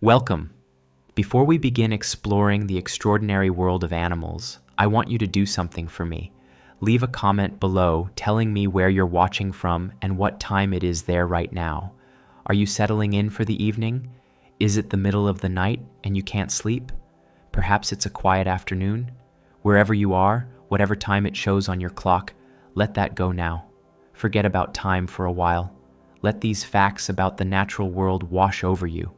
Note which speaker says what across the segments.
Speaker 1: Welcome. Before we begin exploring the extraordinary world of animals, I want you to do something for me. Leave a comment below telling me where you're watching from and what time it is there right now. Are you settling in for the evening? Is it the middle of the night and you can't sleep? Perhaps it's a quiet afternoon? Wherever you are, whatever time it shows on your clock, let that go now. Forget about time for a while. Let these facts about the natural world wash over you.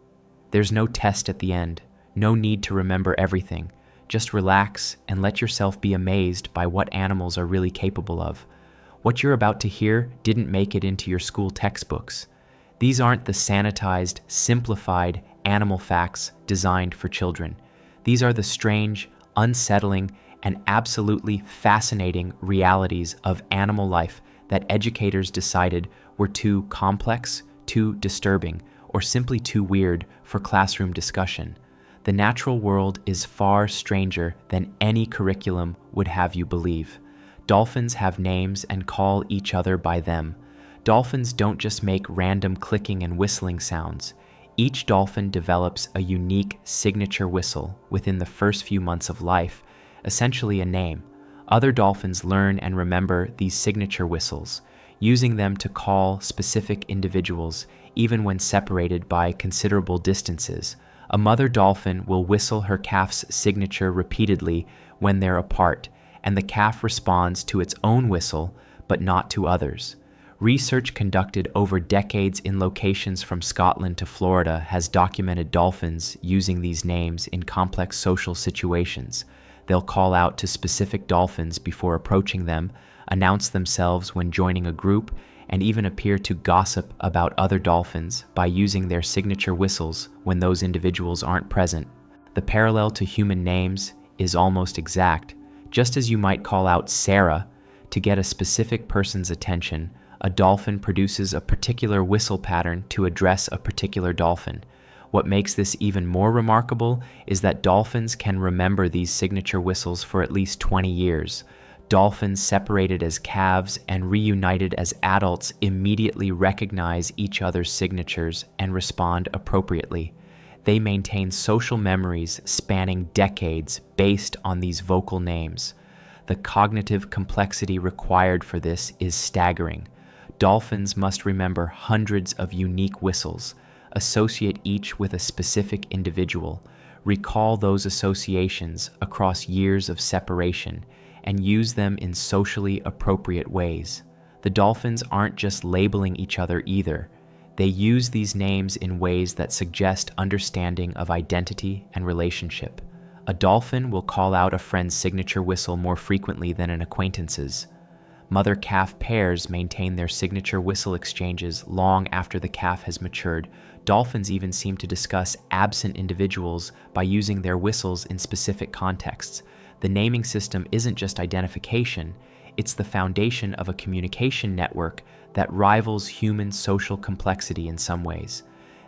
Speaker 1: There's no test at the end, no need to remember everything. Just relax and let yourself be amazed by what animals are really capable of. What you're about to hear didn't make it into your school textbooks. These aren't the sanitized, simplified animal facts designed for children. These are the strange, unsettling, and absolutely fascinating realities of animal life that educators decided were too complex, too disturbing, or simply too weird for classroom discussion. The natural world is far stranger than any curriculum would have you believe. Dolphins have names and call each other by them. Dolphins don't just make random clicking and whistling sounds. Each dolphin develops a unique signature whistle within the first few months of life, essentially a name. Other dolphins learn and remember these signature whistles, using them to call specific individuals even when separated by considerable distances. A mother dolphin will whistle her calf's signature repeatedly when they're apart, and the calf responds to its own whistle, but not to others. Research conducted over decades in locations from Scotland to Florida has documented dolphins using these names in complex social situations. They'll call out to specific dolphins before approaching them, announce themselves when joining a group, and even appear to gossip about other dolphins by using their signature whistles when those individuals aren't present. The parallel to human names is almost exact. Just as you might call out Sarah to get a specific person's attention, a dolphin produces a particular whistle pattern to address a particular dolphin. What makes this even more remarkable is that dolphins can remember these signature whistles for at least 20 years. Dolphins separated as calves and reunited as adults immediately recognize each other's signatures and respond appropriately. They maintain social memories spanning decades based on these vocal names. The cognitive complexity required for this is staggering. Dolphins must remember hundreds of unique whistles, associate each with a specific individual, recall those associations across years of separation, and use them in socially appropriate ways. The dolphins aren't just labeling each other either. They use these names in ways that suggest understanding of identity and relationship. A dolphin will call out a friend's signature whistle more frequently than an acquaintance's. Mother-calf pairs maintain their signature whistle exchanges long after the calf has matured. Dolphins even seem to discuss absent individuals by using their whistles in specific contexts. The naming system isn't just identification, it's the foundation of a communication network that rivals human social complexity in some ways.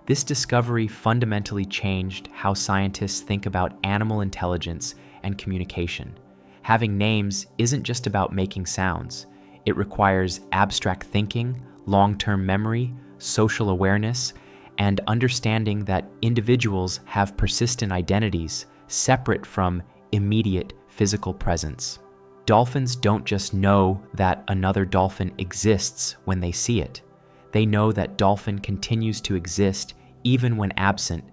Speaker 1: This discovery fundamentally changed how scientists think about animal intelligence and communication. Having names isn't just about making sounds. It requires abstract thinking, long-term memory, social awareness, and understanding that individuals have persistent identities separate from immediate physical presence. Dolphins don't just know that another dolphin exists when they see it. They know that dolphin continues to exist even when absent,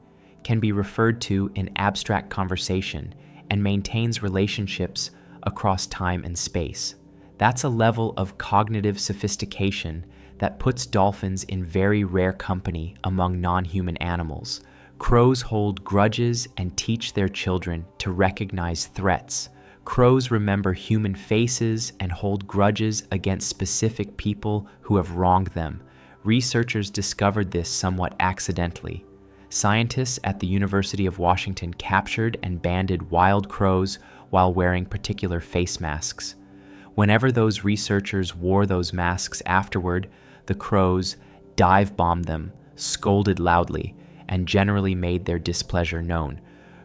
Speaker 1: can be referred to in abstract conversation, and maintains relationships across time and space. That's a level of cognitive sophistication that puts dolphins in very rare company among non-human animals. Crows hold grudges and teach their children to recognize threats. Crows remember human faces and hold grudges against specific people who have wronged them. Researchers discovered this somewhat accidentally. Scientists at the University of Washington captured and banded wild crows while wearing particular face masks. Whenever those researchers wore those masks afterward, the crows dive-bombed them, scolded loudly, and generally made their displeasure known.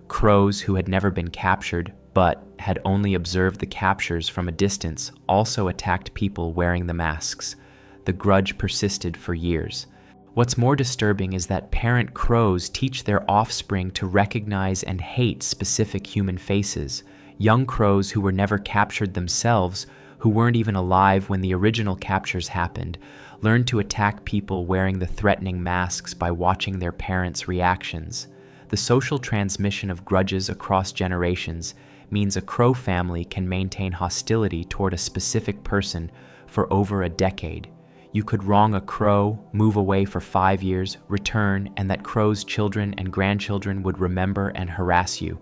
Speaker 1: Crows who had never been captured but had only observed the captures from a distance also attacked people wearing the masks. The grudge persisted for years. What's more disturbing is that parent crows teach their offspring to recognize and hate specific human faces. Young crows who were never captured themselves, who weren't even alive when the original captures happened, learn to attack people wearing the threatening masks by watching their parents' reactions. The social transmission of grudges across generations means a crow family can maintain hostility toward a specific person for over a decade. You could wrong a crow, move away for 5 years, return, and that crow's children and grandchildren would remember and harass you.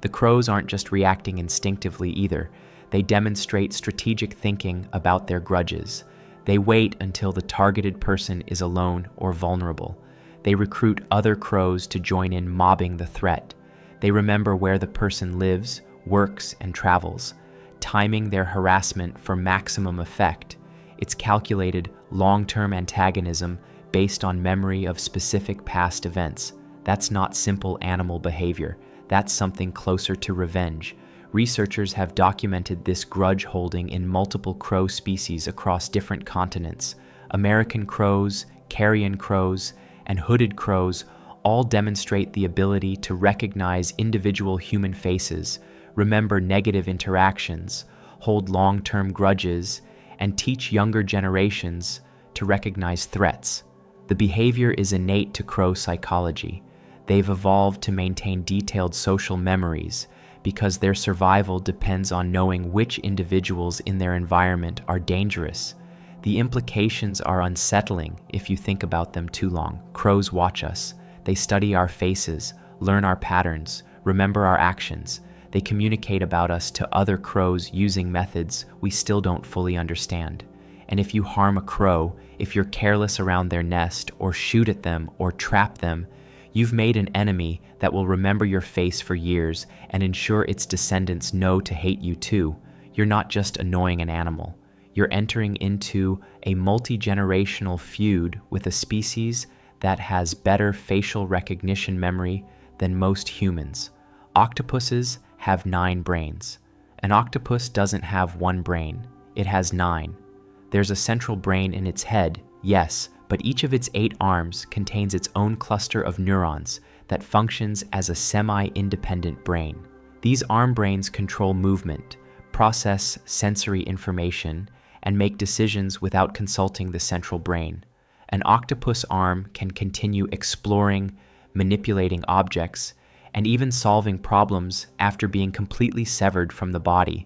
Speaker 1: The crows aren't just reacting instinctively either. They demonstrate strategic thinking about their grudges. They wait until the targeted person is alone or vulnerable. They recruit other crows to join in mobbing the threat. They remember where the person lives, works, and travels, timing their harassment for maximum effect. It's calculated long-term antagonism based on memory of specific past events. That's not simple animal behavior. That's something closer to revenge. Researchers have documented this grudge holding in multiple crow species across different continents. American crows, carrion crows, and hooded crows all demonstrate the ability to recognize individual human faces, remember negative interactions, hold long-term grudges, and teach younger generations to recognize threats. The behavior is innate to crow psychology. They've evolved to maintain detailed social memories because their survival depends on knowing which individuals in their environment are dangerous. The implications are unsettling if you think about them too long. Crows watch us. They study our faces, learn our patterns, remember our actions. They communicate about us to other crows using methods we still don't fully understand. And if you harm a crow, if you're careless around their nest, or shoot at them, or trap them, you've made an enemy that will remember your face for years and ensure its descendants know to hate you too. You're not just annoying an animal. You're entering into a multi-generational feud with a species that has better facial recognition memory than most humans. Octopuses have 9 brains. An octopus doesn't have 1 brain. It has 9. There's a central brain in its head, yes, but each of its 8 arms contains its own cluster of neurons that functions as a semi-independent brain. These arm brains control movement, process sensory information, and make decisions without consulting the central brain. An octopus arm can continue exploring, manipulating objects, and even solving problems after being completely severed from the body.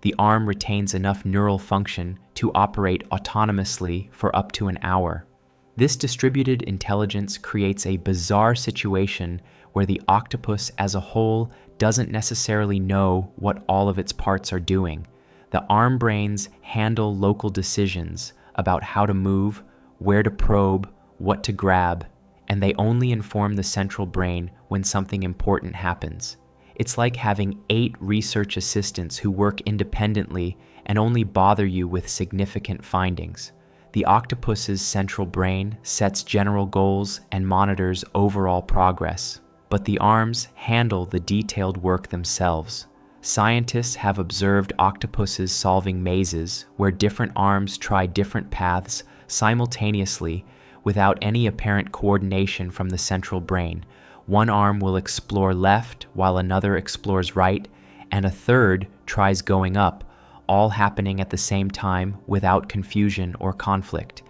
Speaker 1: The arm retains enough neural function to operate autonomously for up to an hour. This distributed intelligence creates a bizarre situation where the octopus as a whole doesn't necessarily know what all of its parts are doing. The arm brains handle local decisions about how to move, where to probe, what to grab, and they only inform the central brain when something important happens. It's like having 8 research assistants who work independently and only bother you with significant findings. The octopus's central brain sets general goals and monitors overall progress, but the arms handle the detailed work themselves. Scientists have observed octopuses solving mazes where different arms try different paths simultaneously without any apparent coordination from the central brain. One arm will explore left while another explores right, and a third tries going up, all happening at the same time without confusion or conflict.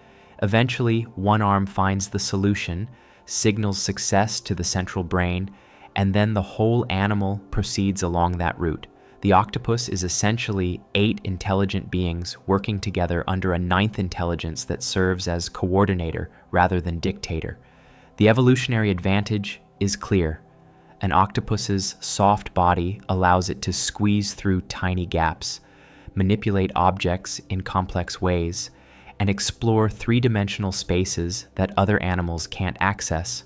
Speaker 1: Eventually, one arm finds the solution, signals success to the central brain, and then the whole animal proceeds along that route. The octopus is essentially 8 intelligent beings working together under a 9th intelligence that serves as coordinator rather than dictator. The evolutionary advantage is clear. An octopus's soft body allows it to squeeze through tiny gaps, manipulate objects in complex ways, and explore 3-dimensional spaces that other animals can't access.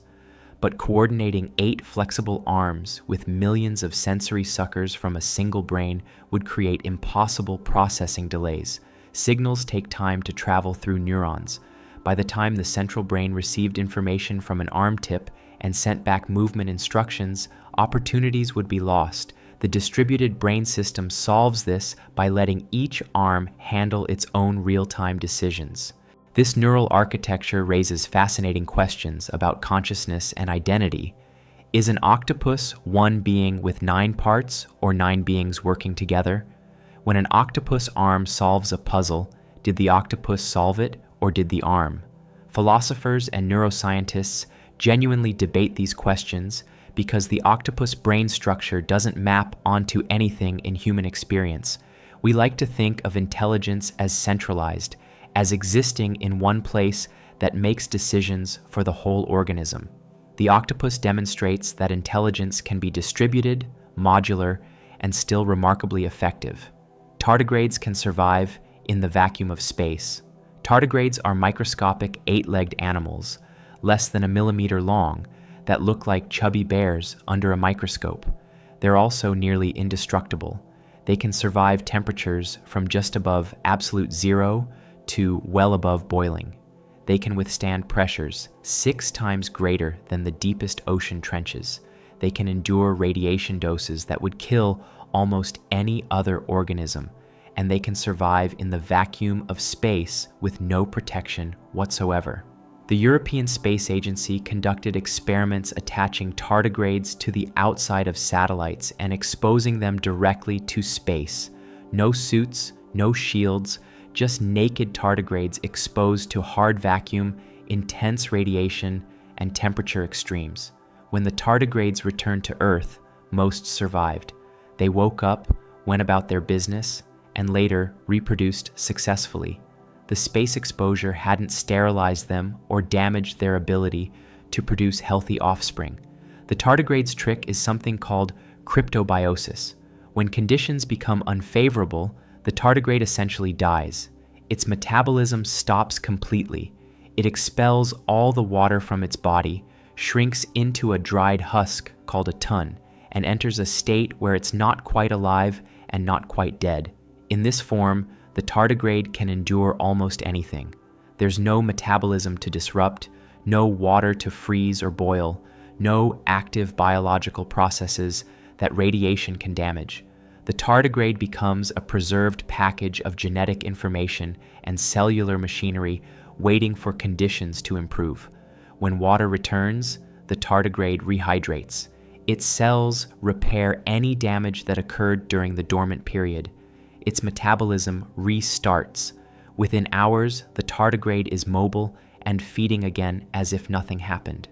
Speaker 1: But coordinating 8 flexible arms with millions of sensory suckers from a single brain would create impossible processing delays. Signals take time to travel through neurons. By the time the central brain received information from an arm tip and sent back movement instructions, opportunities would be lost. The distributed brain system solves this by letting each arm handle its own real-time decisions. This neural architecture raises fascinating questions about consciousness and identity. Is an octopus one being with 9 parts or 9 beings working together? When an octopus arm solves a puzzle, did the octopus solve it or did the arm? Philosophers and neuroscientists genuinely debate these questions because the octopus brain structure doesn't map onto anything in human experience. We like to think of intelligence as centralized, as existing in one place that makes decisions for the whole organism. The octopus demonstrates that intelligence can be distributed, modular, and still remarkably effective. Tardigrades can survive in the vacuum of space. Tardigrades are microscopic 8-legged animals, less than a millimeter long, that look like chubby bears under a microscope. They're also nearly indestructible. They can survive temperatures from just above absolute zero to well above boiling. They can withstand pressures 6 times greater than the deepest ocean trenches. They can endure radiation doses that would kill almost any other organism, and they can survive in the vacuum of space with no protection whatsoever. The European Space Agency conducted experiments attaching tardigrades to the outside of satellites and exposing them directly to space. No suits, no shields, just naked tardigrades exposed to hard vacuum, intense radiation, and temperature extremes. When the tardigrades returned to Earth, most survived. They woke up, went about their business, and later reproduced successfully. The space exposure hadn't sterilized them or damaged their ability to produce healthy offspring. The tardigrade's trick is something called cryptobiosis. When conditions become unfavorable, the tardigrade essentially dies. Its metabolism stops completely. It expels all the water from its body, shrinks into a dried husk called a ton, and enters a state where it's not quite alive and not quite dead. In this form, the tardigrade can endure almost anything. There's no metabolism to disrupt, no water to freeze or boil, no active biological processes that radiation can damage. The tardigrade becomes a preserved package of genetic information and cellular machinery waiting for conditions to improve. When water returns, the tardigrade rehydrates. Its cells repair any damage that occurred during the dormant period. Its metabolism restarts. Within hours, the tardigrade is mobile and feeding again as if nothing happened.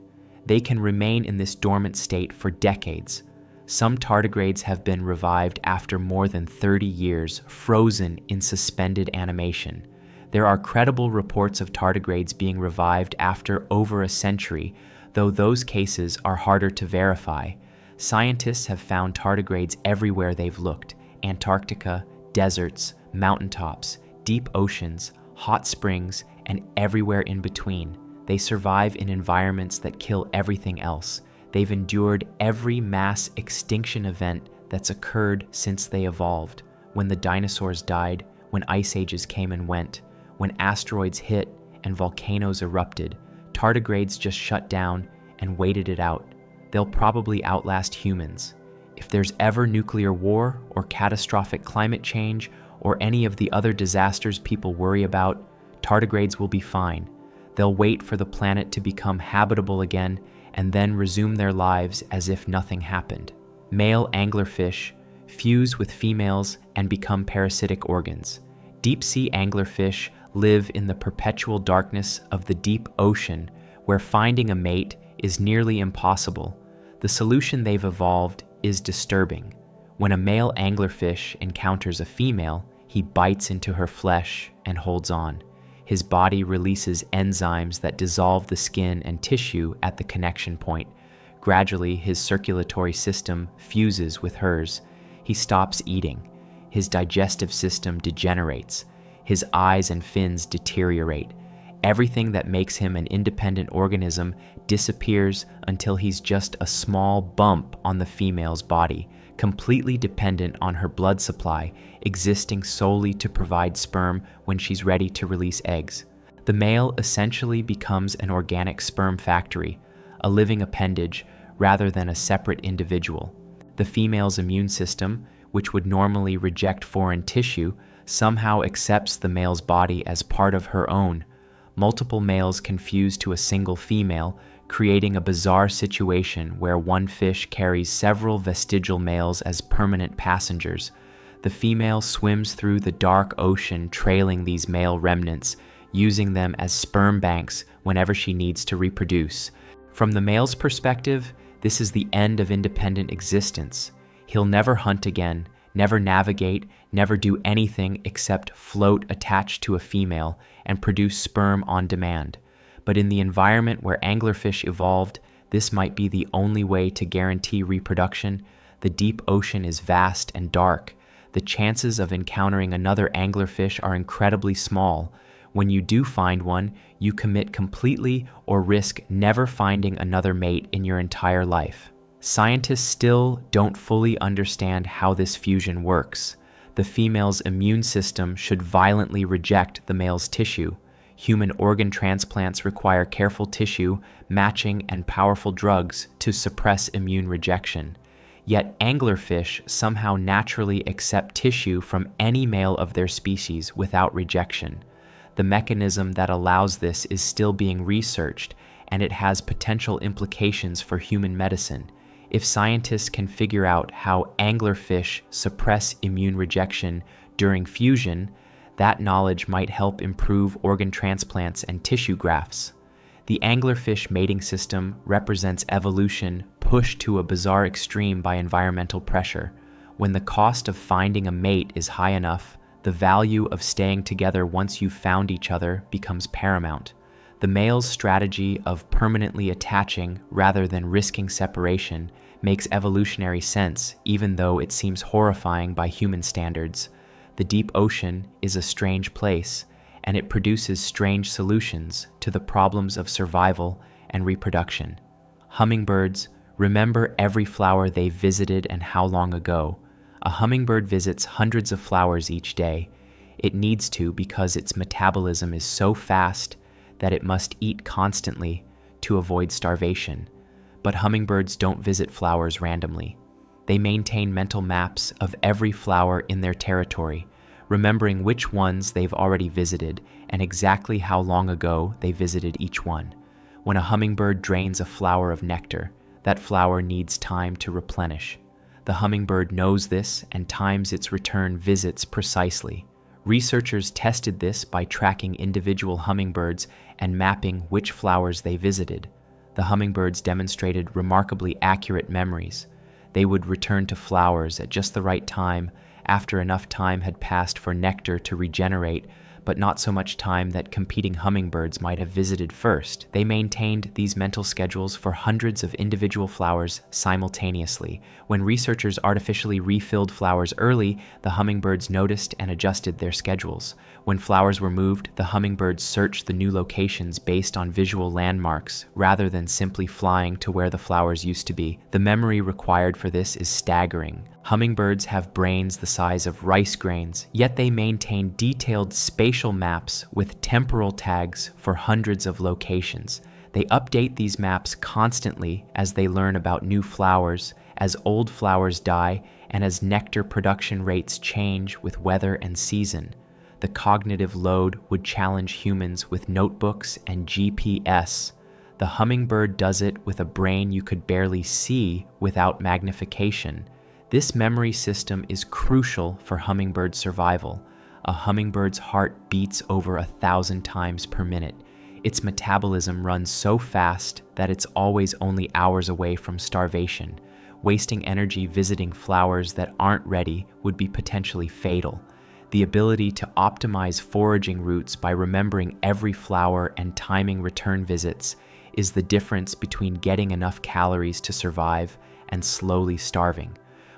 Speaker 1: They can remain in this dormant state for decades. Some tardigrades have been revived after more than 30 years, frozen in suspended animation. There are credible reports of tardigrades being revived after over a century, though those cases are harder to verify. Scientists have found tardigrades everywhere they've looked: Antarctica, deserts, mountaintops, deep oceans, hot springs, and everywhere in between. They survive in environments that kill everything else. They've endured every mass extinction event that's occurred since they evolved. When the dinosaurs died, when ice ages came and went, when asteroids hit and volcanoes erupted, tardigrades just shut down and waited it out. They'll probably outlast humans. If there's ever nuclear war or catastrophic climate change or any of the other disasters people worry about, tardigrades will be fine. They'll wait for the planet to become habitable again and then resume their lives as if nothing happened. Male anglerfish fuse with females and become parasitic organs. Deep-sea anglerfish live in the perpetual darkness of the deep ocean, where finding a mate is nearly impossible. The solution they've evolved is disturbing. When a male anglerfish encounters a female, he bites into her flesh and holds on. His body releases enzymes that dissolve the skin and tissue at the connection point. Gradually, his circulatory system fuses with hers. He stops eating. His digestive system degenerates. His eyes and fins deteriorate. Everything that makes him an independent organism disappears until he's just a small bump on the female's body, completely dependent on her blood supply, existing solely to provide sperm when she's ready to release eggs. The male essentially becomes an organic sperm factory, a living appendage rather than a separate individual. The female's immune system, which would normally reject foreign tissue, somehow accepts the male's body as part of her own. multiple males can fuse to a single female, creating a bizarre situation where one fish carries several vestigial males as permanent passengers. The female swims through the dark ocean trailing these male remnants, using them as sperm banks whenever she needs to reproduce. From the male's perspective, this is the end of independent existence. He'll never hunt again, never navigate, never do anything except float attached to a female and produce sperm on demand. But in the environment where anglerfish evolved, this might be the only way to guarantee reproduction. The deep ocean is vast and dark. The chances of encountering another anglerfish are incredibly small. When you do find one, you commit completely or risk never finding another mate in your entire life. Scientists still don't fully understand how this fusion works. The female's immune system should violently reject the male's tissue. Human organ transplants require careful tissue, matching, and powerful drugs to suppress immune rejection. Yet anglerfish somehow naturally accept tissue from any male of their species without rejection. The mechanism that allows this is still being researched, and it has potential implications for human medicine. If scientists can figure out how anglerfish suppress immune rejection during fusion, that knowledge might help improve organ transplants and tissue grafts. The anglerfish mating system represents evolution pushed to a bizarre extreme by environmental pressure. When the cost of finding a mate is high enough, the value of staying together once you've found each other becomes paramount. The male's strategy of permanently attaching rather than risking separation makes evolutionary sense, even though it seems horrifying by human standards. The deep ocean is a strange place, and it produces strange solutions to the problems of survival and reproduction. Hummingbirds remember every flower they visited and how long ago. A hummingbird visits hundreds of flowers each day. It needs to because its metabolism is so fast that it must eat constantly to avoid starvation. But hummingbirds don't visit flowers randomly. They maintain mental maps of every flower in their territory, remembering which ones they've already visited and exactly how long ago they visited each one. When a hummingbird drains a flower of nectar, that flower needs time to replenish. The hummingbird knows this and times its return visits precisely. Researchers tested this by tracking individual hummingbirds and mapping which flowers they visited. The hummingbirds demonstrated remarkably accurate memories. They would return to flowers at just the right time after enough time had passed for nectar to regenerate, but not so much time that competing hummingbirds might have visited first. They maintained these mental schedules for hundreds of individual flowers simultaneously. When researchers artificially refilled flowers early, the hummingbirds noticed and adjusted their schedules. When flowers were moved, the hummingbirds searched the new locations based on visual landmarks rather than simply flying to where the flowers used to be. The memory required for this is staggering. Hummingbirds have brains the size of rice grains, yet they maintain detailed spatial maps with temporal tags for hundreds of locations. They update these maps constantly as they learn about new flowers, as old flowers die, and as nectar production rates change with weather and season. The cognitive load would challenge humans with notebooks and GPS. The hummingbird does it with a brain you could barely see without magnification. This memory system is crucial for hummingbird survival. A hummingbird's heart beats over 1,000 times per minute. Its metabolism runs so fast that it's always only hours away from starvation. Wasting energy visiting flowers that aren't ready would be potentially fatal. The ability to optimize foraging routes by remembering every flower and timing return visits is the difference between getting enough calories to survive and slowly starving.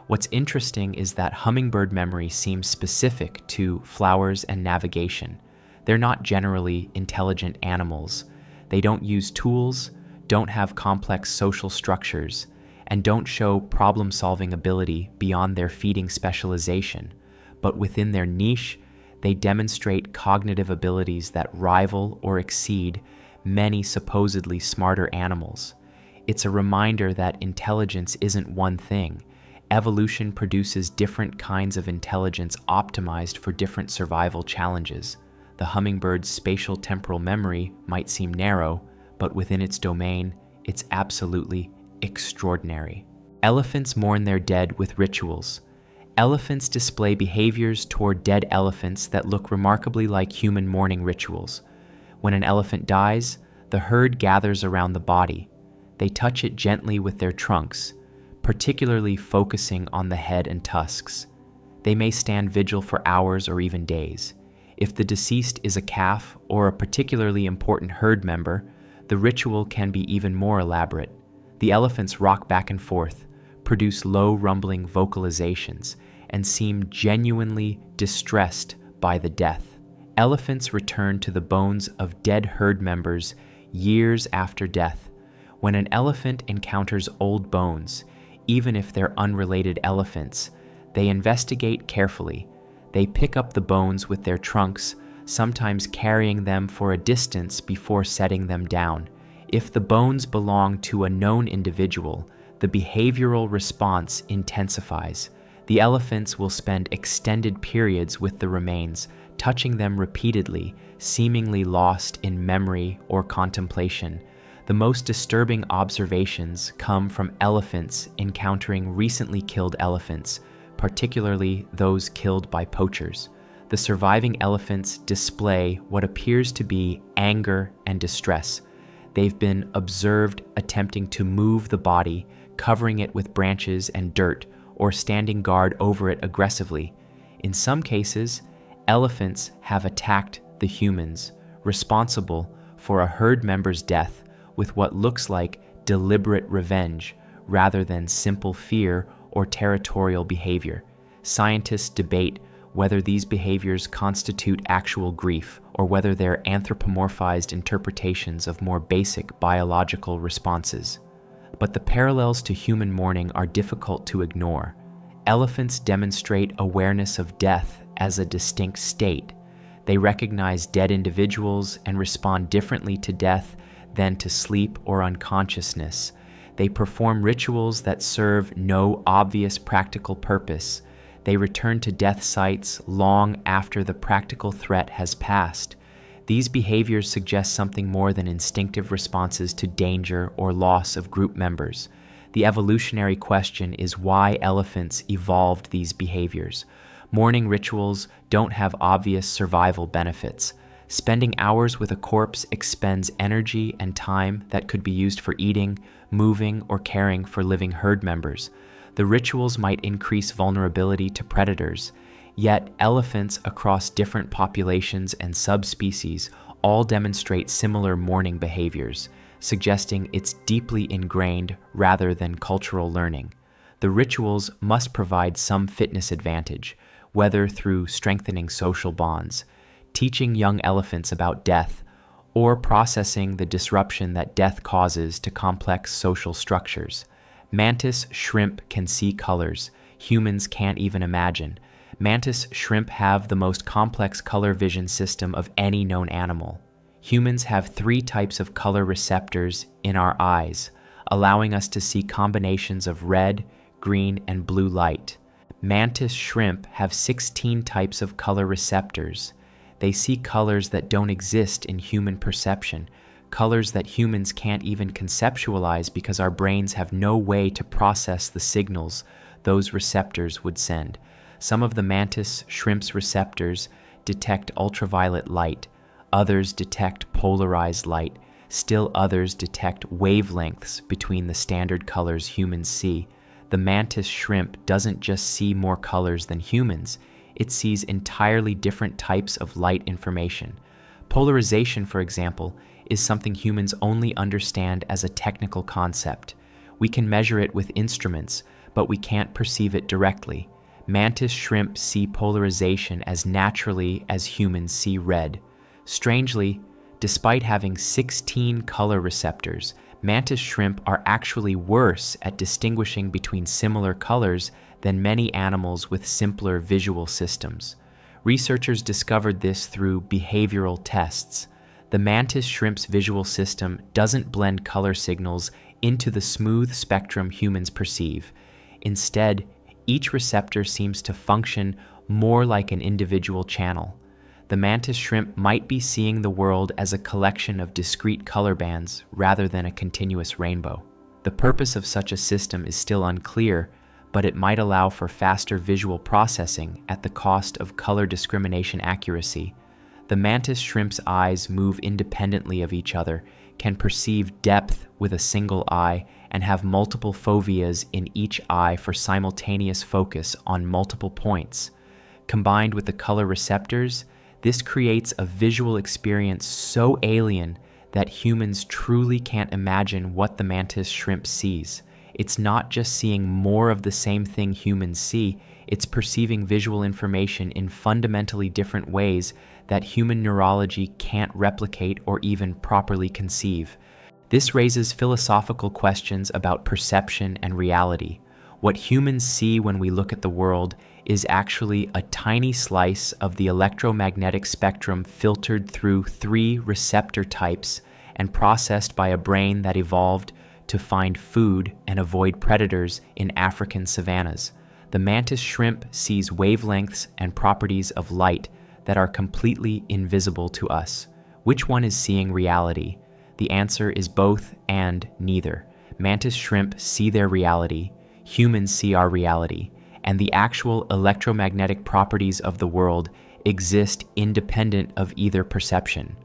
Speaker 1: What's interesting is that hummingbird memory seems specific to flowers and navigation. They're not generally intelligent animals. They don't use tools, don't have complex social structures, and don't show problem-solving ability beyond their feeding specialization. But within their niche, they demonstrate cognitive abilities that rival or exceed many supposedly smarter animals. It's a reminder that intelligence isn't one thing. Evolution produces different kinds of intelligence optimized for different survival challenges. The hummingbird's spatial temporal memory might seem narrow, but within its domain, it's absolutely extraordinary. Elephants mourn their dead with rituals. Elephants display behaviors toward dead elephants that look remarkably like human mourning rituals. When an elephant dies, the herd gathers around the body. They touch it gently with their trunks, particularly focusing on the head and tusks. They may stand vigil for hours or even days. If the deceased is a calf or a particularly important herd member, the ritual can be even more elaborate. The elephants rock back and forth, produce low rumbling vocalizations, and seem genuinely distressed by the death. Elephants return to the bones of dead herd members years after death. When an elephant encounters old bones, even if they're unrelated elephants, they investigate carefully. They pick up the bones with their trunks, sometimes carrying them for a distance before setting them down. If the bones belong to a known individual, the behavioral response intensifies. The elephants will spend extended periods with the remains, touching them repeatedly, seemingly lost in memory or contemplation. The most disturbing observations come from elephants encountering recently killed elephants, particularly those killed by poachers. The surviving elephants display what appears to be anger and distress. They've been observed attempting to move the body, covering it with branches and dirt, or standing guard over it aggressively. In some cases, elephants have attacked the humans responsible for a herd member's death with what looks like deliberate revenge rather than simple fear or territorial behavior. Scientists debate whether these behaviors constitute actual grief or whether they're anthropomorphized interpretations of more basic biological responses. But the parallels to human mourning are difficult to ignore. Elephants demonstrate awareness of death as a distinct state. They recognize dead individuals and respond differently to death than to sleep or unconsciousness. They perform rituals that serve no obvious practical purpose. They return to death sites long after the practical threat has passed. These behaviors suggest something more than instinctive responses to danger or loss of group members. The evolutionary question is why elephants evolved these behaviors. Mourning rituals don't have obvious survival benefits. Spending hours with a corpse expends energy and time that could be used for eating, moving, or caring for living herd members. The rituals might increase vulnerability to predators, yet elephants across different populations and subspecies all demonstrate similar mourning behaviors, suggesting it's deeply ingrained rather than cultural learning. The rituals must provide some fitness advantage, whether through strengthening social bonds, teaching young elephants about death, or processing the disruption that death causes to complex social structures. Mantis shrimp can see colors humans can't even imagine. Mantis shrimp have the most complex color vision system of any known animal. Humans have 3 types of color receptors in our eyes, allowing us to see combinations of red, green, and blue light. Mantis shrimp have 16 types of color receptors. They see colors that don't exist in human perception, colors that humans can't even conceptualize because our brains have no way to process the signals those receptors would send. Some of the mantis shrimp's receptors detect ultraviolet light, others detect polarized light, still others detect wavelengths between the standard colors humans see. The mantis shrimp doesn't just see more colors than humans, it sees entirely different types of light information. Polarization, for example, is something humans only understand as a technical concept. We can measure it with instruments, but we can't perceive it directly. Mantis shrimp see polarization as naturally as humans see red. Strangely, despite having 16 color receptors, mantis shrimp are actually worse at distinguishing between similar colors than many animals with simpler visual systems. Researchers discovered this through behavioral tests. The mantis shrimp's visual system doesn't blend color signals into the smooth spectrum humans perceive. Instead, each receptor seems to function more like an individual channel. The mantis shrimp might be seeing the world as a collection of discrete color bands rather than a continuous rainbow. The purpose of such a system is still unclear, but it might allow for faster visual processing at the cost of color discrimination accuracy. The mantis shrimp's eyes move independently of each other, can perceive depth with a single eye, and have multiple foveas in each eye for simultaneous focus on multiple points. Combined with the color receptors, this creates a visual experience so alien that humans truly can't imagine what the mantis shrimp sees. It's not just seeing more of the same thing humans see, it's perceiving visual information in fundamentally different ways that human neurology can't replicate or even properly conceive. This raises philosophical questions about perception and reality. What humans see when we look at the world is actually a tiny slice of the electromagnetic spectrum filtered through 3 receptor types and processed by a brain that evolved to find food and avoid predators in African savannas. The mantis shrimp sees wavelengths and properties of light that are completely invisible to us. Which one is seeing reality? The answer is both and neither. Mantis shrimp see their reality, humans see our reality, and the actual electromagnetic properties of the world exist independent of either perception.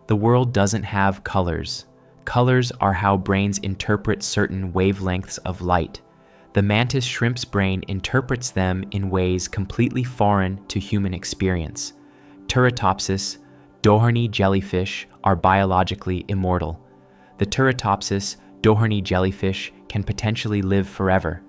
Speaker 1: The world doesn't have colors. Colors are how brains interpret certain wavelengths of light. The mantis shrimp's brain interprets them in ways completely foreign to human experience. Turritopsis, Doherney jellyfish are biologically immortal. The Turritopsis Doherney jellyfish can potentially live forever.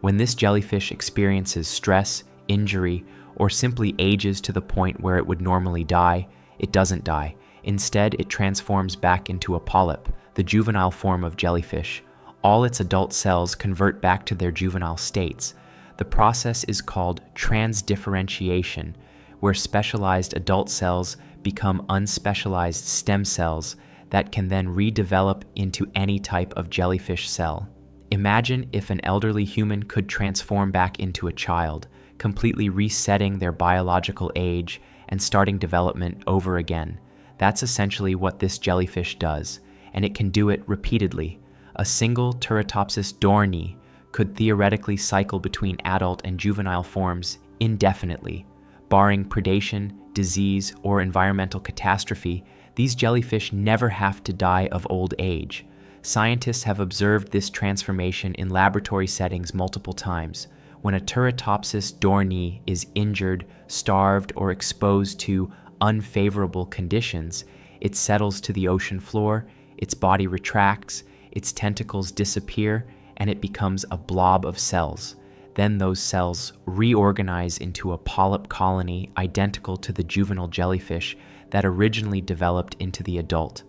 Speaker 1: When this jellyfish experiences stress, injury, or simply ages to the point where it would normally die, it doesn't die. Instead, it transforms back into a polyp, the juvenile form of jellyfish. All its adult cells convert back to their juvenile states. The process is called transdifferentiation, where specialized adult cells become unspecialized stem cells that can then redevelop into any type of jellyfish cell. Imagine if an elderly human could transform back into a child, completely resetting their biological age and starting development over again. That's essentially what this jellyfish does, and it can do it repeatedly. A single Turritopsis dohrnii could theoretically cycle between adult and juvenile forms indefinitely. Barring predation, disease, or environmental catastrophe, these jellyfish never have to die of old age. Scientists have observed this transformation in laboratory settings multiple times. When a Turritopsis dohrnii is injured, starved, or exposed to unfavorable conditions, it settles to the ocean floor, its body retracts, its tentacles disappear, and it becomes a blob of cells. Then those cells reorganize into a polyp colony identical to the juvenile jellyfish that originally developed into the adult.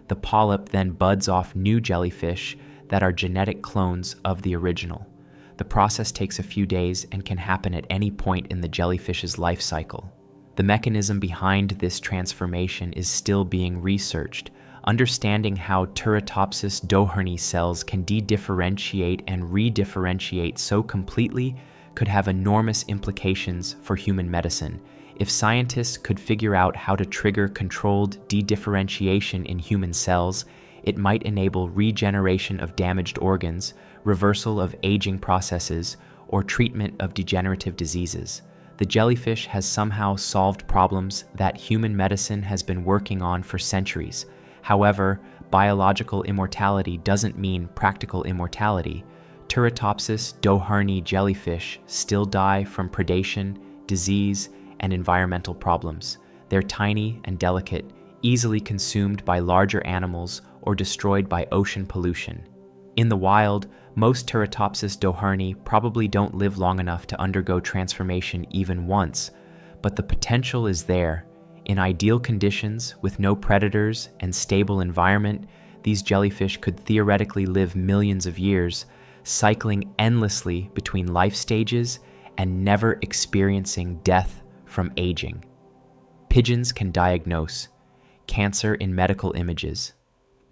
Speaker 1: The polyp then buds off new jellyfish that are genetic clones of the original. The process takes a few days and can happen at any point in the jellyfish's life cycle. The mechanism behind this transformation is still being researched. Understanding how Turritopsis dohrnii cells can dedifferentiate and redifferentiate so completely could have enormous implications for human medicine. If scientists could figure out how to trigger controlled dedifferentiation in human cells, it might enable regeneration of damaged organs, reversal of aging processes, or treatment of degenerative diseases. The jellyfish has somehow solved problems that human medicine has been working on for centuries. However, biological immortality doesn't mean practical immortality. Turritopsis dohrnii jellyfish still die from predation, disease, and environmental problems. They're tiny and delicate, easily consumed by larger animals or destroyed by ocean pollution. In the wild, most Turritopsis dohrnii probably don't live long enough to undergo transformation even once, but the potential is there. In ideal conditions, with no predators and stable environment, these jellyfish could theoretically live millions of years, cycling endlessly between life stages and never experiencing death from aging. Pigeons can diagnose cancer in medical images.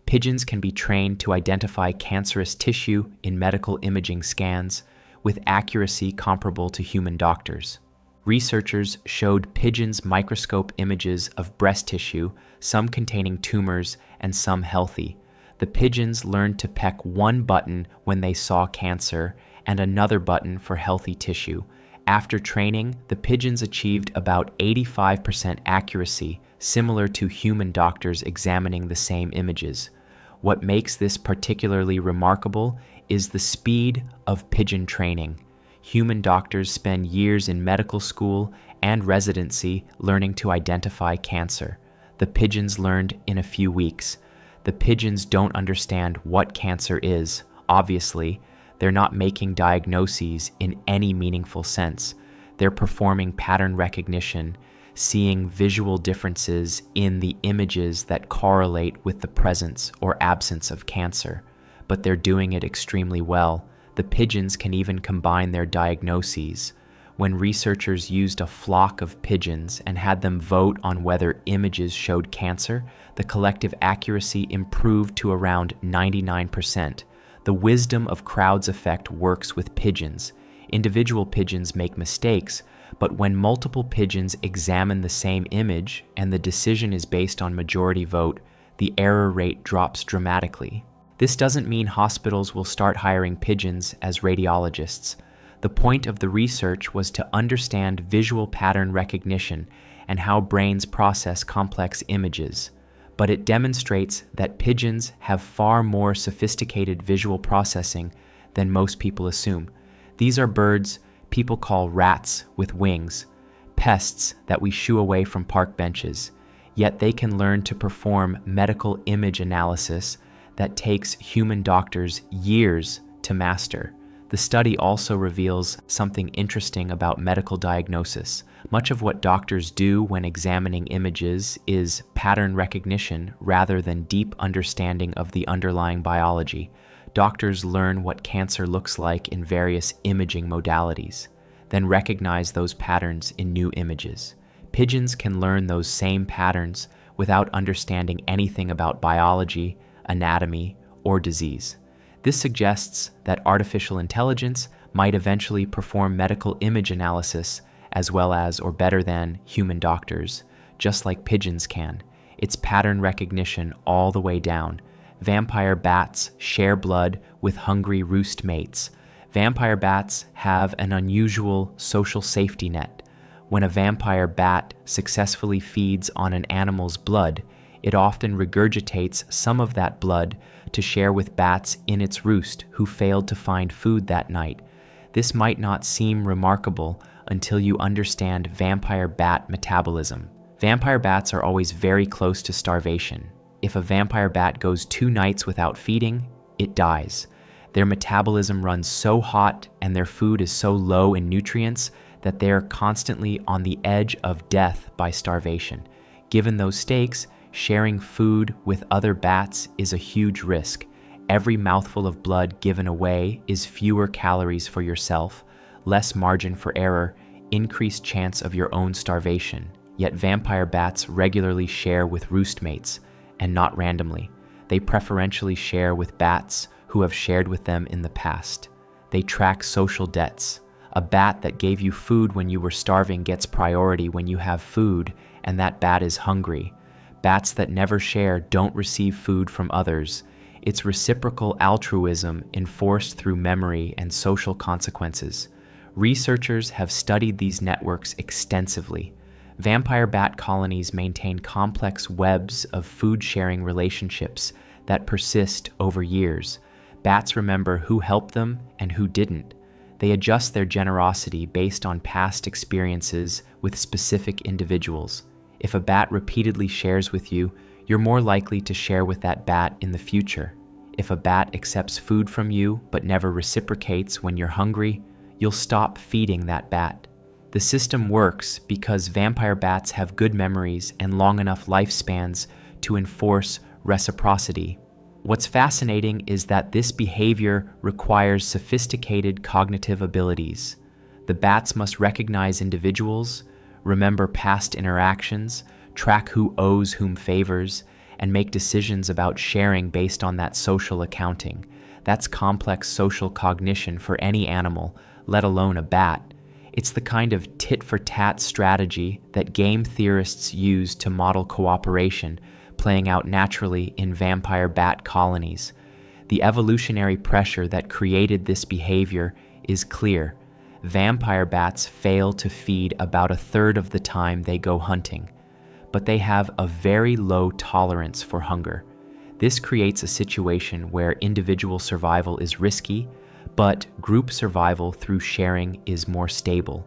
Speaker 1: Pigeons can be trained to identify cancerous tissue in medical imaging scans with accuracy comparable to human doctors. Researchers showed pigeons microscope images of breast tissue, some containing tumors and some healthy. The pigeons learned to peck one button when they saw cancer and another button for healthy tissue. After training, the pigeons achieved about 85% accuracy, similar to human doctors examining the same images. What makes this particularly remarkable is the speed of pigeon training. Human doctors spend years in medical school and residency learning to identify cancer. The pigeons learned in a few weeks. The pigeons don't understand what cancer is. Obviously, they're not making diagnoses in any meaningful sense. They're performing pattern recognition, seeing visual differences in the images that correlate with the presence or absence of cancer. But they're doing it extremely well. The pigeons can even combine their diagnoses. When researchers used a flock of pigeons and had them vote on whether images showed cancer, the collective accuracy improved to around 99%. The wisdom of crowds effect works with pigeons. Individual pigeons make mistakes, but when multiple pigeons examine the same image and the decision is based on majority vote, the error rate drops dramatically. This doesn't mean hospitals will start hiring pigeons as radiologists. The point of the research was to understand visual pattern recognition and how brains process complex images. But it demonstrates that pigeons have far more sophisticated visual processing than most people assume. These are birds people call rats with wings, pests that we shoo away from park benches. Yet they can learn to perform medical image analysis that takes human doctors years to master. The study also reveals something interesting about medical diagnosis. Much of what doctors do when examining images is pattern recognition rather than deep understanding of the underlying biology. Doctors learn what cancer looks like in various imaging modalities, then recognize those patterns in new images. Pigeons can learn those same patterns without understanding anything about biology, anatomy, or disease. This suggests that artificial intelligence might eventually perform medical image analysis as well as or better than human doctors, just like pigeons can. It's pattern recognition all the way down. Vampire bats share blood with hungry roost mates. Vampire bats have an unusual social safety net. When a vampire bat successfully feeds on an animal's blood, it often regurgitates some of that blood to share with bats in its roost who failed to find food that night. This might not seem remarkable until you understand vampire bat metabolism. Vampire bats are always very close to starvation. If a vampire bat goes 2 nights without feeding, it dies. Their metabolism runs so hot and their food is so low in nutrients that they are constantly on the edge of death by starvation. Given those stakes, sharing food with other bats is a huge risk. Every mouthful of blood given away is fewer calories for yourself, less margin for error, increased chance of your own starvation. Yet vampire bats regularly share with roost mates, and not randomly. They preferentially share with bats who have shared with them in the past. They track social debts. A bat that gave you food when you were starving gets priority when you have food, and that bat is hungry. Bats that never share don't receive food from others. It's reciprocal altruism enforced through memory and social consequences. Researchers have studied these networks extensively. Vampire bat colonies maintain complex webs of food-sharing relationships that persist over years. Bats remember who helped them and who didn't. They adjust their generosity based on past experiences with specific individuals. If a bat repeatedly shares with you, you're more likely to share with that bat in the future. If a bat accepts food from you but never reciprocates when you're hungry, you'll stop feeding that bat. The system works because vampire bats have good memories and long enough lifespans to enforce reciprocity. What's fascinating is that this behavior requires sophisticated cognitive abilities. The bats must recognize individuals, remember past interactions, track who owes whom favors, and make decisions about sharing based on that social accounting. That's complex social cognition for any animal, let alone a bat. It's the kind of tit-for-tat strategy that game theorists use to model cooperation, playing out naturally in vampire bat colonies. The evolutionary pressure that created this behavior is clear. Vampire bats fail to feed about a third of the time they go hunting, but they have a very low tolerance for hunger. This creates a situation where individual survival is risky, but group survival through sharing is more stable.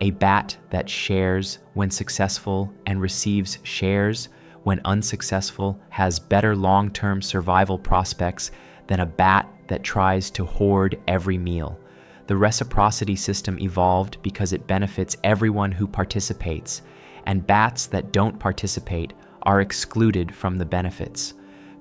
Speaker 1: A bat that shares when successful and receives shares when unsuccessful has better long-term survival prospects than a bat that tries to hoard every meal. The reciprocity system evolved because it benefits everyone who participates, and bats that don't participate are excluded from the benefits.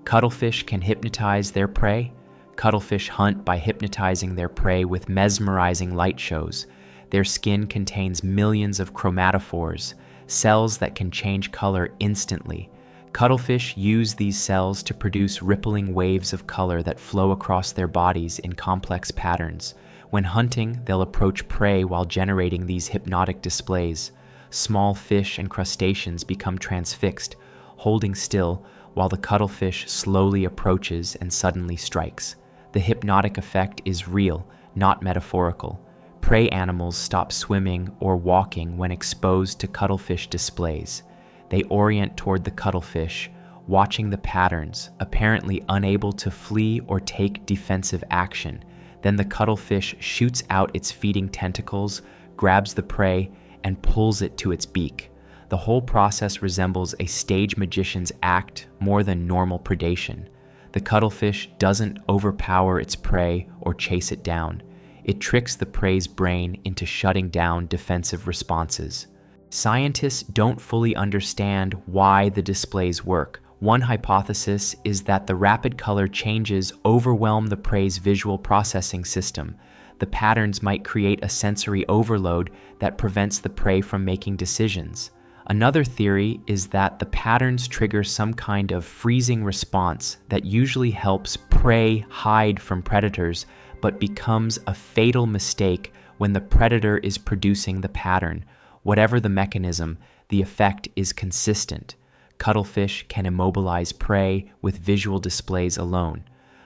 Speaker 1: Cuttlefish can hypnotize their prey. Cuttlefish hunt by hypnotizing their prey with mesmerizing light shows. Their skin contains millions of chromatophores, cells that can change color instantly. Cuttlefish use these cells to produce rippling waves of color that flow across their bodies in complex patterns. When hunting, they'll approach prey while generating these hypnotic displays. Small fish and crustaceans become transfixed, holding still while the cuttlefish slowly approaches and suddenly strikes. The hypnotic effect is real, not metaphorical. Prey animals stop swimming or walking when exposed to cuttlefish displays. They orient toward the cuttlefish, watching the patterns, apparently unable to flee or take defensive action. Then the cuttlefish shoots out its feeding tentacles, grabs the prey, and pulls it to its beak. The whole process resembles a stage magician's act more than normal predation. The cuttlefish doesn't overpower its prey or chase it down. It tricks the prey's brain into shutting down defensive responses. Scientists don't fully understand why the displays work. One hypothesis is that the rapid color changes overwhelm the prey's visual processing system. The patterns might create a sensory overload that prevents the prey from making decisions. Another theory is that the patterns trigger some kind of freezing response that usually helps prey hide from predators, but becomes a fatal mistake when the predator is producing the pattern. Whatever the mechanism, the effect is consistent. Cuttlefish can immobilize prey with visual displays alone.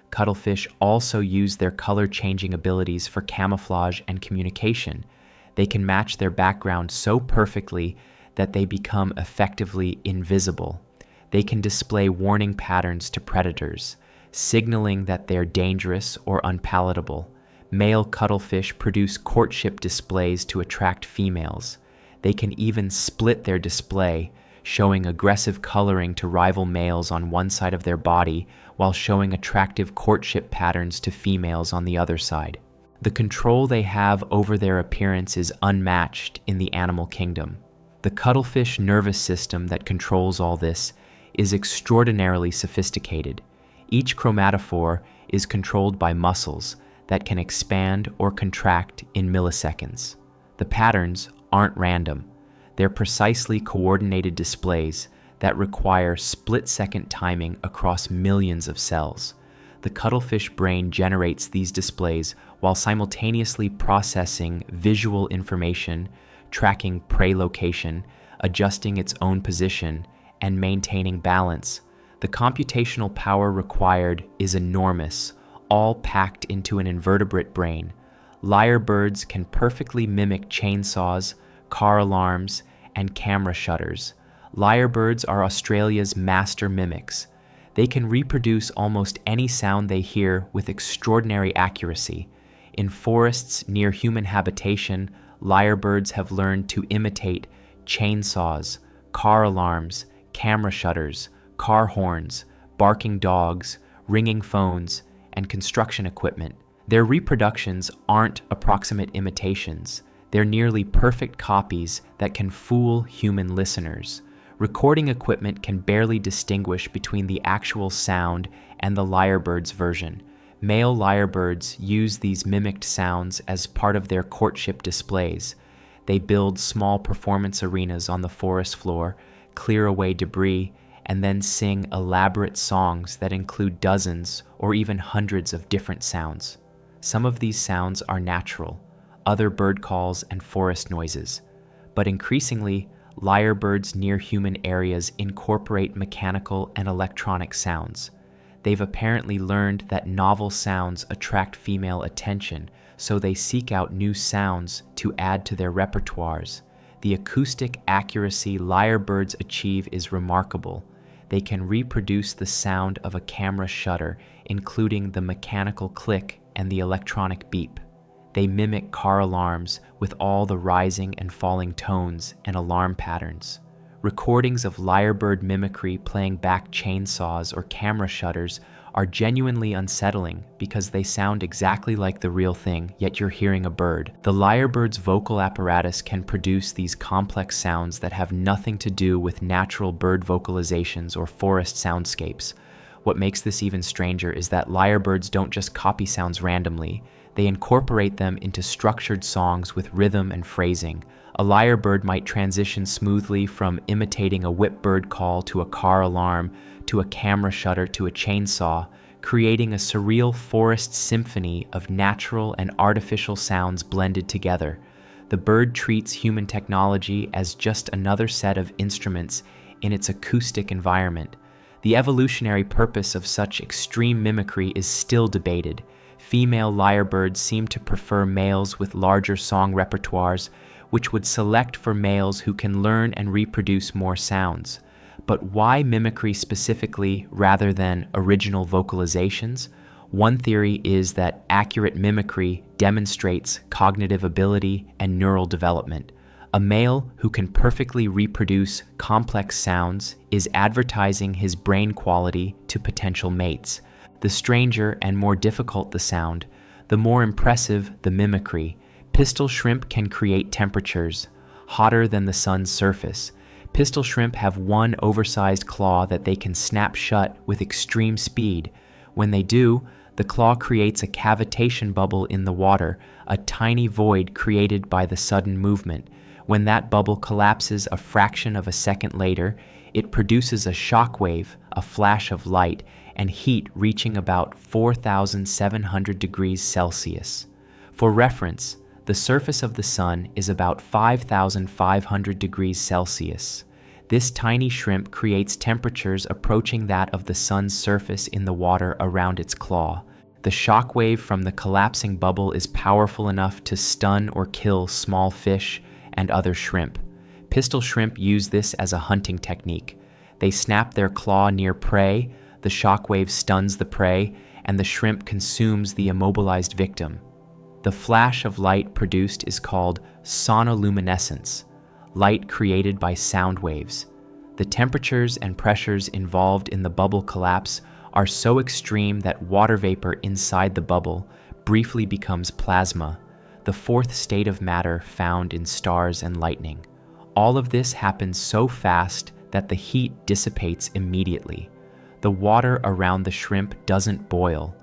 Speaker 1: Cuttlefish also use their color-changing abilities for camouflage and communication. They can match their background so perfectly that they become effectively invisible. They can display warning patterns to predators, signaling that they're dangerous or unpalatable. Male cuttlefish produce courtship displays to attract females. They can even split their display, showing aggressive coloring to rival males on one side of their body while showing attractive courtship patterns to females on the other side. The control they have over their appearance is unmatched in the animal kingdom. The cuttlefish nervous system that controls all this is extraordinarily sophisticated. Each chromatophore is controlled by muscles that can expand or contract in milliseconds. The patterns aren't random. They're precisely coordinated displays that require split-second timing across millions of cells. The cuttlefish brain generates these displays while simultaneously processing visual information, tracking prey location, adjusting its own position, and maintaining balance. The computational power required is enormous, all packed into an invertebrate brain. Lyrebirds can perfectly mimic chainsaws, car alarms, and camera shutters. Lyrebirds are Australia's master mimics. They can reproduce almost any sound they hear with extraordinary accuracy. In forests near human habitation, lyrebirds have learned to imitate chainsaws, car alarms, camera shutters, car horns, barking dogs, ringing phones, and construction equipment. Their reproductions aren't approximate imitations. They're nearly perfect copies that can fool human listeners. Recording equipment can barely distinguish between the actual sound and the lyrebird's version. Male lyrebirds use these mimicked sounds as part of their courtship displays. They build small performance arenas on the forest floor, clear away debris, and then sing elaborate songs that include dozens or even hundreds of different sounds. Some of these sounds are natural. other bird calls, and forest noises. But increasingly, lyrebirds near human areas incorporate mechanical and electronic sounds. They've apparently learned that novel sounds attract female attention, so they seek out new sounds to add to their repertoires. The acoustic accuracy lyrebirds achieve is remarkable. They can reproduce the sound of a camera shutter, including the mechanical click and the electronic beep. They mimic car alarms with all the rising and falling tones and alarm patterns. Recordings of lyrebird mimicry playing back chainsaws or camera shutters are genuinely unsettling because they sound exactly like the real thing, yet you're hearing a bird. The lyrebird's vocal apparatus can produce these complex sounds that have nothing to do with natural bird vocalizations or forest soundscapes. What makes this even stranger is that lyrebirds don't just copy sounds randomly. They incorporate them into structured songs with rhythm and phrasing. A lyrebird might transition smoothly from imitating a whipbird call to a car alarm, to a camera shutter to a chainsaw, creating a surreal forest symphony of natural and artificial sounds blended together. The bird treats human technology as just another set of instruments in its acoustic environment. The evolutionary purpose of such extreme mimicry is still debated. Female lyrebirds seem to prefer males with larger song repertoires, which would select for males who can learn and reproduce more sounds. But why mimicry specifically rather than original vocalizations? One theory is that accurate mimicry demonstrates cognitive ability and neural development. A male who can perfectly reproduce complex sounds is advertising his brain quality to potential mates. The stranger and more difficult the sound, the more impressive the mimicry. Pistol shrimp can create temperatures hotter than the sun's surface. Pistol shrimp have one oversized claw that they can snap shut with extreme speed. When they do, the claw creates a cavitation bubble in the water, a tiny void created by the sudden movement. When that bubble collapses a fraction of a second later, it produces a shock wave, a flash of light, and heat reaching about 4,700 degrees Celsius. For reference, the surface of the sun is about 5,500 degrees Celsius. This tiny shrimp creates temperatures approaching that of the sun's surface in the water around its claw. The shock wave from the collapsing bubble is powerful enough to stun or kill small fish and other shrimp. Pistol shrimp use this as a hunting technique. They snap their claw near prey, the shock wave stuns the prey, and the shrimp consumes the immobilized victim. The flash of light produced is called sonoluminescence, light created by sound waves. The temperatures and pressures involved in the bubble collapse are so extreme that water vapor inside the bubble briefly becomes plasma, the fourth state of matter found in stars and lightning. All of this happens so fast that the heat dissipates immediately. The water around the shrimp doesn't boil.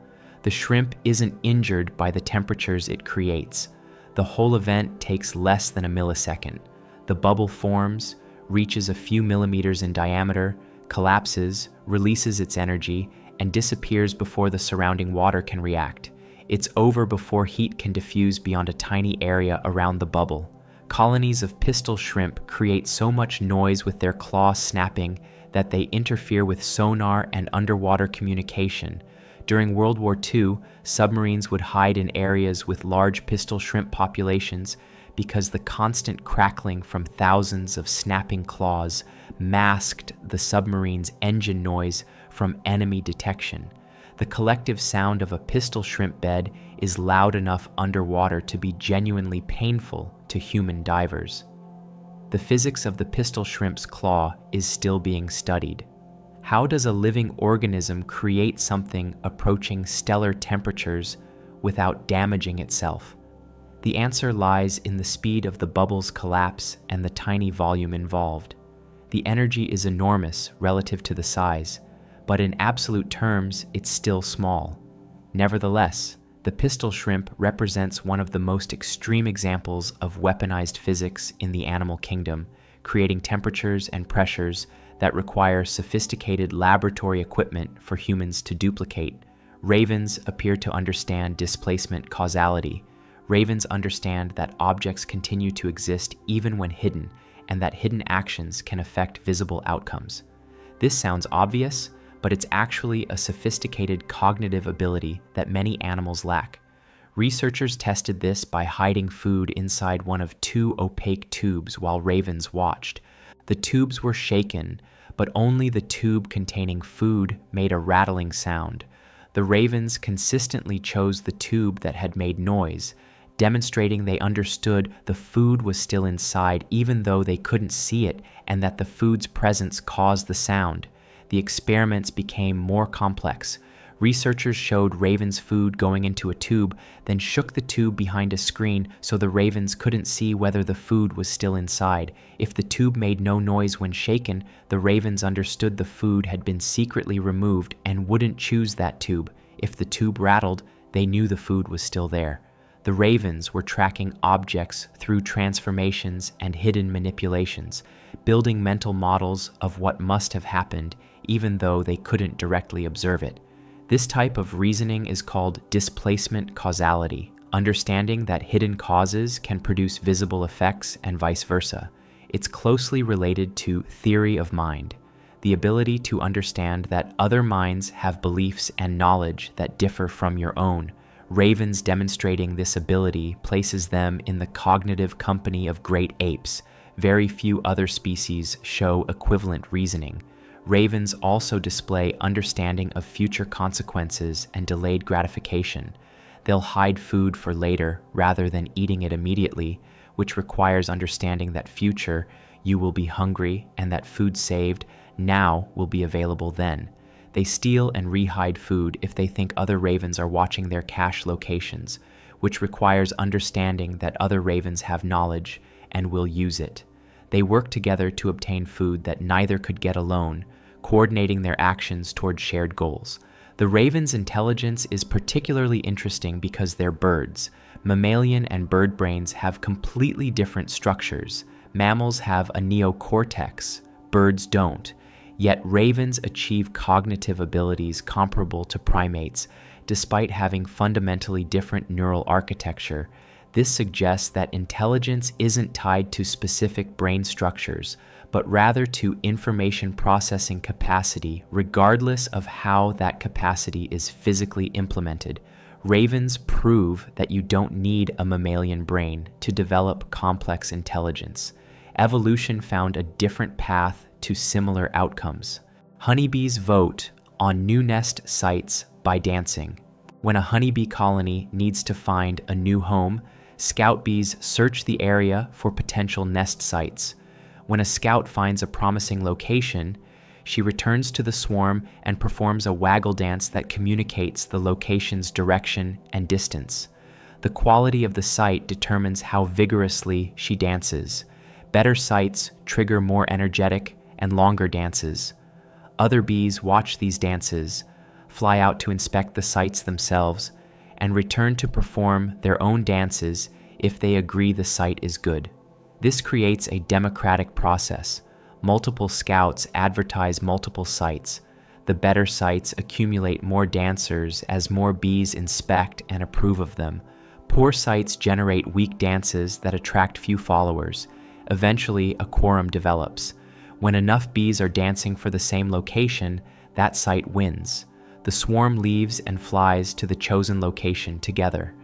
Speaker 1: The shrimp isn't injured by the temperatures it creates. The whole event takes less than a millisecond. The bubble forms, reaches a few millimeters in diameter, collapses, releases its energy, and disappears before the surrounding water can react. It's over before heat can diffuse beyond a tiny area around the bubble. Colonies of pistol shrimp create so much noise with their claw snapping that they interfere with sonar and underwater communication. During World War II, submarines would hide in areas with large pistol shrimp populations because the constant crackling from thousands of snapping claws masked the submarine's engine noise from enemy detection. The collective sound of a pistol shrimp bed is loud enough underwater to be genuinely painful to human divers. The physics of the pistol shrimp's claw is still being studied. How does a living organism create something approaching stellar temperatures without damaging itself? The answer lies in the speed of the bubble's collapse and the tiny volume involved. The energy is enormous relative to the size, but in absolute terms, it's still small. Nevertheless, the pistol shrimp represents one of the most extreme examples of weaponized physics in the animal kingdom, creating temperatures and pressures that require sophisticated laboratory equipment for humans to duplicate. Ravens appear to understand displacement causality. Ravens understand that objects continue to exist even when hidden, and that hidden actions can affect visible outcomes. This sounds obvious, but it's actually a sophisticated cognitive ability that many animals lack. Researchers tested this by hiding food inside one of two opaque tubes while ravens watched. The tubes were shaken, but only the tube containing food made a rattling sound. The ravens consistently chose the tube that had made noise, demonstrating they understood the food was still inside even though they couldn't see it, and that the food's presence caused the sound. The experiments became more complex. Researchers showed ravens food going into a tube, then shook the tube behind a screen so the ravens couldn't see whether the food was still inside. If the tube made no noise when shaken, the ravens understood the food had been secretly removed and wouldn't choose that tube. If the tube rattled, they knew the food was still there. The ravens were tracking objects through transformations and hidden manipulations, building mental models of what must have happened, even though they couldn't directly observe it. This type of reasoning is called displacement causality, understanding that hidden causes can produce visible effects and vice versa. It's closely related to theory of mind, the ability to understand that other minds have beliefs and knowledge that differ from your own. Ravens demonstrating this ability places them in the cognitive company of great apes. Very few other species show equivalent reasoning. Ravens also display understanding of future consequences and delayed gratification. They'll hide food for later rather than eating it immediately, which requires understanding that future you will be hungry and that food saved now will be available then. They steal and re-hide food if they think other ravens are watching their cache locations, which requires understanding that other ravens have knowledge and will use it. They work together to obtain food that neither could get alone, coordinating their actions toward shared goals. The raven's intelligence is particularly interesting because they're birds. Mammalian and bird brains have completely different structures. Mammals have a neocortex, birds don't. Yet ravens achieve cognitive abilities comparable to primates, despite having fundamentally different neural architecture. This suggests that intelligence isn't tied to specific brain structures, but rather to information processing capacity, regardless of how that capacity is physically implemented. Ravens prove that you don't need a mammalian brain to develop complex intelligence. Evolution found a different path to similar outcomes. Honeybees vote on new nest sites by dancing. When a honeybee colony needs to find a new home, scout bees search the area for potential nest sites. When a scout finds a promising location, she returns to the swarm and performs a waggle dance that communicates the location's direction and distance. The quality of the site determines how vigorously she dances. Better sites trigger more energetic and longer dances. Other bees watch these dances, fly out to inspect the sites themselves, and return to perform their own dances if they agree the site is good. This creates a democratic process. Multiple scouts advertise multiple sites. The better sites accumulate more dancers as more bees inspect and approve of them. Poor sites generate weak dances that attract few followers. Eventually, a quorum develops. When enough bees are dancing for the same location, that site wins. The swarm leaves and flies to the chosen location together.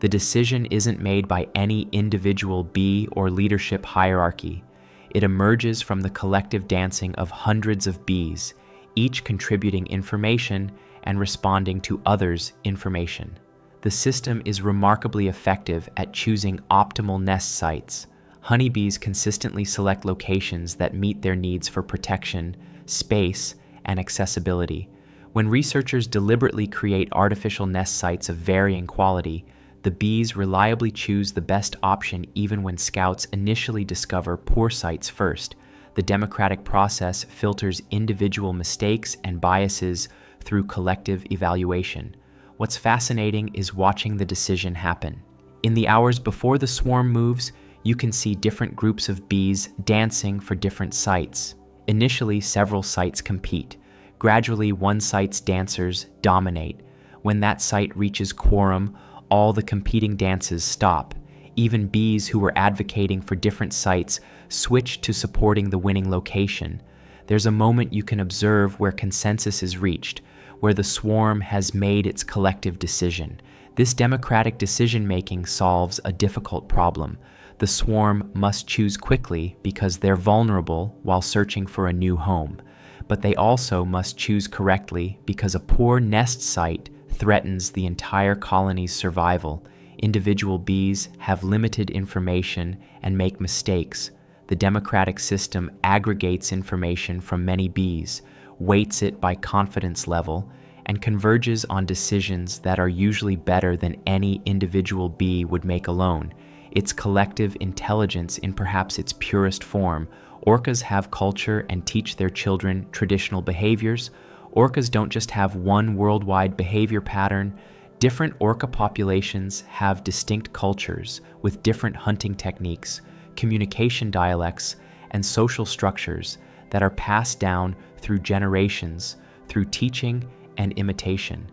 Speaker 1: The decision isn't made by any individual bee or leadership hierarchy. It emerges from the collective dancing of hundreds of bees, each contributing information and responding to others' information. The system is remarkably effective at choosing optimal nest sites. Honeybees consistently select locations that meet their needs for protection, space, and accessibility. When researchers deliberately create artificial nest sites of varying quality, the bees reliably choose the best option even when scouts initially discover poor sites first. The democratic process filters individual mistakes and biases through collective evaluation. What's fascinating is watching the decision happen. In the hours before the swarm moves, you can see different groups of bees dancing for different sites. Initially, several sites compete. Gradually, one site's dancers dominate. When that site reaches quorum, all the competing dances stop. Even bees who were advocating for different sites switch to supporting the winning location. There's a moment you can observe where consensus is reached, where the swarm has made its collective decision. This democratic decision-making solves a difficult problem. The swarm must choose quickly because they're vulnerable while searching for a new home. But they also must choose correctly because a poor nest site threatens the entire colony's survival. Individual bees have limited information and make mistakes. The democratic system aggregates information from many bees, weights it by confidence level, and converges on decisions that are usually better than any individual bee would make alone. It's collective intelligence in perhaps its purest form. Orcas have culture and teach their children traditional behaviors. Orcas don't just have one worldwide behavior pattern. Different orca populations have distinct cultures with different hunting techniques, communication dialects, and social structures that are passed down through generations, through teaching and imitation.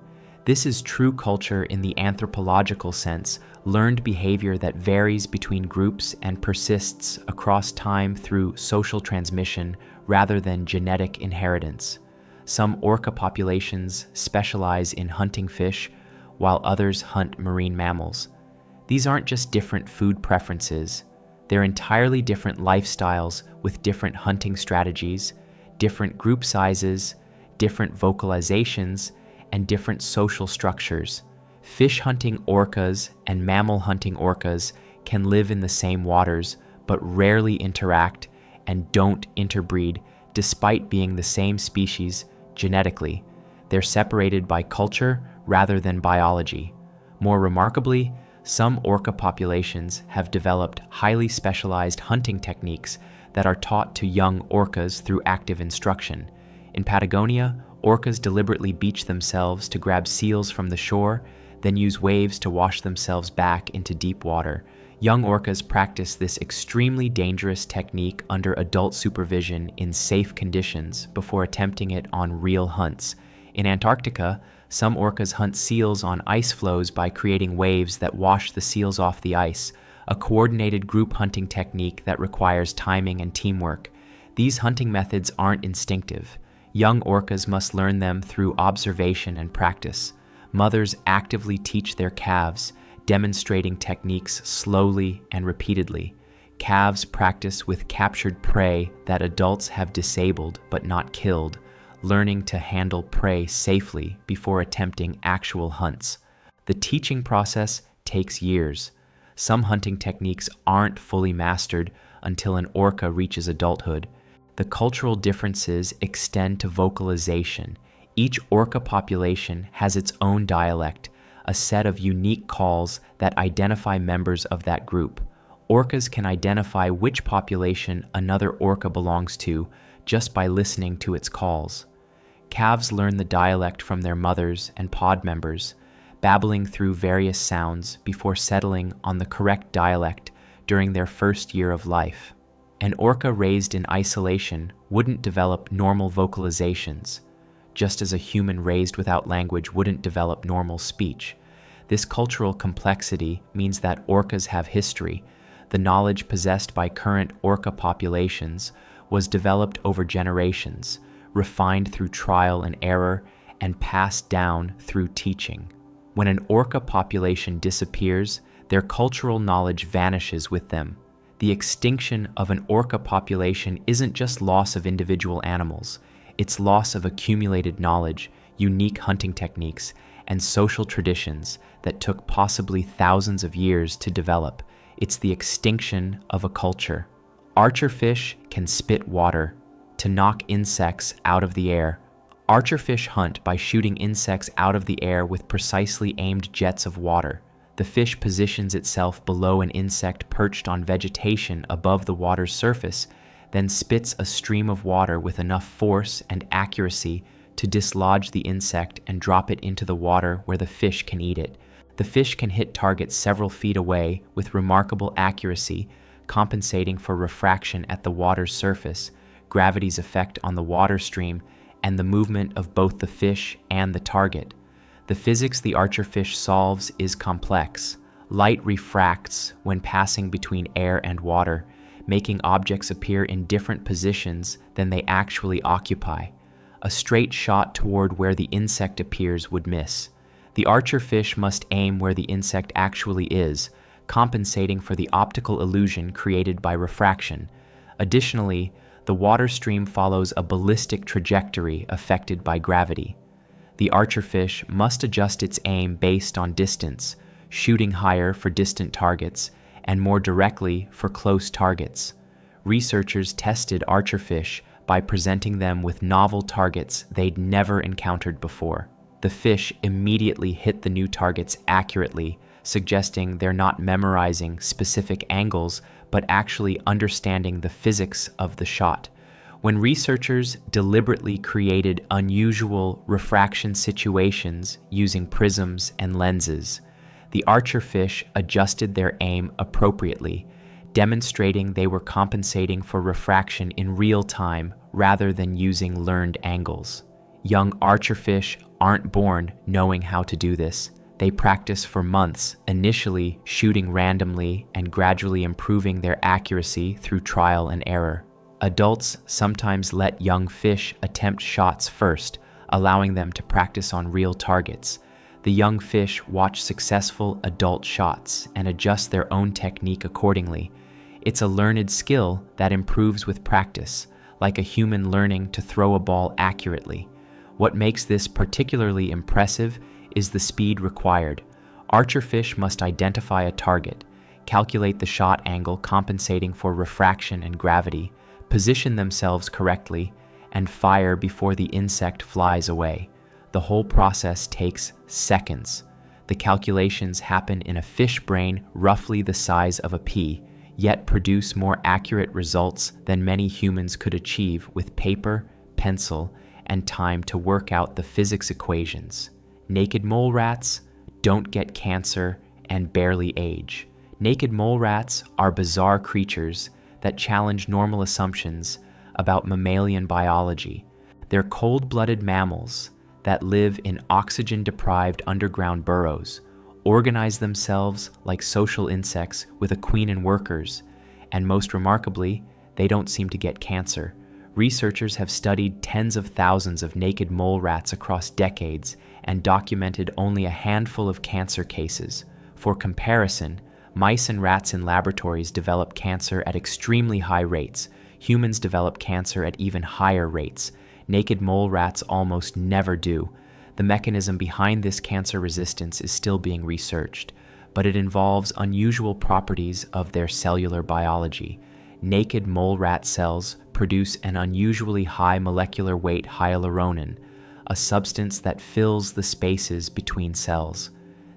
Speaker 1: This is true culture in the anthropological sense, learned behavior that varies between groups and persists across time through social transmission rather than genetic inheritance. Some orca populations specialize in hunting fish, while others hunt marine mammals. These aren't just different food preferences, they're entirely different lifestyles with different hunting strategies, different group sizes, different vocalizations, and different social structures. Fish hunting orcas and mammal hunting orcas can live in the same waters, but rarely interact and don't interbreed despite being the same species genetically. They're separated by culture rather than biology. More remarkably, some orca populations have developed highly specialized hunting techniques that are taught to young orcas through active instruction. In Patagonia, orcas deliberately beach themselves to grab seals from the shore, then use waves to wash themselves back into deep water. Young orcas practice this extremely dangerous technique under adult supervision in safe conditions before attempting it on real hunts. In Antarctica, some orcas hunt seals on ice floes by creating waves that wash the seals off the ice, a coordinated group hunting technique that requires timing and teamwork. These hunting methods aren't instinctive. Young orcas must learn them through observation and practice. Mothers actively teach their calves, demonstrating techniques slowly and repeatedly. Calves practice with captured prey that adults have disabled but not killed, learning to handle prey safely before attempting actual hunts. The teaching process takes years. Some hunting techniques aren't fully mastered until an orca reaches adulthood. The cultural differences extend to vocalization. Each orca population has its own dialect, a set of unique calls that identify members of that group. Orcas can identify which population another orca belongs to just by listening to its calls. Calves learn the dialect from their mothers and pod members, babbling through various sounds before settling on the correct dialect during their first year of life. An orca raised in isolation wouldn't develop normal vocalizations, just as a human raised without language wouldn't develop normal speech. This cultural complexity means that orcas have history. The knowledge possessed by current orca populations was developed over generations, refined through trial and error, and passed down through teaching. When an orca population disappears, their cultural knowledge vanishes with them. The extinction of an orca population isn't just loss of individual animals, it's loss of accumulated knowledge, unique hunting techniques, and social traditions that took possibly thousands of years to develop. It's the extinction of a culture. Archerfish can spit water to knock insects out of the air. Archerfish hunt by shooting insects out of the air with precisely aimed jets of water. The fish positions itself below an insect perched on vegetation above the water's surface, then spits a stream of water with enough force and accuracy to dislodge the insect and drop it into the water where the fish can eat it. The fish can hit targets several feet away with remarkable accuracy, compensating for refraction at the water's surface, gravity's effect on the water stream, and the movement of both the fish and the target. The physics the archerfish solves is complex. Light refracts when passing between air and water, making objects appear in different positions than they actually occupy. A straight shot toward where the insect appears would miss. The archerfish must aim where the insect actually is, compensating for the optical illusion created by refraction. Additionally, the water stream follows a ballistic trajectory affected by gravity. The archerfish must adjust its aim based on distance, shooting higher for distant targets and more directly for close targets. Researchers tested archerfish by presenting them with novel targets they'd never encountered before. The fish immediately hit the new targets accurately, suggesting they're not memorizing specific angles, but actually understanding the physics of the shot. When researchers deliberately created unusual refraction situations using prisms and lenses, the archerfish adjusted their aim appropriately, demonstrating they were compensating for refraction in real time rather than using learned angles. Young archerfish aren't born knowing how to do this. They practice for months, initially shooting randomly and gradually improving their accuracy through trial and error. Adults sometimes let young fish attempt shots first, allowing them to practice on real targets. The young fish watch successful adult shots and adjust their own technique accordingly. It's a learned skill that improves with practice, like a human learning to throw a ball accurately. What makes this particularly impressive is the speed required. Archerfish must identify a target, calculate the shot angle compensating for refraction and gravity, position themselves correctly, and fire before the insect flies away. The whole process takes seconds. The calculations happen in a fish brain roughly the size of a pea, yet produce more accurate results than many humans could achieve with paper, pencil, and time to work out the physics equations. Naked mole rats don't get cancer and barely age. Naked mole rats are bizarre creatures that challenge normal assumptions about mammalian biology. They're cold-blooded mammals that live in oxygen-deprived underground burrows, organize themselves like social insects with a queen and workers, and most remarkably, they don't seem to get cancer. Researchers have studied tens of thousands of naked mole rats across decades and documented only a handful of cancer cases. For comparison, mice and rats in laboratories develop cancer at extremely high rates. Humans develop cancer at even higher rates. Naked mole rats almost never do. The mechanism behind this cancer resistance is still being researched, but it involves unusual properties of their cellular biology. Naked mole rat cells produce an unusually high molecular weight hyaluronan, a substance that fills the spaces between cells.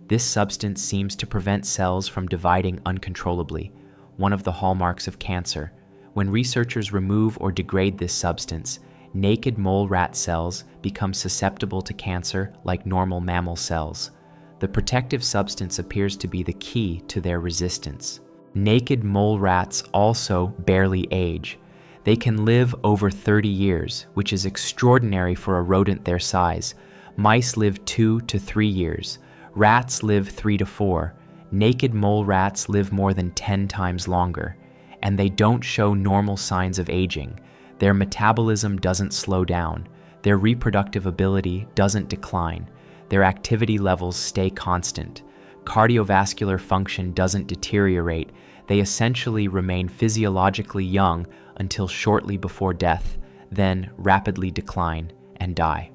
Speaker 1: This substance seems to prevent cells from dividing uncontrollably, one of the hallmarks of cancer. When researchers remove or degrade this substance, naked mole rat cells become susceptible to cancer like normal mammal cells. The protective substance appears to be the key to their resistance. Naked mole rats also barely age. They can live over 30 years, which is extraordinary for a rodent their size. Mice live 2 to 3 years. Rats live 3 to 4. Naked mole rats live more than 10 times longer, and they don't show normal signs of aging. Their metabolism doesn't slow down. Their reproductive ability doesn't decline. Their activity levels stay constant. Cardiovascular function doesn't deteriorate. They essentially remain physiologically young until shortly before death, then rapidly decline and die.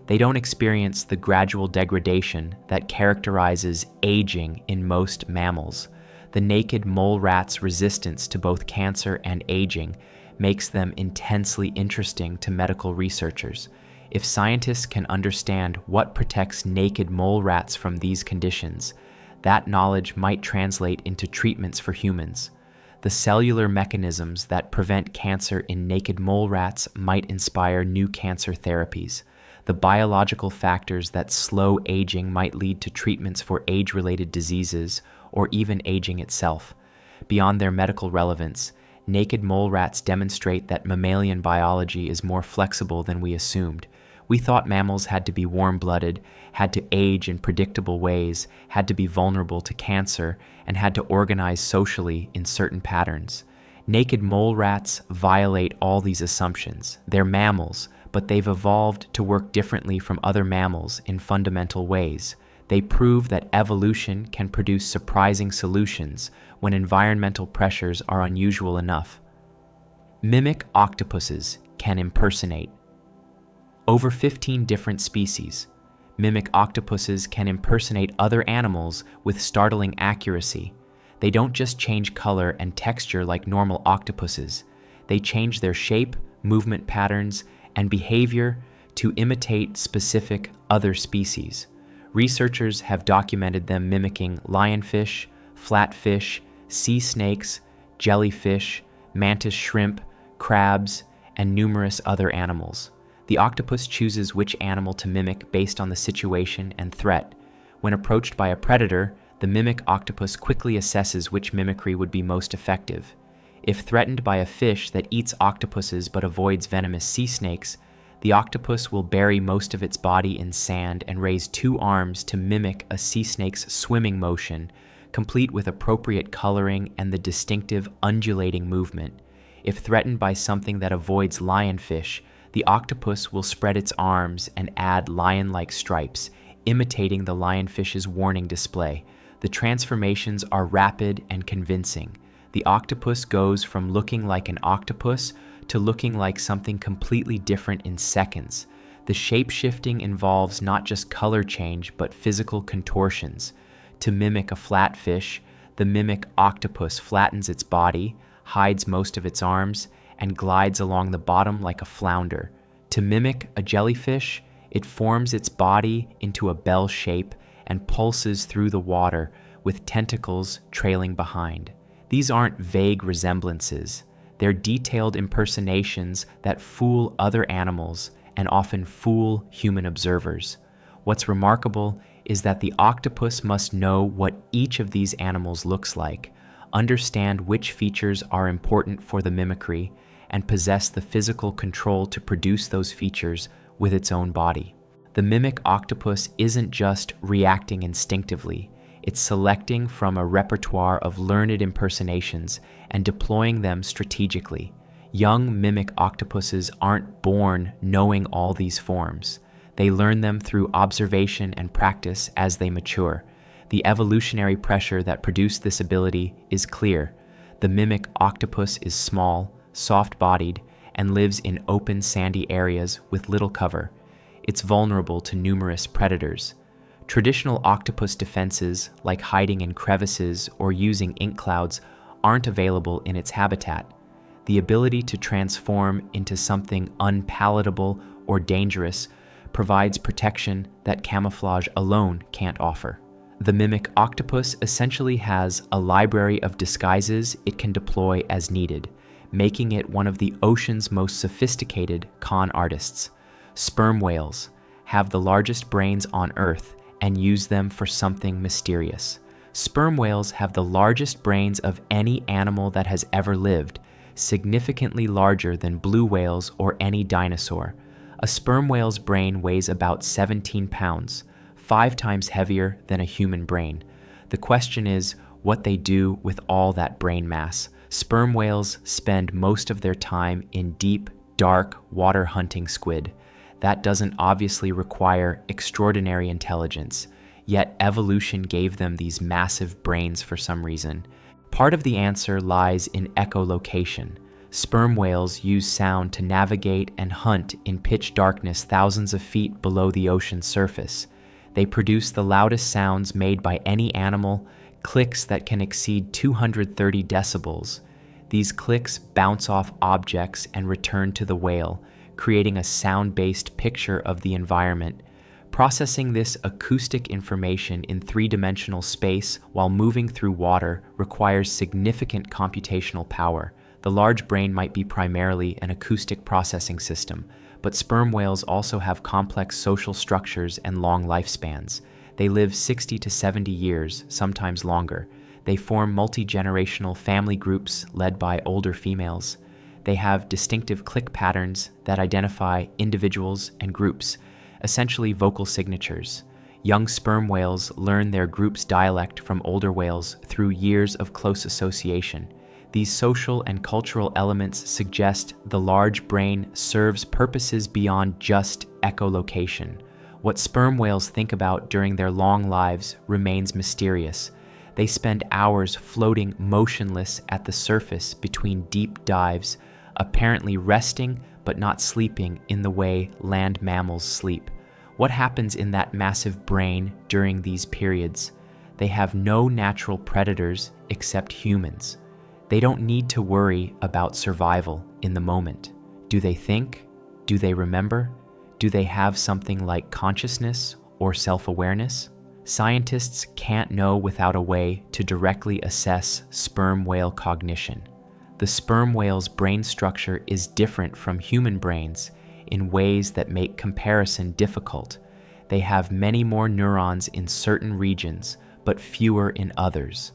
Speaker 1: They don't experience the gradual degradation that characterizes aging in most mammals. The naked mole rat's resistance to both cancer and aging makes them intensely interesting to medical researchers. If scientists can understand what protects naked mole rats from these conditions, that knowledge might translate into treatments for humans. The cellular mechanisms that prevent cancer in naked mole rats might inspire new cancer therapies. The biological factors that slow aging might lead to treatments for age-related diseases or even aging itself. Beyond their medical relevance, naked mole rats demonstrate that mammalian biology is more flexible than we assumed. We thought mammals had to be warm-blooded, had to age in predictable ways, had to be vulnerable to cancer, and had to organize socially in certain patterns. Naked mole rats violate all these assumptions. They're mammals, but they've evolved to work differently from other mammals in fundamental ways. They prove that evolution can produce surprising solutions when environmental pressures are unusual enough. Mimic octopuses can impersonate. Over 15 different species. Mimic octopuses can impersonate other animals with startling accuracy. They don't just change color and texture like normal octopuses. They change their shape, movement patterns, and behavior to imitate specific other species. Researchers have documented them mimicking lionfish, flatfish, sea snakes, jellyfish, mantis shrimp, crabs, and numerous other animals. The octopus chooses which animal to mimic based on the situation and threat. When approached by a predator, the mimic octopus quickly assesses which mimicry would be most effective. If threatened by a fish that eats octopuses but avoids venomous sea snakes, the octopus will bury most of its body in sand and raise two arms to mimic a sea snake's swimming motion, complete with appropriate coloring and the distinctive undulating movement. If threatened by something that avoids lionfish, the octopus will spread its arms and add lion-like stripes, imitating the lionfish's warning display. The transformations are rapid and convincing. The octopus goes from looking like an octopus to looking like something completely different in seconds. The shape-shifting involves not just color change, but physical contortions. To mimic a flatfish, the mimic octopus flattens its body, hides most of its arms, and glides along the bottom like a flounder. To mimic a jellyfish, it forms its body into a bell shape and pulses through the water with tentacles trailing behind. These aren't vague resemblances. They're detailed impersonations that fool other animals and often fool human observers. What's remarkable is that the octopus must know what each of these animals looks like, understand which features are important for the mimicry, and possess the physical control to produce those features with its own body. The mimic octopus isn't just reacting instinctively. It's selecting from a repertoire of learned impersonations and deploying them strategically. Young mimic octopuses aren't born knowing all these forms. They learn them through observation and practice as they mature. The evolutionary pressure that produced this ability is clear. The mimic octopus is small, soft-bodied, and lives in open sandy areas with little cover. It's vulnerable to numerous predators. Traditional octopus defenses, like hiding in crevices or using ink clouds, aren't available in its habitat. The ability to transform into something unpalatable or dangerous provides protection that camouflage alone can't offer. The mimic octopus essentially has a library of disguises it can deploy as needed, making it one of the ocean's most sophisticated con artists. Sperm whales have the largest brains on Earth and use them for something mysterious. Sperm whales have the largest brains of any animal that has ever lived, significantly larger than blue whales or any dinosaur. A sperm whale's brain weighs about 17 pounds, 5 times heavier than a human brain. The question is what they do with all that brain mass. Sperm whales spend most of their time in deep, dark water hunting squid. That doesn't obviously require extraordinary intelligence, yet evolution gave them these massive brains for some reason. Part of the answer lies in echolocation. Sperm whales use sound to navigate and hunt in pitch darkness thousands of feet below the ocean's surface. They produce the loudest sounds made by any animal, clicks that can exceed 230 decibels. These clicks bounce off objects and return to the whale, creating a sound-based picture of the environment. Processing this acoustic information in three-dimensional space while moving through water requires significant computational power. The large brain might be primarily an acoustic processing system, but sperm whales also have complex social structures and long lifespans. They live 60 to 70 years, sometimes longer. They form multi-generational family groups led by older females. They have distinctive click patterns that identify individuals and groups, essentially vocal signatures. Young sperm whales learn their group's dialect from older whales through years of close association. These social and cultural elements suggest the large brain serves purposes beyond just echolocation. What sperm whales think about during their long lives remains mysterious. They spend hours floating motionless at the surface between deep dives, apparently resting but not sleeping in the way land mammals sleep. What happens in that massive brain during these periods? They have no natural predators except humans. They don't need to worry about survival in the moment. Do they think? Do they remember? Do they have something like consciousness or self-awareness? Scientists can't know without a way to directly assess sperm whale cognition. The sperm whale's brain structure is different from human brains in ways that make comparison difficult. They have many more neurons in certain regions, but fewer in others.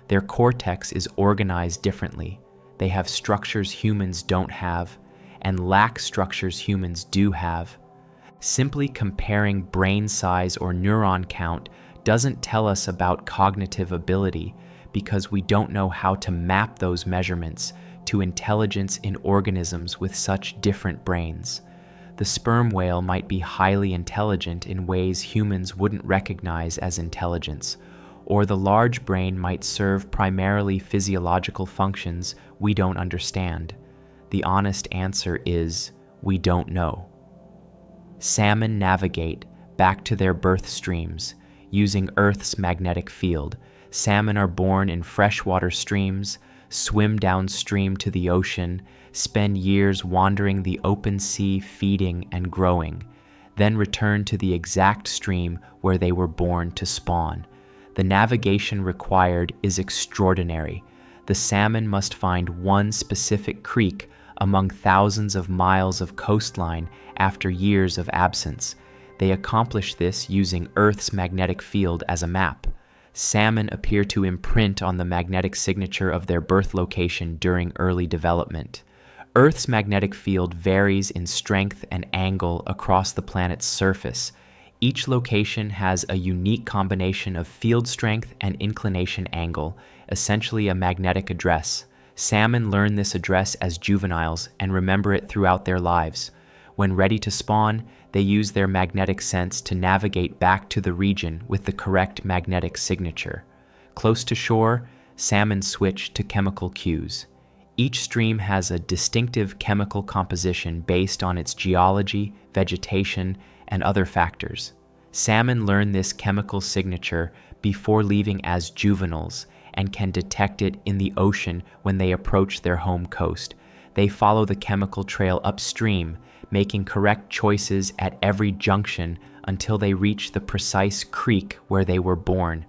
Speaker 1: Their cortex is organized differently. They have structures humans don't have, and lack structures humans do have. Simply comparing brain size or neuron count doesn't tell us about cognitive ability because we don't know how to map those measurements to intelligence in organisms with such different brains. The sperm whale might be highly intelligent in ways humans wouldn't recognize as intelligence, or the large brain might serve primarily physiological functions we don't understand. The honest answer is, we don't know. Salmon navigate back to their birth streams using Earth's magnetic field. Salmon are born in freshwater streams, swim downstream to the ocean, spend years wandering the open sea feeding and growing, then return to the exact stream where they were born to spawn. The navigation required is extraordinary. The salmon must find one specific creek among thousands of miles of coastline after years of absence. They accomplish this using Earth's magnetic field as a map. Salmon appear to imprint on the magnetic signature of their birth location during early development. Earth's magnetic field varies in strength and angle across the planet's surface. Each location has a unique combination of field strength and inclination angle, essentially a magnetic address. Salmon learn this address as juveniles and remember it throughout their lives. When ready to spawn, they use their magnetic sense to navigate back to the region with the correct magnetic signature. Close to shore, salmon switch to chemical cues. Each stream has a distinctive chemical composition based on its geology, vegetation, and other factors. Salmon learn this chemical signature before leaving as juveniles and can detect it in the ocean when they approach their home coast. They follow the chemical trail upstream, making correct choices at every junction until they reach the precise creek where they were born.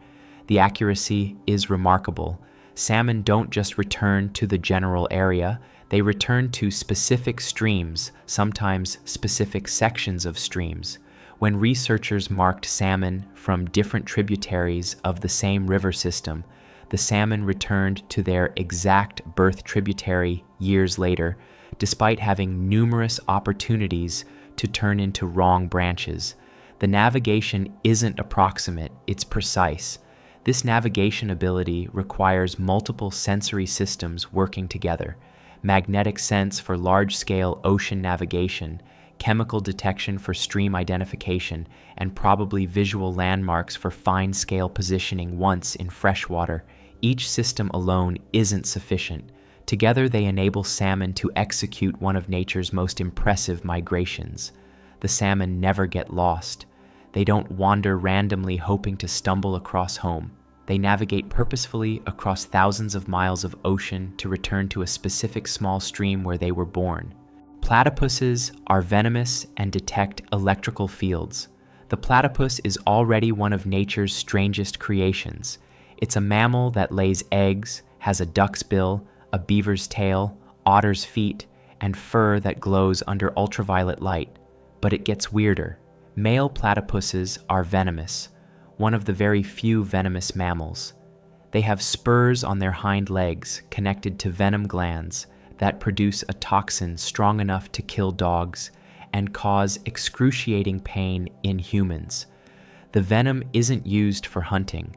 Speaker 1: The accuracy is remarkable. Salmon don't just return to the general area, they return to specific streams, sometimes specific sections of streams. When researchers marked salmon from different tributaries of the same river system, the salmon returned to their exact birth tributary years later, despite having numerous opportunities to turn into wrong branches. The navigation isn't approximate, it's precise. This navigation ability requires multiple sensory systems working together: magnetic sense for large-scale ocean navigation, chemical detection for stream identification, and probably visual landmarks for fine-scale positioning once in freshwater. Each system alone isn't sufficient. Together they enable salmon to execute one of nature's most impressive migrations. The salmon never get lost. They don't wander randomly hoping to stumble across home. They navigate purposefully across thousands of miles of ocean to return to a specific small stream where they were born. Platypuses are venomous and detect electrical fields. The platypus is already one of nature's strangest creations. It's a mammal that lays eggs, has a duck's bill, a beaver's tail, otter's feet, and fur that glows under ultraviolet light. But it gets weirder. Male platypuses are venomous, one of the very few venomous mammals. They have spurs on their hind legs connected to venom glands, that produce a toxin strong enough to kill dogs and cause excruciating pain in humans. The venom isn't used for hunting.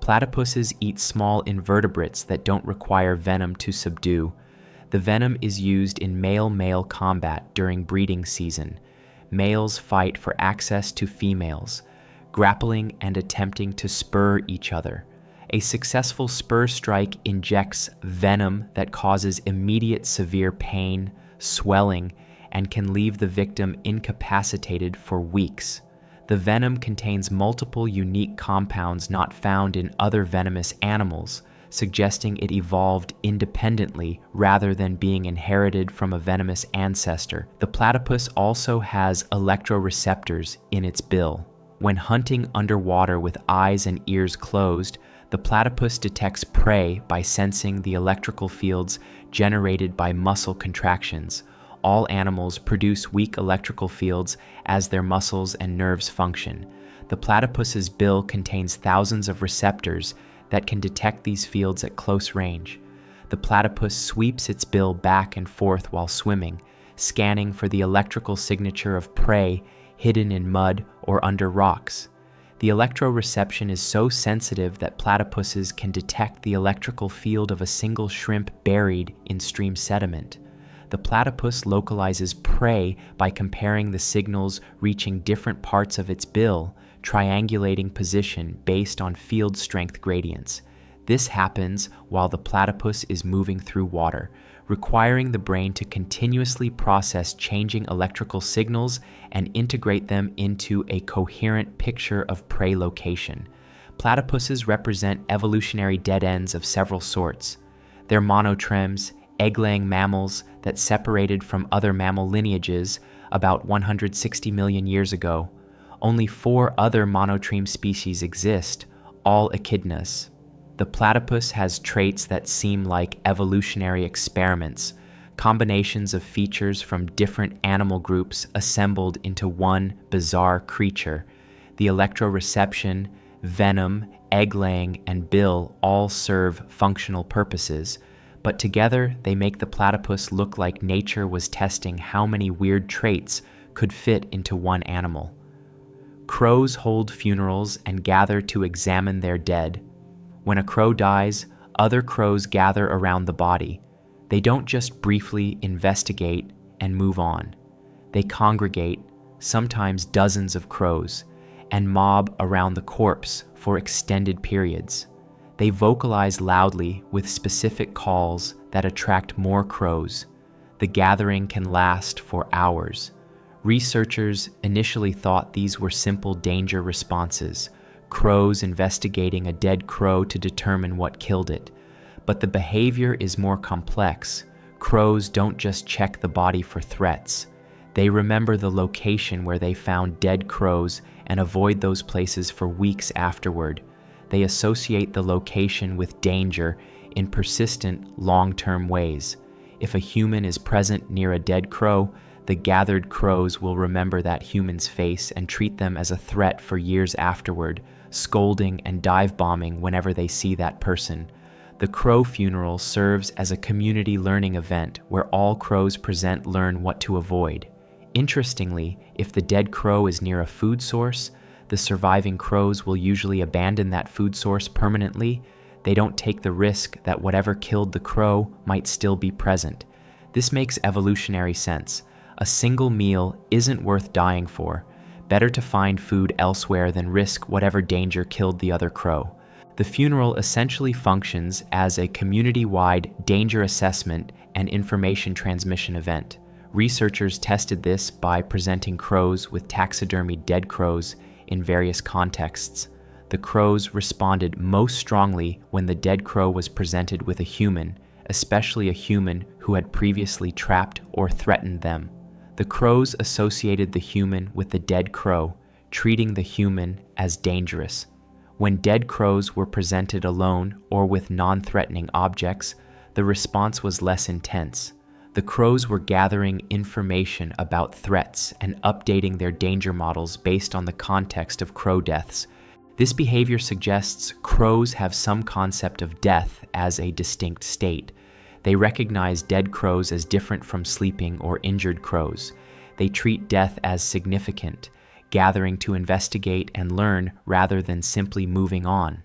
Speaker 1: Platypuses eat small invertebrates that don't require venom to subdue. The venom is used in male-male combat during breeding season. Males fight for access to females, grappling and attempting to spur each other. A successful spur strike injects venom that causes immediate severe pain, swelling, and can leave the victim incapacitated for weeks. The venom contains multiple unique compounds not found in other venomous animals, suggesting it evolved independently rather than being inherited from a venomous ancestor. The platypus also has electroreceptors in its bill. When hunting underwater with eyes and ears closed, the platypus detects prey by sensing the electrical fields generated by muscle contractions. All animals produce weak electrical fields as their muscles and nerves function. The platypus's bill contains thousands of receptors that can detect these fields at close range. The platypus sweeps its bill back and forth while swimming, scanning for the electrical signature of prey hidden in mud or under rocks. The electroreception is so sensitive that platypuses can detect the electrical field of a single shrimp buried in stream sediment. The platypus localizes prey by comparing the signals reaching different parts of its bill, triangulating position based on field strength gradients. This happens while the platypus is moving through water, requiring the brain to continuously process changing electrical signals and integrate them into a coherent picture of prey location. Platypuses represent evolutionary dead ends of several sorts. They're monotremes, egg-laying mammals that separated from other mammal lineages about 160 million years ago. Only 4 other monotreme species exist, all echidnas. The platypus has traits that seem like evolutionary experiments, combinations of features from different animal groups assembled into one bizarre creature. The electroreception, venom, egg-laying, and bill all serve functional purposes, but together they make the platypus look like nature was testing how many weird traits could fit into one animal. Crows hold funerals and gather to examine their dead. When a crow dies, other crows gather around the body. They don't just briefly investigate and move on. They congregate, sometimes dozens of crows, and mob around the corpse for extended periods. They vocalize loudly with specific calls that attract more crows. The gathering can last for hours. Researchers initially thought these were simple danger responses, crows investigating a dead crow to determine what killed it. But the behavior is more complex. Crows don't just check the body for threats. They remember the location where they found dead crows and avoid those places for weeks afterward. They associate the location with danger in persistent, long-term ways. If a human is present near a dead crow, the gathered crows will remember that human's face and treat them as a threat for years afterward, scolding and dive-bombing whenever they see that person. The crow funeral serves as a community learning event where all crows present learn what to avoid. Interestingly, if the dead crow is near a food source, the surviving crows will usually abandon that food source permanently. They don't take the risk that whatever killed the crow might still be present. This makes evolutionary sense. A single meal isn't worth dying for. Better to find food elsewhere than risk whatever danger killed the other crow. The funeral essentially functions as a community-wide danger assessment and information transmission event. Researchers tested this by presenting crows with taxidermied dead crows in various contexts. The crows responded most strongly when the dead crow was presented with a human, especially a human who had previously trapped or threatened them. The crows associated the human with the dead crow, treating the human as dangerous. When dead crows were presented alone or with non-threatening objects, the response was less intense. The crows were gathering information about threats and updating their danger models based on the context of crow deaths. This behavior suggests crows have some concept of death as a distinct state. They recognize dead crows as different from sleeping or injured crows. They treat death as significant, gathering to investigate and learn rather than simply moving on.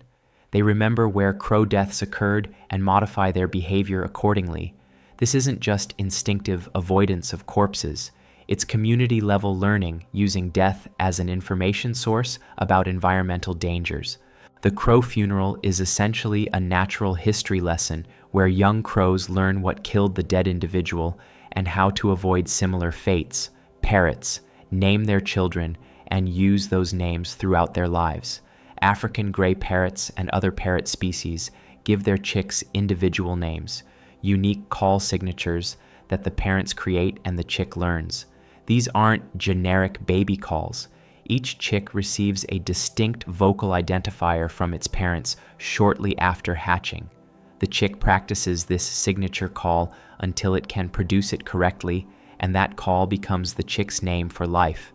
Speaker 1: They remember where crow deaths occurred and modify their behavior accordingly. This isn't just instinctive avoidance of corpses. It's community-level learning using death as an information source about environmental dangers. The crow funeral is essentially a natural history lesson where young crows learn what killed the dead individual and how to avoid similar fates. Parrots name their children and use those names throughout their lives. African gray parrots and other parrot species give their chicks individual names, unique call signatures that the parents create and the chick learns. These aren't generic baby calls. Each chick receives a distinct vocal identifier from its parents shortly after hatching. The chick practices this signature call until it can produce it correctly, and that call becomes the chick's name for life.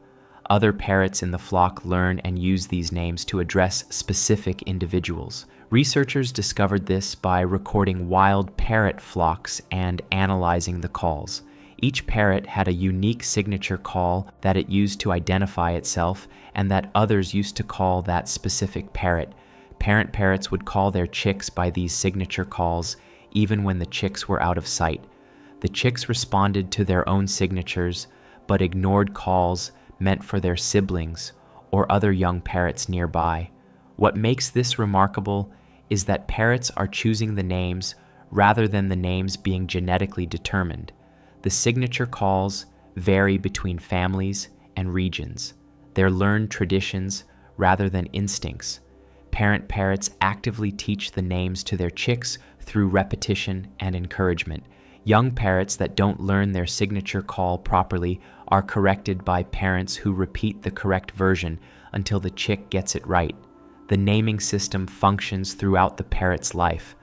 Speaker 1: Other parrots in the flock learn and use these names to address specific individuals. Researchers discovered this by recording wild parrot flocks and analyzing the calls. Each parrot had a unique signature call that it used to identify itself and that others used to call that specific parrot. Parent parrots would call their chicks by these signature calls even when the chicks were out of sight. The chicks responded to their own signatures but ignored calls meant for their siblings or other young parrots nearby. What makes this remarkable is that parrots are choosing the names rather than the names being genetically determined. The signature calls vary between families and regions. They're learned traditions rather than instincts. Parent parrots actively teach the names to their chicks through repetition and encouragement. Young parrots that don't learn their signature call properly are corrected by parents who repeat the correct version until the chick gets it right. The naming system functions throughout the parrot's life.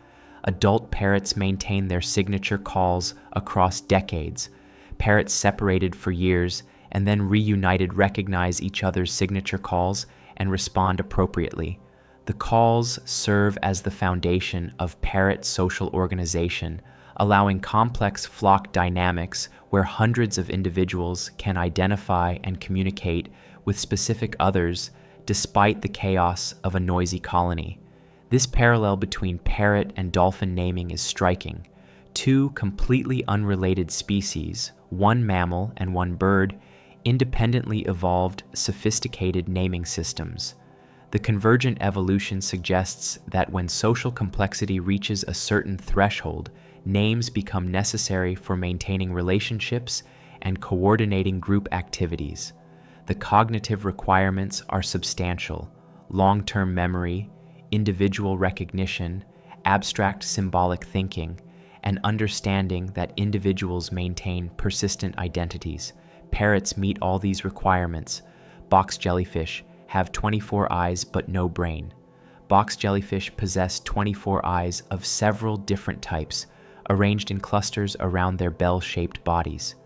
Speaker 1: Adult parrots maintain their signature calls across decades. Parrots separated for years and then reunited recognize each other's signature calls and respond appropriately. The calls serve as the foundation of parrot social organization, allowing complex flock dynamics where hundreds of individuals can identify and communicate with specific others despite the chaos of a noisy colony. This parallel between parrot and dolphin naming is striking. Two completely unrelated species, one mammal and one bird, independently evolved sophisticated naming systems. The convergent evolution suggests that when social complexity reaches a certain threshold, names become necessary for maintaining relationships and coordinating group activities. The cognitive requirements are substantial: long-term memory, individual recognition, abstract symbolic thinking, and understanding that individuals maintain persistent identities. Parrots meet all these requirements. Box jellyfish have 24 eyes but no brain. Box jellyfish possess 24 eyes of several different types, arranged in clusters around their bell-shaped bodies.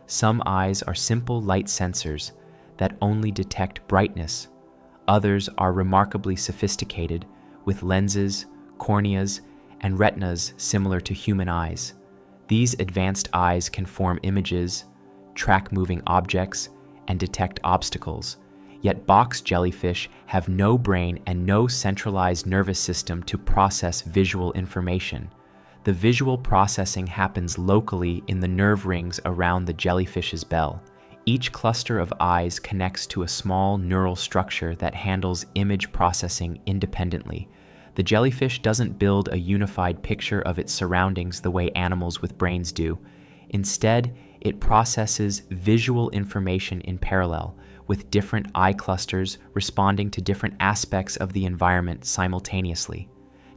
Speaker 1: Some eyes are simple light sensors that only detect brightness. Others are remarkably sophisticated, with lenses, corneas, and retinas similar to human eyes. These advanced eyes can form images, track moving objects, and detect obstacles. Yet box jellyfish have no brain and no centralized nervous system to process visual information. The visual processing happens locally in the nerve rings around the jellyfish's bell. Each cluster of eyes connects to a small neural structure that handles image processing independently. The jellyfish doesn't build a unified picture of its surroundings the way animals with brains do. Instead, it processes visual information in parallel, with different eye clusters responding to different aspects of the environment simultaneously.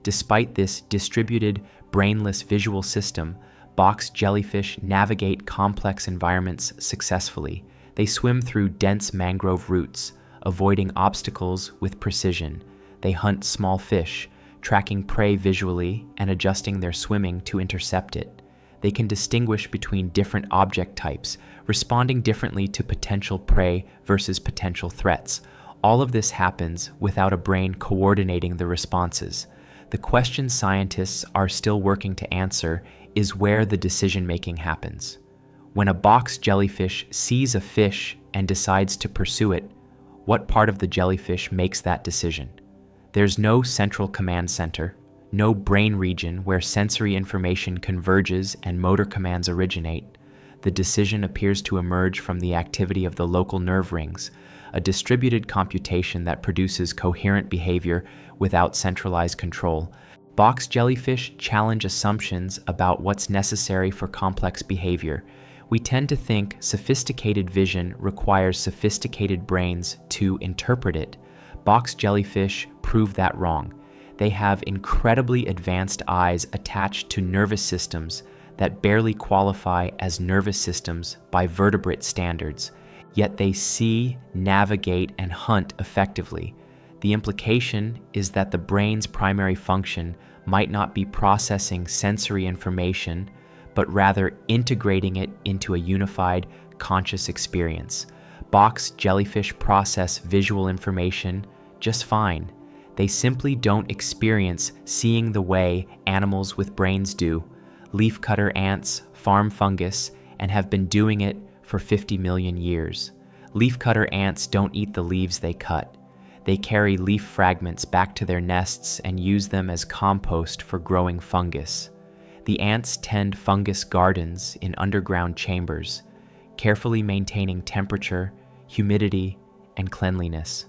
Speaker 1: Despite this distributed, brainless visual system, box jellyfish navigate complex environments successfully. They swim through dense mangrove roots, avoiding obstacles with precision. They hunt small fish, tracking prey visually and adjusting their swimming to intercept it. They can distinguish between different object types, responding differently to potential prey versus potential threats. All of this happens without a brain coordinating the responses. The question scientists are still working to answer is where the decision-making happens. When a box jellyfish sees a fish and decides to pursue it, what part of the jellyfish makes that decision? There's no central command center, no brain region where sensory information converges and motor commands originate. The decision appears to emerge from the activity of the local nerve rings, a distributed computation that produces coherent behavior without centralized control. Box jellyfish challenge assumptions about what's necessary for complex behavior. We tend to think sophisticated vision requires sophisticated brains to interpret it. Box jellyfish prove that wrong. They have incredibly advanced eyes attached to nervous systems that barely qualify as nervous systems by vertebrate standards, yet they see, navigate, and hunt effectively. The implication is that the brain's primary function might not be processing sensory information, but rather integrating it into a unified, conscious experience. Box jellyfish process visual information just fine. They simply don't experience seeing the way animals with brains do. Leafcutter ants farm fungus and have been doing it for 50 million years. Leafcutter ants don't eat the leaves they cut. They carry leaf fragments back to their nests and use them as compost for growing fungus. The ants tend fungus gardens in underground chambers, carefully maintaining temperature, humidity, and cleanliness.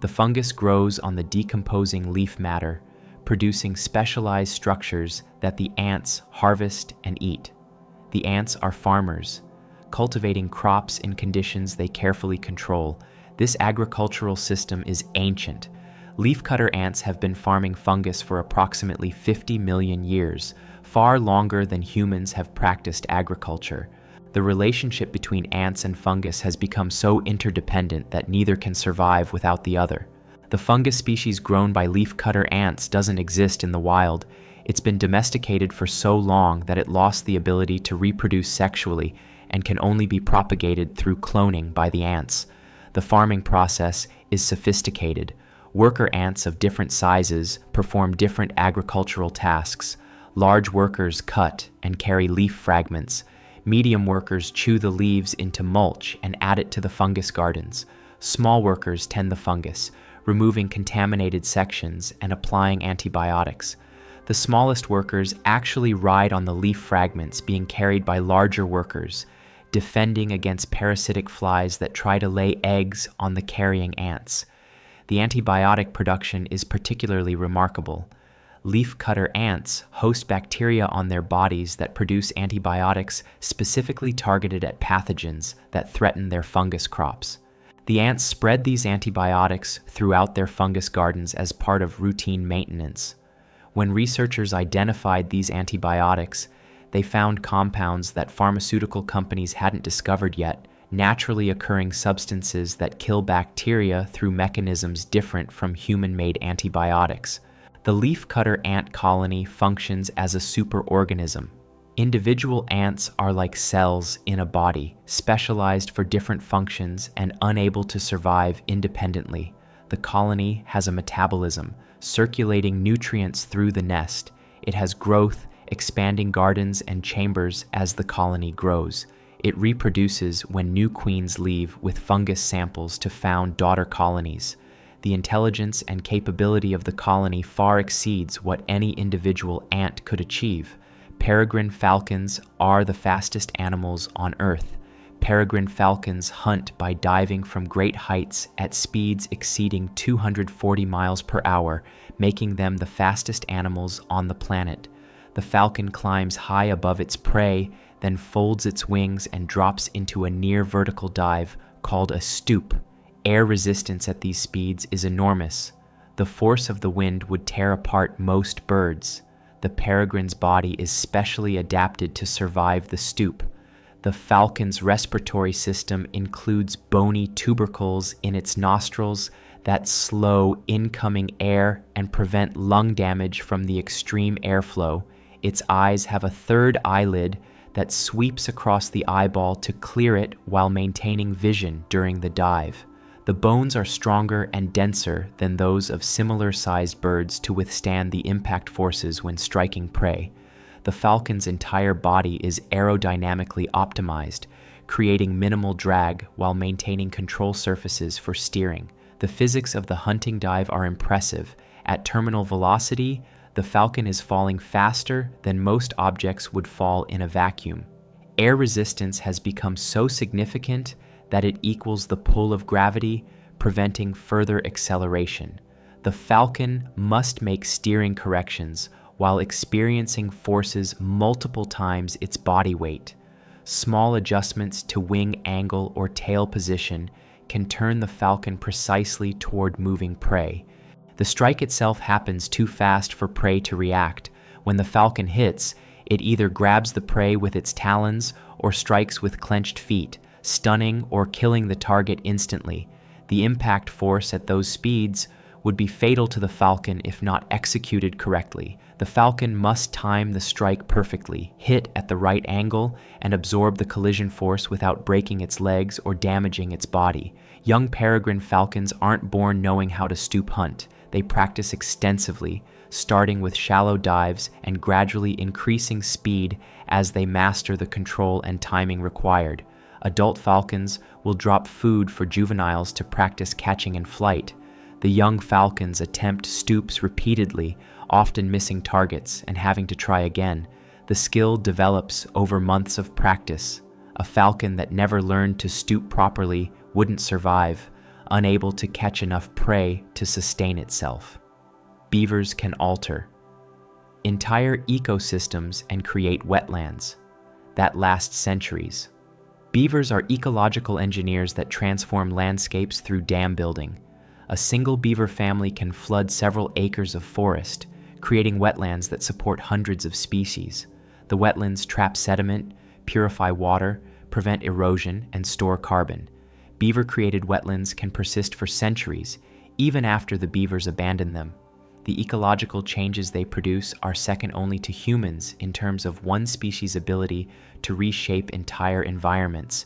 Speaker 1: The fungus grows on the decomposing leaf matter, producing specialized structures that the ants harvest and eat. The ants are farmers, cultivating crops in conditions they carefully control. This agricultural system is ancient. Leafcutter ants have been farming fungus for approximately 50 million years, far longer than humans have practiced agriculture. The relationship between ants and fungus has become so interdependent that neither can survive without the other. The fungus species grown by leafcutter ants doesn't exist in the wild. It's been domesticated for so long that it lost the ability to reproduce sexually and can only be propagated through cloning by the ants. The farming process is sophisticated. Worker ants of different sizes perform different agricultural tasks. Large workers cut and carry leaf fragments. Medium workers chew the leaves into mulch and add it to the fungus gardens. Small workers tend the fungus, removing contaminated sections and applying antibiotics. The smallest workers actually ride on the leaf fragments being carried by larger workers, defending against parasitic flies that try to lay eggs on the carrying ants. The antibiotic production is particularly remarkable. Leafcutter ants host bacteria on their bodies that produce antibiotics specifically targeted at pathogens that threaten their fungus crops. The ants spread these antibiotics throughout their fungus gardens as part of routine maintenance. When researchers identified these antibiotics, they found compounds that pharmaceutical companies hadn't discovered yet, naturally occurring substances that kill bacteria through mechanisms different from human-made antibiotics. The leafcutter ant colony functions as a superorganism. Individual ants are like cells in a body, specialized for different functions and unable to survive independently. The colony has a metabolism, circulating nutrients through the nest. It has growth, expanding gardens and chambers as the colony grows. It reproduces when new queens leave with fungus samples to found daughter colonies. The intelligence and capability of the colony far exceeds what any individual ant could achieve. Peregrine falcons are the fastest animals on Earth. Peregrine falcons hunt by diving from great heights at speeds exceeding 240 miles per hour, making them the fastest animals on the planet. The falcon climbs high above its prey, then folds its wings and drops into a near vertical dive called a stoop. Air resistance at these speeds is enormous. The force of the wind would tear apart most birds. The peregrine's body is specially adapted to survive the stoop. The falcon's respiratory system includes bony tubercles in its nostrils that slow incoming air and prevent lung damage from the extreme airflow. Its eyes have a third eyelid that sweeps across the eyeball to clear it while maintaining vision during the dive. The bones are stronger and denser than those of similar-sized birds to withstand the impact forces when striking prey. the falcon's entire body is aerodynamically optimized, creating minimal drag while maintaining control surfaces for steering. The physics of the hunting dive are impressive. At terminal velocity, the falcon is falling faster than most objects would fall in a vacuum. Air resistance has become so significant that it equals the pull of gravity, preventing further acceleration. The falcon must make steering corrections while experiencing forces multiple times its body weight. Small adjustments to wing angle or tail position can turn the falcon precisely toward moving prey. The strike itself happens too fast for prey to react. When the falcon hits, it either grabs the prey with its talons or strikes with clenched feet, stunning or killing the target instantly. The impact force at those speeds would be fatal to the falcon if not executed correctly. The falcon must time the strike perfectly, hit at the right angle, and absorb the collision force without breaking its legs or damaging its body. Young peregrine falcons aren't born knowing how to stoop hunt. They practice extensively, starting with shallow dives and gradually increasing speed as they master the control and timing required. Adult falcons will drop food for juveniles to practice catching in flight. The young falcons attempt stoops repeatedly, often missing targets and having to try again. The skill develops over months of practice. A falcon that never learned to stoop properly wouldn't survive, unable to catch enough prey to sustain itself. Beavers can alter entire ecosystems and create wetlands that last centuries. Beavers are ecological engineers that transform landscapes through dam building. A single beaver family can flood several acres of forest, creating wetlands that support hundreds of species. The wetlands trap sediment, purify water, prevent erosion, and store carbon. Beaver-created wetlands can persist for centuries, even after the beavers abandon them. The ecological changes they produce are second only to humans in terms of one species' ability to reshape entire environments.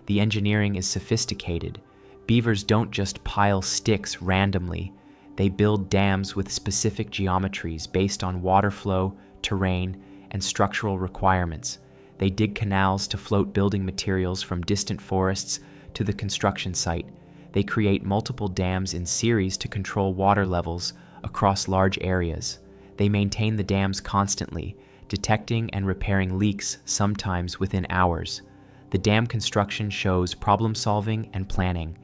Speaker 1: The engineering is sophisticated. Beavers don't just pile sticks randomly. They build dams with specific geometries based on water flow, terrain, and structural requirements. They dig canals to float building materials from distant forests to the construction site. They create multiple dams in series to control water levels across large areas. They maintain the dams constantly, detecting and repairing leaks sometimes within hours. The dam construction shows problem solving and planning.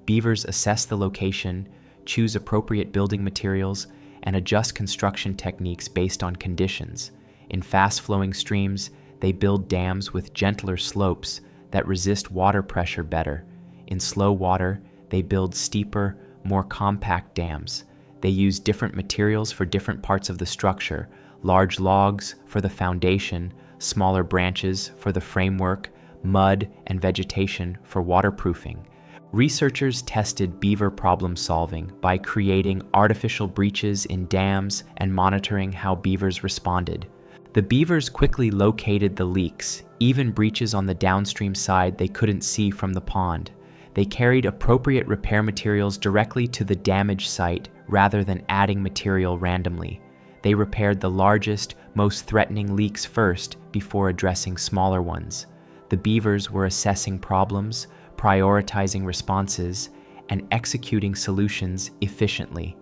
Speaker 1: Beavers assess the location, choose appropriate building materials, and adjust construction techniques based on conditions. In fast-flowing streams, they build dams with gentler slopes that resist water pressure better. In slow water, they build steeper, more compact dams. They use different materials for different parts of the structure: large logs for the foundation, smaller branches for the framework, mud and vegetation for waterproofing. Researchers tested beaver problem solving by creating artificial breaches in dams and monitoring how beavers responded. The beavers quickly located the leaks, even breaches on the downstream side they couldn't see from the pond. They carried appropriate repair materials directly to the damaged site rather than adding material randomly. They repaired the largest, most threatening leaks first before addressing smaller ones. The beavers were assessing problems, prioritizing responses, and executing solutions efficiently.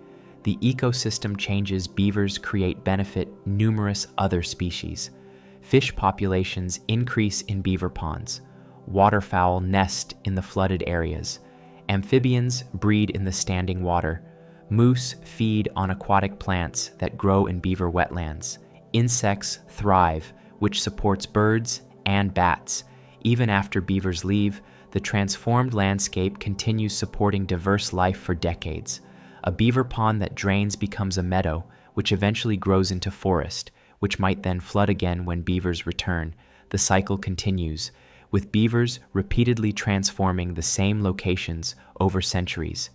Speaker 1: The ecosystem changes beavers create benefit numerous other species. Fish populations increase in beaver ponds. Waterfowl nest in the flooded areas. Amphibians breed in the standing water. Moose feed on aquatic plants that grow in beaver wetlands. Insects thrive, which supports birds and bats. Even after beavers leave, the transformed landscape continues supporting diverse life for decades. A beaver pond that drains becomes a meadow, which eventually grows into forest, which might then flood again when beavers return. The cycle continues, with beavers repeatedly transforming the same locations over centuries.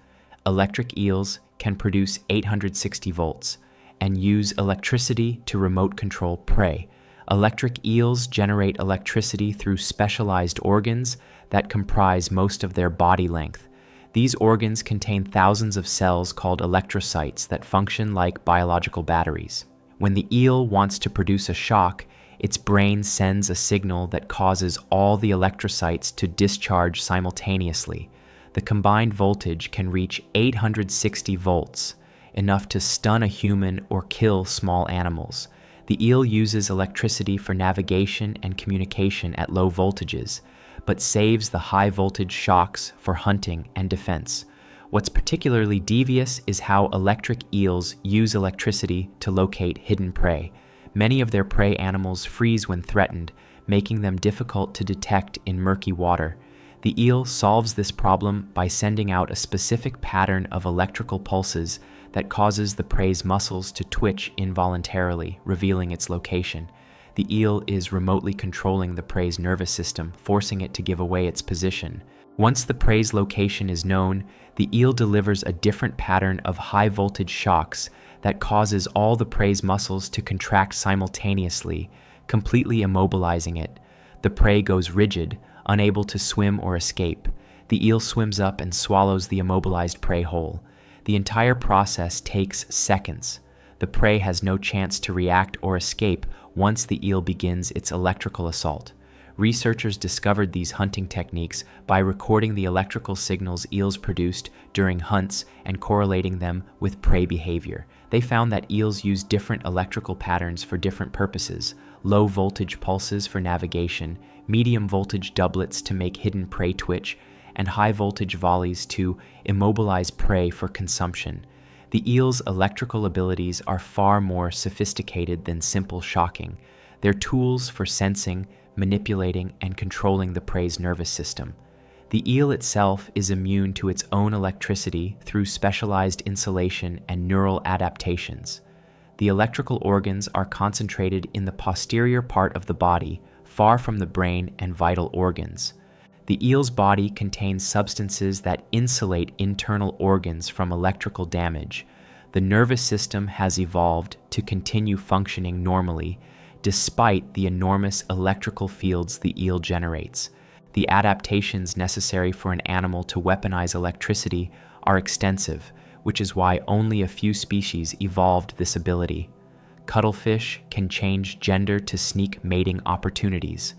Speaker 1: Electric eels can produce 860 volts and use electricity to remote control prey. Electric eels generate electricity through specialized organs that comprise most of their body length. These organs contain thousands of cells called electrocytes that function like biological batteries. When the eel wants to produce a shock, Its brain sends a signal that causes all the electrocytes to discharge simultaneously. The combined voltage can reach 860 volts, enough to stun a human or kill small animals. The eel uses electricity for navigation and communication at low voltages, but saves the high voltage shocks for hunting and defense. What's particularly devious is how electric eels use electricity to locate hidden prey. Many of their prey animals freeze when threatened, making them difficult to detect in murky water. The eel solves this problem by sending out a specific pattern of electrical pulses that causes the prey's muscles to twitch involuntarily, revealing its location. The eel is remotely controlling the prey's nervous system, forcing it to give away its position. Once the prey's location is known, the eel delivers a different pattern of high-voltage shocks that causes all the prey's muscles to contract simultaneously, completely immobilizing it. The prey goes rigid, unable to swim or escape. The eel swims up and swallows the immobilized prey whole. The entire process takes seconds. The prey has no chance to react or escape once the eel begins its electrical assault. Researchers discovered these hunting techniques by recording the electrical signals eels produced during hunts and correlating them with prey behavior. They found that eels use different electrical patterns for different purposes: low voltage pulses for navigation, medium voltage doublets to make hidden prey twitch, and high voltage volleys to immobilize prey for consumption. The eel's electrical abilities are far more sophisticated than simple shocking. They're tools for sensing, manipulating, and controlling the prey's nervous system. The eel itself is immune to its own electricity through specialized insulation and neural adaptations. The electrical organs are concentrated in the posterior part of the body, far from the brain and vital organs. The eel's body contains substances that insulate internal organs from electrical damage. The nervous system has evolved to continue functioning normally, despite the enormous electrical fields the eel generates. The adaptations necessary for an animal to weaponize electricity are extensive, which is why only a few species evolved this ability. Cuttlefish can change gender to sneak mating opportunities.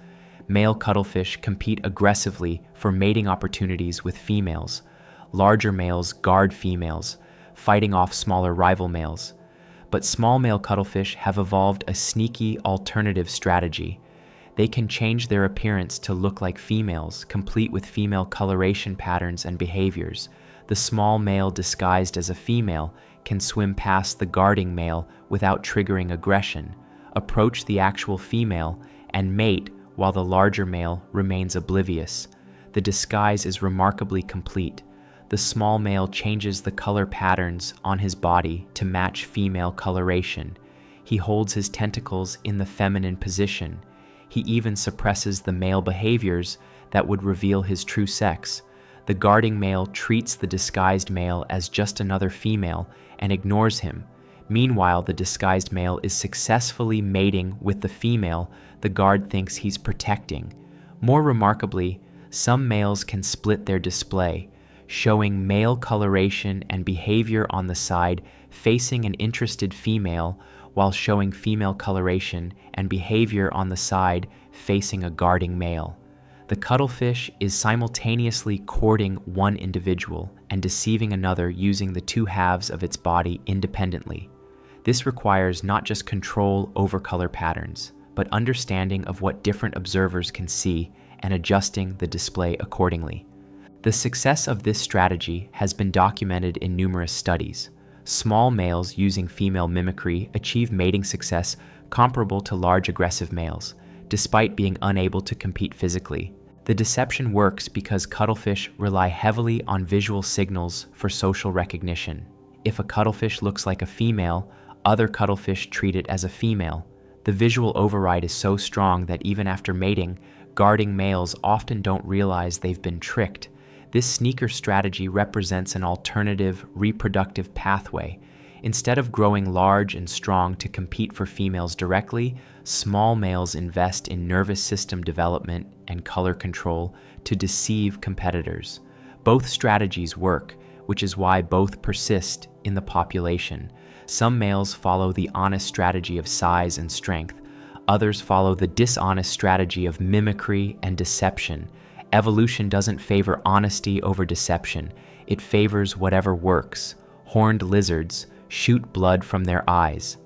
Speaker 1: Male cuttlefish compete aggressively for mating opportunities with females. Larger males guard females, fighting off smaller rival males. But small male cuttlefish have evolved a sneaky alternative strategy. They can change their appearance to look like females, complete with female coloration patterns and behaviors. The small male disguised as a female can swim past the guarding male without triggering aggression, approach the actual female, and mate while the larger male remains oblivious. The disguise is remarkably complete. The small male changes the color patterns on his body to match female coloration. He holds his tentacles in the feminine position. He even suppresses the male behaviors that would reveal his true sex. The guarding male treats the disguised male as just another female and ignores him. Meanwhile, the disguised male is successfully mating with the female the guard thinks he's protecting. More remarkably, some males can split their display, showing male coloration and behavior on the side facing an interested female, while showing female coloration and behavior on the side facing a guarding male. The cuttlefish is simultaneously courting one individual and deceiving another using the two halves of its body independently. This requires not just control over color patterns, but understanding of what different observers can see and adjusting the display accordingly. The success of this strategy has been documented in numerous studies. Small males using female mimicry achieve mating success comparable to large aggressive males, despite being unable to compete physically. The deception works because cuttlefish rely heavily on visual signals for social recognition. If a cuttlefish looks like a female, other cuttlefish treat it as a female. The visual override is so strong that even after mating, guarding males often don't realize they've been tricked. This sneaker strategy represents an alternative reproductive pathway. Instead of growing large and strong to compete for females directly, small males invest in nervous system development and color control to deceive competitors. Both strategies work, which is why both persist in the population. Some males follow the honest strategy of size and strength. others follow the dishonest strategy of mimicry and deception. Evolution doesn't favor honesty over deception. It favors whatever works. Horned lizards shoot blood from their eyes.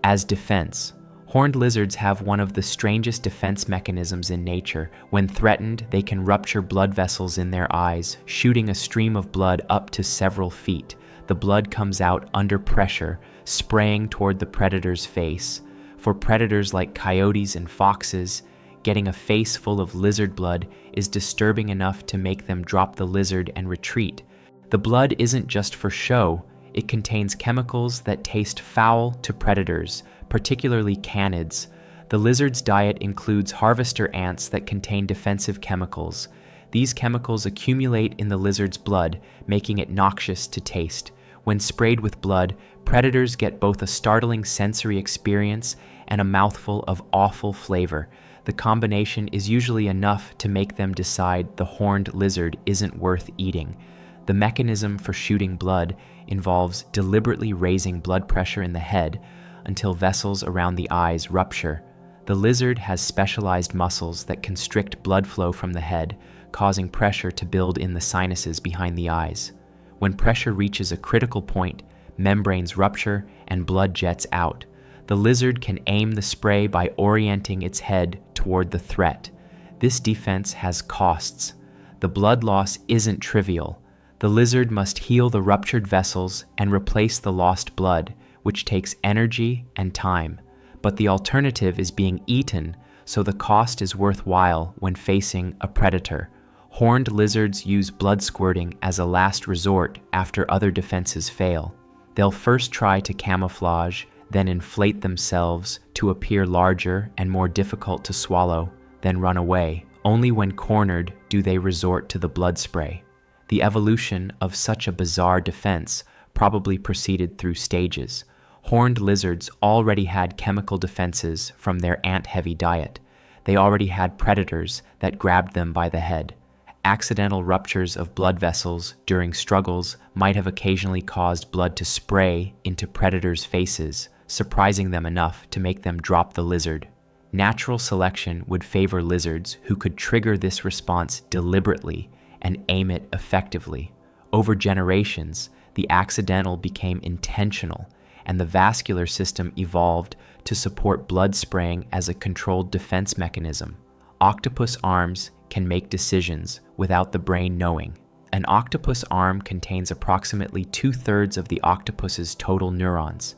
Speaker 1: As defense, horned lizards have one of the strangest defense mechanisms in nature. When threatened, they can rupture blood vessels in their eyes, shooting a stream of blood up to several feet. The blood comes out under pressure, spraying toward the predator's face. For predators like coyotes and foxes, getting a face full of lizard blood is disturbing enough to make them drop the lizard and retreat. The blood isn't just for show. It contains chemicals that taste foul to predators, particularly canids. The lizard's diet includes harvester ants that contain defensive chemicals. These chemicals accumulate in the lizard's blood, making it noxious to taste. When sprayed with blood, predators get both a startling sensory experience and a mouthful of awful flavor. The combination is usually enough to make them decide the horned lizard isn't worth eating. The mechanism for shooting blood involves deliberately raising blood pressure in the head until vessels around the eyes rupture. The lizard has specialized muscles that constrict blood flow from the head, causing pressure to build in the sinuses behind the eyes. When pressure reaches a critical point, membranes rupture and blood jets out. The lizard can aim the spray by orienting its head toward the threat. This defense has costs. The blood loss isn't trivial. The lizard must heal the ruptured vessels and replace the lost blood, which takes energy and time. But the alternative is being eaten, so the cost is worthwhile when facing a predator. Horned lizards use blood squirting as a last resort after other defenses fail. They'll first try to camouflage, then inflate themselves to appear larger and more difficult to swallow, then run away. Only when cornered do they resort to the blood spray. The evolution of such a bizarre defense probably proceeded through stages. Horned lizards already had chemical defenses from their ant-heavy diet. They already had predators that grabbed them by the head. Accidental ruptures of blood vessels during struggles might have occasionally caused blood to spray into predators' faces, surprising them enough to make them drop the lizard. Natural selection would favor lizards who could trigger this response deliberately and aim it effectively. Over generations, the accidental became intentional, and the vascular system evolved to support blood spraying as a controlled defense mechanism. Octopus arms can make decisions without the brain knowing. An octopus arm contains approximately 2/3 of the octopus's total neurons.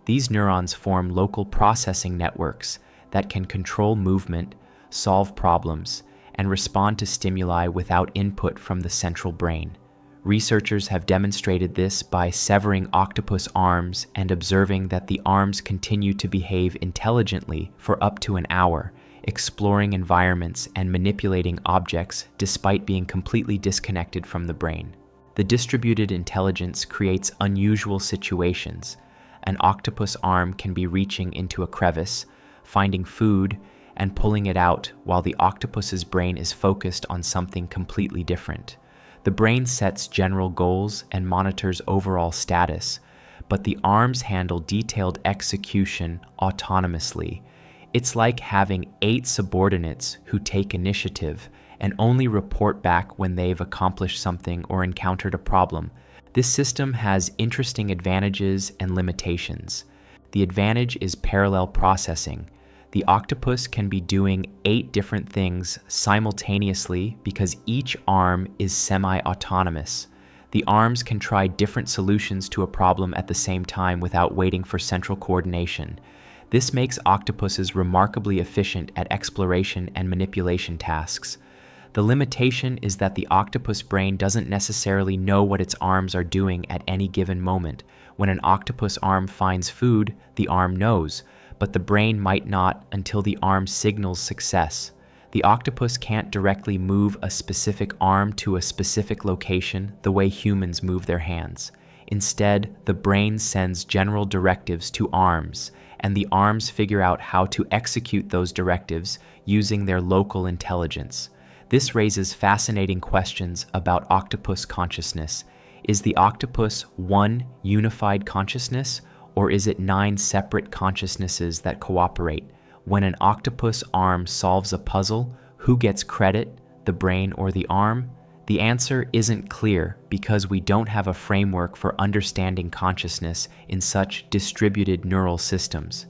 Speaker 1: These neurons form local processing networks that can control movement, solve problems, and respond to stimuli without input from the central brain. Researchers have demonstrated this by severing octopus arms and observing that the arms continue to behave intelligently for up to an hour, exploring environments and manipulating objects despite being completely disconnected from the brain. The distributed intelligence creates unusual situations. An octopus arm can be reaching into a crevice, finding food, and pulling it out while the octopus's brain is focused on something completely different. The brain sets general goals and monitors overall status, but the arms handle detailed execution autonomously. It's like having 8 subordinates who take initiative and only report back when they've accomplished something or encountered a problem. This system has interesting advantages and limitations. The advantage is parallel processing. The octopus can be doing 8 different things simultaneously because each arm is semi-autonomous. The arms can try different solutions to a problem at the same time without waiting for central coordination. This makes octopuses remarkably efficient at exploration and manipulation tasks. The limitation is that the octopus brain doesn't necessarily know what its arms are doing at any given moment. When an octopus arm finds food, the arm knows, but the brain might not until the arm signals success. The octopus can't directly move a specific arm to a specific location the way humans move their hands. Instead, the brain sends general directives to arms, and the arms figure out how to execute those directives using their local intelligence. This raises fascinating questions about octopus consciousness. Is the octopus one unified consciousness, or is it 9 separate consciousnesses that cooperate? When an octopus arm solves a puzzle, who gets credit, the brain or the arm? The answer isn't clear because we don't have a framework for understanding consciousness in such distributed neural systems.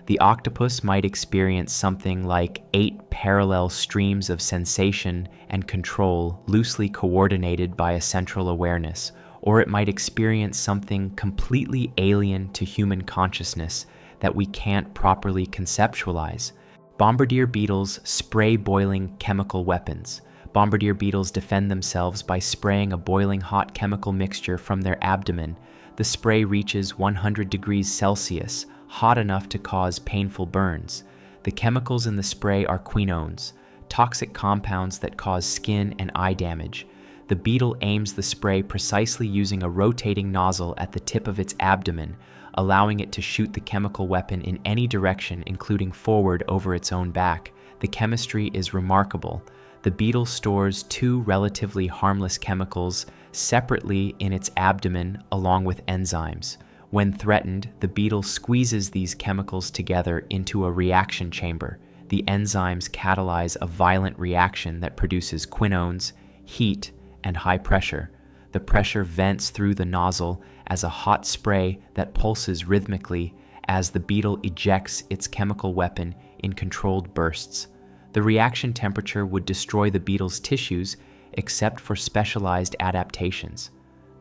Speaker 1: The octopus might experience something like 8 parallel streams of sensation and control loosely coordinated by a central awareness, or it might experience something completely alien to human consciousness that we can't properly conceptualize. Bombardier beetles spray boiling chemical weapons. Bombardier beetles defend themselves by spraying a boiling hot chemical mixture from their abdomen. The spray reaches 100 degrees Celsius, hot enough to cause painful burns. The chemicals in the spray are quinones, toxic compounds that cause skin and eye damage. The beetle aims the spray precisely using a rotating nozzle at the tip of its abdomen, allowing it to shoot the chemical weapon in any direction, including forward over its own back. The chemistry is remarkable. The beetle stores 2 relatively harmless chemicals separately in its abdomen along with enzymes. When threatened, the beetle squeezes these chemicals together into a reaction chamber. The enzymes catalyze a violent reaction that produces quinones, heat, and high pressure. The pressure vents through the nozzle as a hot spray that pulses rhythmically as the beetle ejects its chemical weapon in controlled bursts. The reaction temperature would destroy the beetle's tissues except for specialized adaptations.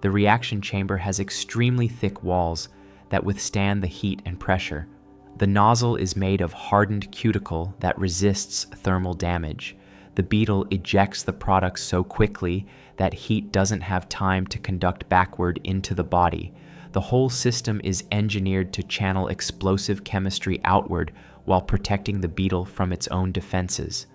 Speaker 1: The reaction chamber has extremely thick walls that withstand the heat and pressure. The nozzle is made of hardened cuticle that resists thermal damage. The beetle ejects the product so quickly that heat doesn't have time to conduct backward into the body. The whole system is engineered to channel explosive chemistry outward while protecting the beetle from its own defenses.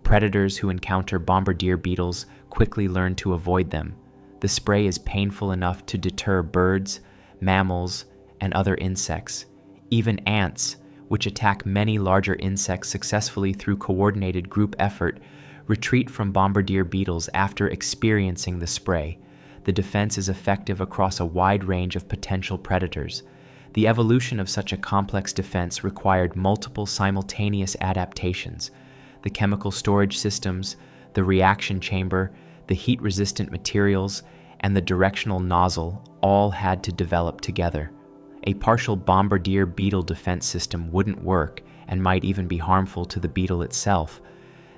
Speaker 1: Predators who encounter bombardier beetles quickly learn to avoid them. The spray is painful enough to deter birds, mammals, and other insects. Even ants, which attack many larger insects successfully through coordinated group effort, retreat from bombardier beetles after experiencing the spray. The defense is effective across a wide range of potential predators. The evolution of such a complex defense required multiple simultaneous adaptations. The chemical storage systems, the reaction chamber, the heat-resistant materials, and the directional nozzle all had to develop together. A partial bombardier beetle defense system wouldn't work and might even be harmful to the beetle itself.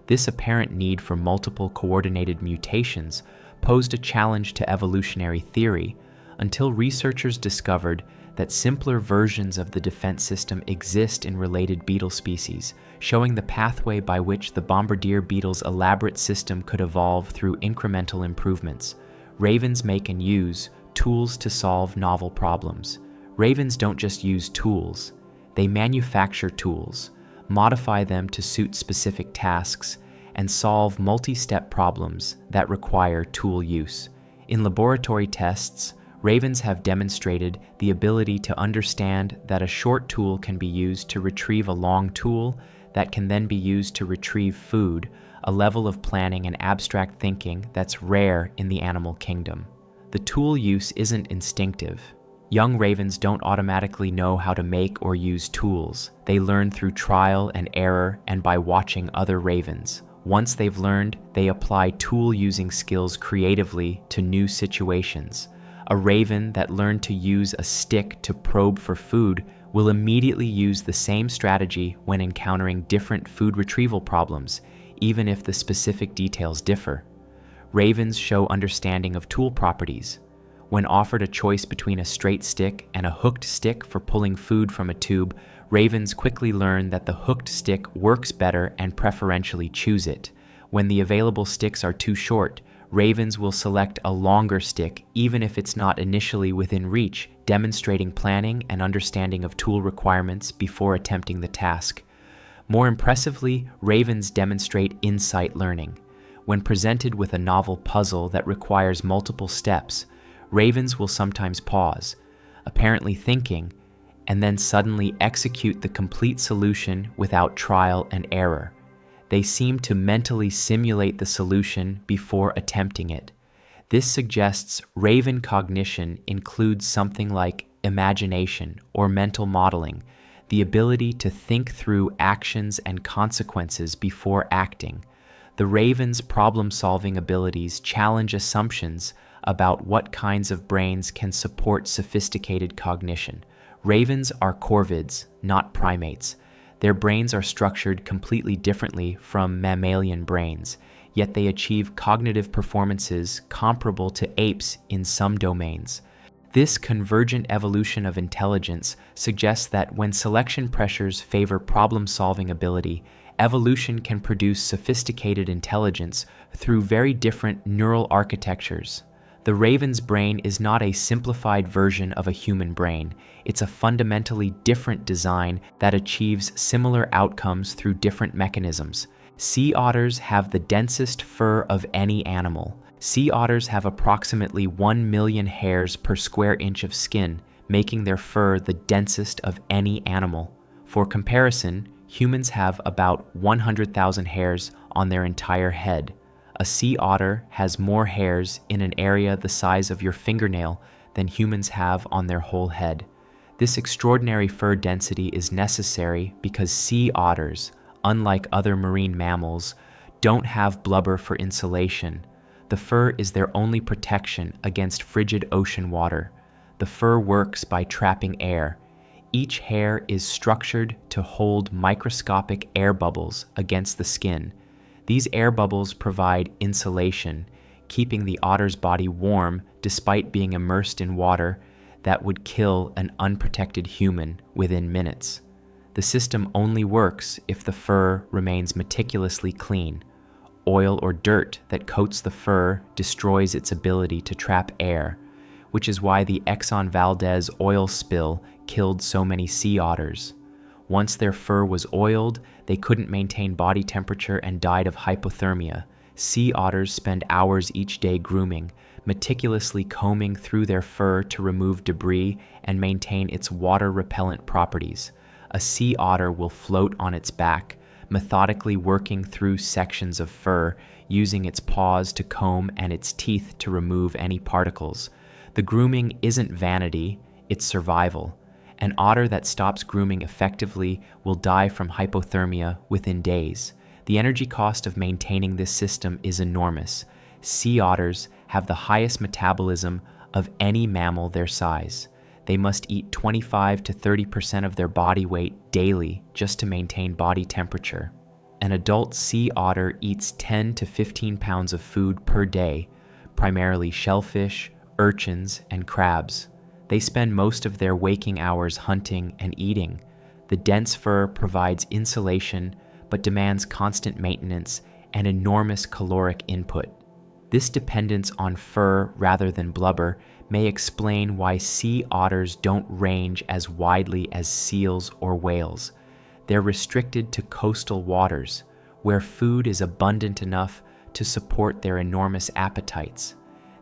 Speaker 1: This apparent need for multiple coordinated mutations posed a challenge to evolutionary theory until researchers discovered that simpler versions of the defense system exist in related beetle species, showing the pathway by which the bombardier beetle's elaborate system could evolve through incremental improvements. Ravens make and use tools to solve novel problems. Ravens don't just use tools, they manufacture tools, modify them to suit specific tasks, and solve multi-step problems that require tool use. In laboratory tests, ravens have demonstrated the ability to understand that a short tool can be used to retrieve a long tool that can then be used to retrieve food, a level of planning and abstract thinking that's rare in the animal kingdom. The tool use isn't instinctive. Young ravens don't automatically know how to make or use tools. They learn through trial and error and by watching other ravens. Once they've learned, they apply tool-using skills creatively to new situations. A raven that learned to use a stick to probe for food will immediately use the same strategy when encountering different food retrieval problems, even if the specific details differ. Ravens show understanding of tool properties. When offered a choice between a straight stick and a hooked stick for pulling food from a tube, ravens quickly learn that the hooked stick works better and preferentially choose it. When the available sticks are too short, ravens will select a longer stick even if it's not initially within reach, demonstrating planning and understanding of tool requirements before attempting the task. More impressively, ravens demonstrate insight learning. When presented with a novel puzzle that requires multiple steps, ravens will sometimes pause, apparently thinking, and then suddenly execute the complete solution without trial and error. They seem to mentally simulate the solution before attempting it. This suggests raven cognition includes something like imagination or mental modeling. the ability to think through actions and consequences before acting. The raven's problem-solving abilities challenge assumptions about what kinds of brains can support sophisticated cognition. Ravens are corvids, not primates. Their brains are structured completely differently from mammalian brains, yet they achieve cognitive performances comparable to apes in some domains. This convergent evolution of intelligence suggests that when selection pressures favor problem-solving ability, evolution can produce sophisticated intelligence through very different neural architectures. The raven's brain is not a simplified version of a human brain. It's a fundamentally different design that achieves similar outcomes through different mechanisms. Sea otters have the densest fur of any animal. Sea otters have approximately 1 million hairs per square inch of skin, making their fur the densest of any animal. For comparison, humans have about 100,000 hairs on their entire head. A sea otter has more hairs in an area the size of your fingernail than humans have on their whole head. This extraordinary fur density is necessary because sea otters, unlike other marine mammals, don't have blubber for insulation. The fur is their only protection against frigid ocean water. The fur works by trapping air. Each hair is structured to hold microscopic air bubbles against the skin. These air bubbles provide insulation, keeping the otter's body warm despite being immersed in water that would kill an unprotected human within minutes. The system only works if the fur remains meticulously clean. Oil or dirt that coats the fur destroys its ability to trap air, which is why the Exxon Valdez oil spill killed so many sea otters. Once their fur was oiled, they couldn't maintain body temperature and died of hypothermia. Sea otters spend hours each day grooming, meticulously combing through their fur to remove debris and maintain its water-repellent properties. A sea otter will float on its back, methodically working through sections of fur, using its paws to comb and its teeth to remove any particles. The grooming isn't vanity, it's survival. An otter that stops grooming effectively will die from hypothermia within days. The energy cost of maintaining this system is enormous. Sea otters have the highest metabolism of any mammal their size. They must eat 25 to 30% of their body weight daily just to maintain body temperature. An adult sea otter eats 10 to 15 pounds of food per day, primarily shellfish, urchins, and crabs. They spend most of their waking hours hunting and eating. The dense fur provides insulation, but demands constant maintenance and enormous caloric input. This dependence on fur rather than blubber may explain why sea otters don't range as widely as seals or whales. They're restricted to coastal waters, where food is abundant enough to support their enormous appetites.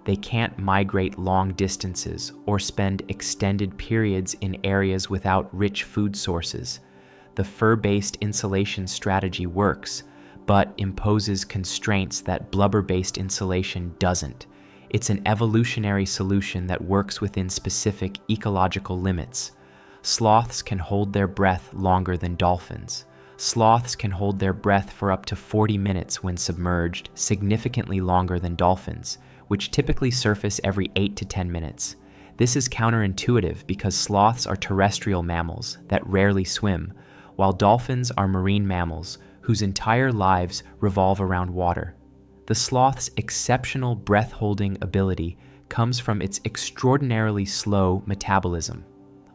Speaker 1: They can't migrate long distances or spend extended periods in areas without rich food sources. The fur-based insulation strategy works, but imposes constraints that blubber-based insulation doesn't. It's an evolutionary solution that works within specific ecological limits. Sloths can hold their breath longer than dolphins. Sloths can hold their breath for up to 40 minutes when submerged, significantly longer than dolphins, which typically surface every 8 to 10 minutes. This is counterintuitive because sloths are terrestrial mammals that rarely swim, while dolphins are marine mammals whose entire lives revolve around water. The sloth's exceptional breath-holding ability comes from its extraordinarily slow metabolism.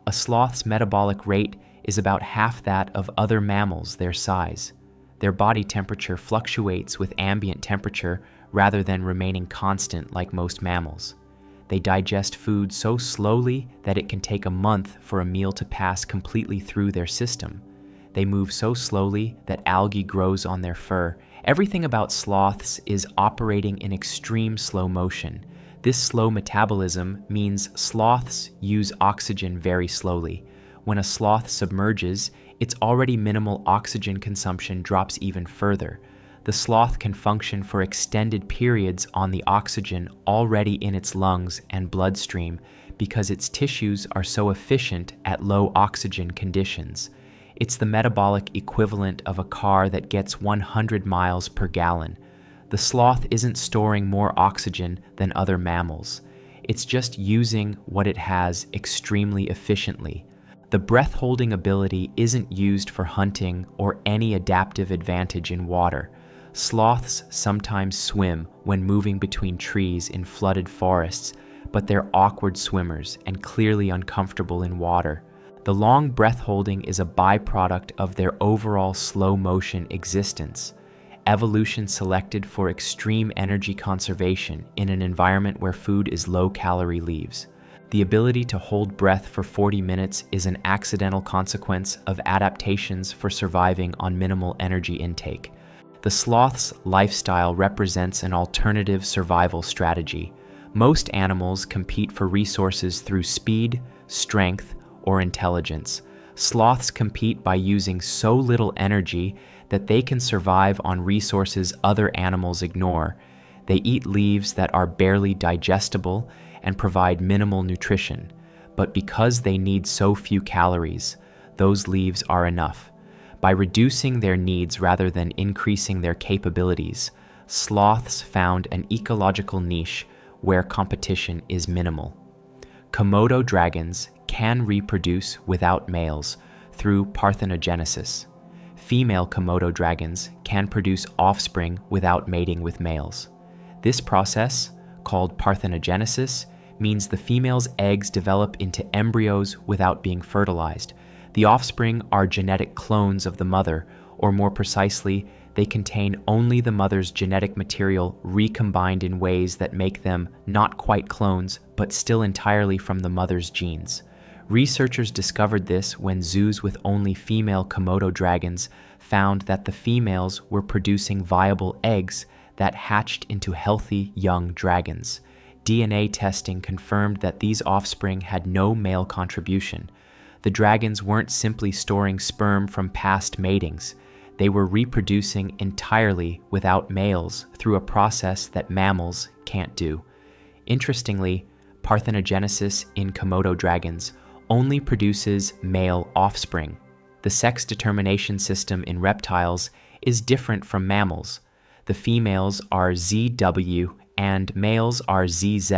Speaker 1: A sloth's metabolic rate is about half that of other mammals their size. Their body temperature fluctuates with ambient temperature rather than remaining constant like most mammals. They digest food so slowly that it can take a month for a meal to pass completely through their system. They move so slowly that algae grows on their fur. Everything about sloths is operating in extreme slow motion. This slow metabolism means sloths use oxygen very slowly. When a sloth submerges, its already minimal oxygen consumption drops even further. The sloth can function for extended periods on the oxygen already in its lungs and bloodstream because its tissues are so efficient at low oxygen conditions. It's the metabolic equivalent of a car that gets 100 miles per gallon. The sloth isn't storing more oxygen than other mammals. It's just using what it has extremely efficiently. The breath-holding ability isn't used for hunting or any adaptive advantage in water. Sloths sometimes swim when moving between trees in flooded forests, but they're awkward swimmers and clearly uncomfortable in water. The long breath-holding is a byproduct of their overall slow-motion existence. Evolution selected for extreme energy conservation in an environment where food is low-calorie leaves. The ability to hold breath for 40 minutes is an accidental consequence of adaptations for surviving on minimal energy intake. The sloth's lifestyle represents an alternative survival strategy. Most animals compete for resources through speed, strength, or intelligence. Sloths compete by using so little energy that they can survive on resources other animals ignore. They eat leaves that are barely digestible and provide minimal nutrition, but because they need so few calories, those leaves are enough. By reducing their needs rather than increasing their capabilities, sloths found an ecological niche where competition is minimal. Komodo dragons can reproduce without males through parthenogenesis. Female Komodo dragons can produce offspring without mating with males. This process, called parthenogenesis, means the female's eggs develop into embryos without being fertilized. The offspring are genetic clones of the mother, or more precisely, they contain only the mother's genetic material recombined in ways that make them not quite clones, but still entirely from the mother's genes. Researchers discovered this when zoos with only female Komodo dragons found that the females were producing viable eggs that hatched into healthy young dragons. DNA testing confirmed that these offspring had no male contribution. The dragons weren't simply storing sperm from past matings. They were reproducing entirely without males through a process that mammals can't do. Interestingly, parthenogenesis in Komodo dragons only produces male offspring. The sex determination system in reptiles is different from mammals. The females are ZW and males are ZZ.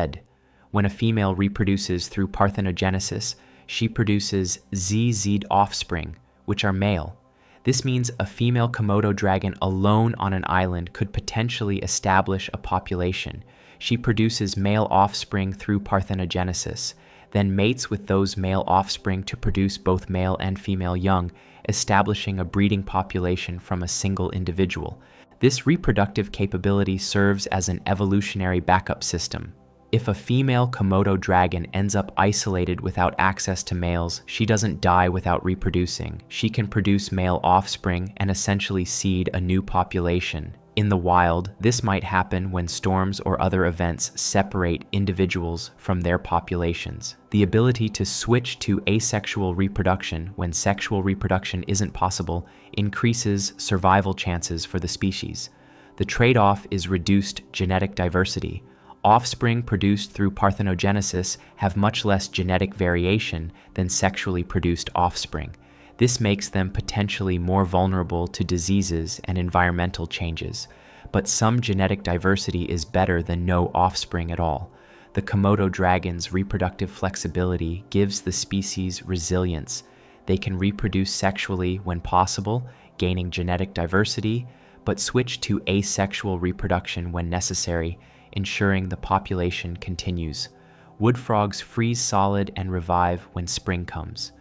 Speaker 1: When a female reproduces through parthenogenesis, she produces ZZ offspring, which are male. This means a female Komodo dragon alone on an island could potentially establish a population. She produces male offspring through parthenogenesis, then mates with those male offspring to produce both male and female young, establishing a breeding population from a single individual. This reproductive capability serves as an evolutionary backup system. If a female Komodo dragon ends up isolated without access to males, she doesn't die without reproducing. She can produce male offspring and essentially seed a new population. In the wild, this might happen when storms or other events separate individuals from their populations. The ability to switch to asexual reproduction when sexual reproduction isn't possible increases survival chances for the species. The trade-off is reduced genetic diversity. Offspring produced through parthenogenesis have much less genetic variation than sexually produced offspring. This makes them potentially more vulnerable to diseases and environmental changes. But some genetic diversity is better than no offspring at all. The Komodo dragon's reproductive flexibility gives the species resilience. They can reproduce sexually when possible, gaining genetic diversity, but switch to asexual reproduction when necessary, ensuring the population continues. Wood frogs freeze solid and revive when spring comes.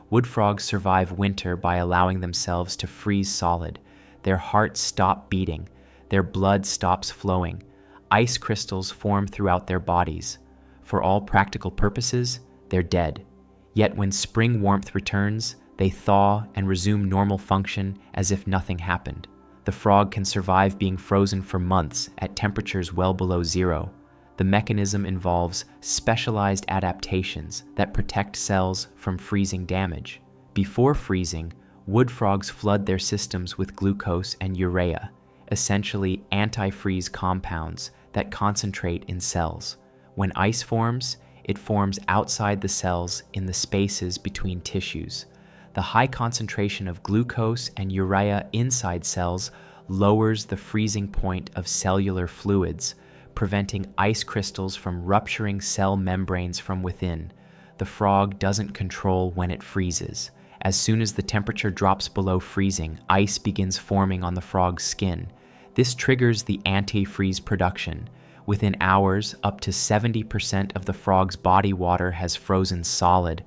Speaker 1: Wood frogs survive winter by allowing themselves to freeze solid. Their hearts stop beating. Their blood stops flowing. Ice crystals form throughout their bodies. For all practical purposes, they're dead. Yet when spring warmth returns, they thaw and resume normal function as if nothing happened. The frog can survive being frozen for months at temperatures well below zero. The mechanism involves specialized adaptations that protect cells from freezing damage. Before freezing, wood frogs flood their systems with glucose and urea, essentially antifreeze compounds that concentrate in cells. When ice forms, it forms outside the cells in the spaces between tissues. The high concentration of glucose and urea inside cells lowers the freezing point of cellular fluids, preventing ice crystals from rupturing cell membranes from within. The frog doesn't control when it freezes. As soon as the temperature drops below freezing, ice begins forming on the frog's skin. This triggers the antifreeze production. Within hours, up to 70% of the frog's body water has frozen solid.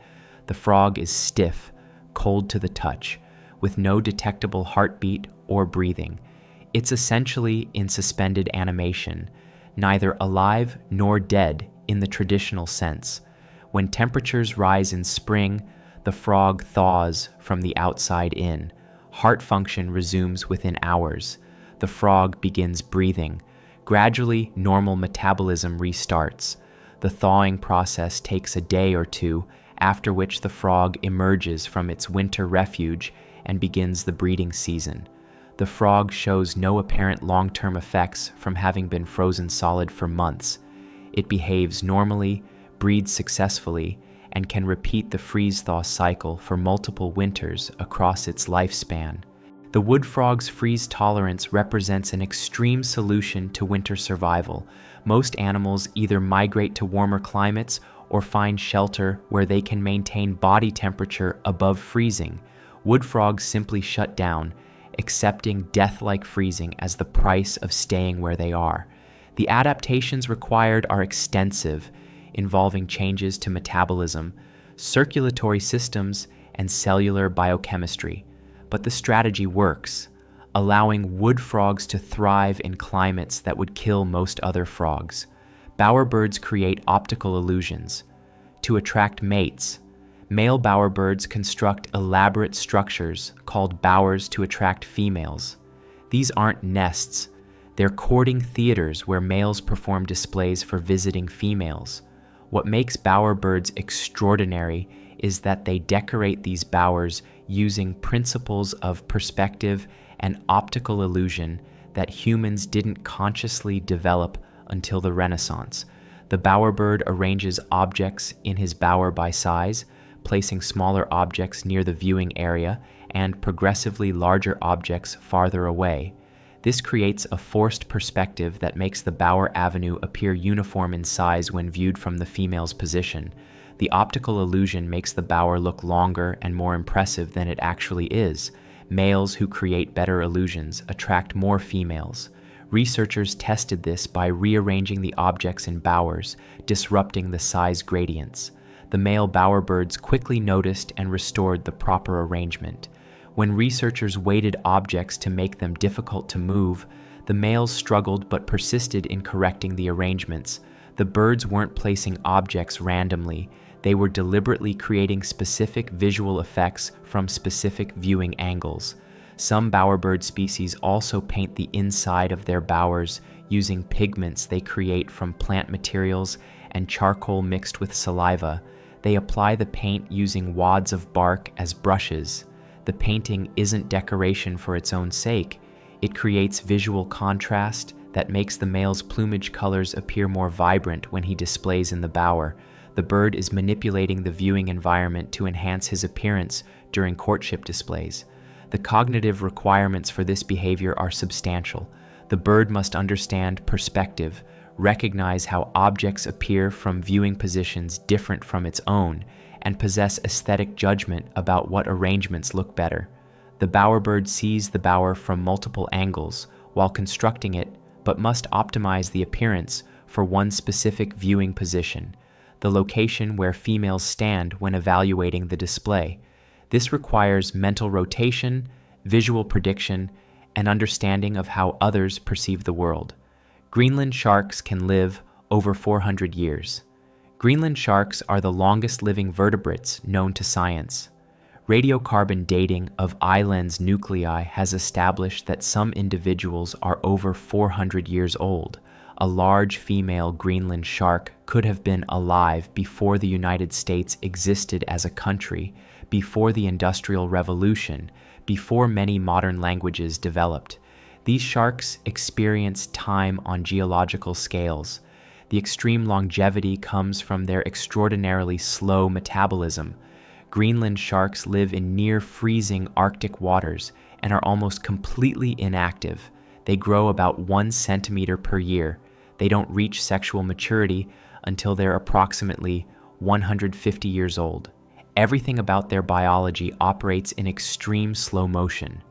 Speaker 1: The frog is stiff, cold to the touch, with no detectable heartbeat or breathing. It's essentially in suspended animation, neither alive nor dead in the traditional sense. When temperatures rise in spring, the frog thaws from the outside in. Heart function resumes within hours. The frog begins breathing. Gradually, normal metabolism restarts. The thawing process takes a day or two, after which the frog emerges from its winter refuge and begins the breeding season. The frog shows no apparent long-term effects from having been frozen solid for months. It behaves normally, breeds successfully, and can repeat the freeze-thaw cycle for multiple winters across its lifespan. The wood frog's freeze tolerance represents an extreme solution to winter survival. Most animals either migrate to warmer climates or find shelter where they can maintain body temperature above freezing. Wood frogs simply shut down, accepting death-like freezing as the price of staying where they are. The adaptations required are extensive, involving changes to metabolism, circulatory systems, and cellular biochemistry. But the strategy works, allowing wood frogs to thrive in climates that would kill most other frogs. Bowerbirds create optical illusions. To attract mates, male bowerbirds construct elaborate structures called bowers to attract females. These aren't nests, they're courting theaters where males perform displays for visiting females. What makes bowerbirds extraordinary is that they decorate these bowers using principles of perspective and optical illusion that humans didn't consciously develop until the Renaissance. The bowerbird arranges objects in his bower by size, placing smaller objects near the viewing area and progressively larger objects farther away. This creates a forced perspective that makes the bower avenue appear uniform in size when viewed from the female's position. The optical illusion makes the bower look longer and more impressive than it actually is. Males who create better illusions attract more females. Researchers tested this by rearranging the objects in bowers, disrupting the size gradients. The male bowerbirds quickly noticed and restored the proper arrangement. When researchers weighted objects to make them difficult to move, the males struggled but persisted in correcting the arrangements. The birds weren't placing objects randomly. They were deliberately creating specific visual effects from specific viewing angles. Some bowerbird species also paint the inside of their bowers using pigments they create from plant materials and charcoal mixed with saliva. They apply the paint using wads of bark as brushes. The painting isn't decoration for its own sake. It creates visual contrast that makes the male's plumage colors appear more vibrant when he displays in the bower. The bird is manipulating the viewing environment to enhance his appearance during courtship displays. The cognitive requirements for this behavior are substantial. The bird must understand perspective, recognize how objects appear from viewing positions different from its own, and possess aesthetic judgment about what arrangements look better. The bowerbird sees the bower from multiple angles while constructing it, but must optimize the appearance for one specific viewing position, the location where females stand when evaluating the display. This requires mental rotation, visual prediction, and understanding of how others perceive the world. Greenland sharks can live over 400 years. Greenland sharks are the longest living vertebrates known to science. Radiocarbon dating of eye-lens nuclei has established that some individuals are over 400 years old. A large female Greenland shark could have been alive before the United States existed as a country, before the Industrial Revolution, before many modern languages developed. These sharks experience time on geological scales. The extreme longevity comes from their extraordinarily slow metabolism. Greenland sharks live in near-freezing Arctic waters and are almost completely inactive. They grow about 1 centimeter per year. They don't reach sexual maturity until they're approximately 150 years old. Everything about their biology operates in extreme slow motion.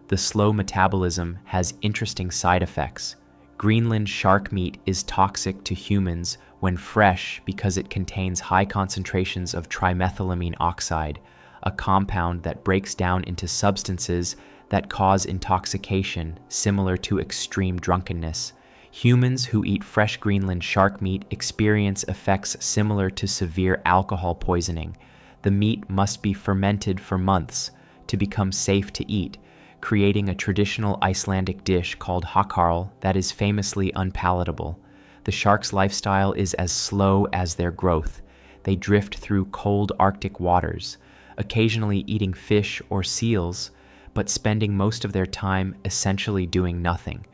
Speaker 1: The slow metabolism has interesting side effects. Greenland shark meat is toxic to humans when fresh because it contains high concentrations of trimethylamine oxide, a compound that breaks down into substances that cause intoxication similar to extreme drunkenness. Humans who eat fresh Greenland shark meat experience effects similar to severe alcohol poisoning. The meat must be fermented for months to become safe to eat, creating a traditional Icelandic dish called hakarl that is famously unpalatable. The shark's lifestyle is as slow as their growth. They drift through cold Arctic waters, occasionally eating fish or seals, but spending most of their time essentially doing nothing.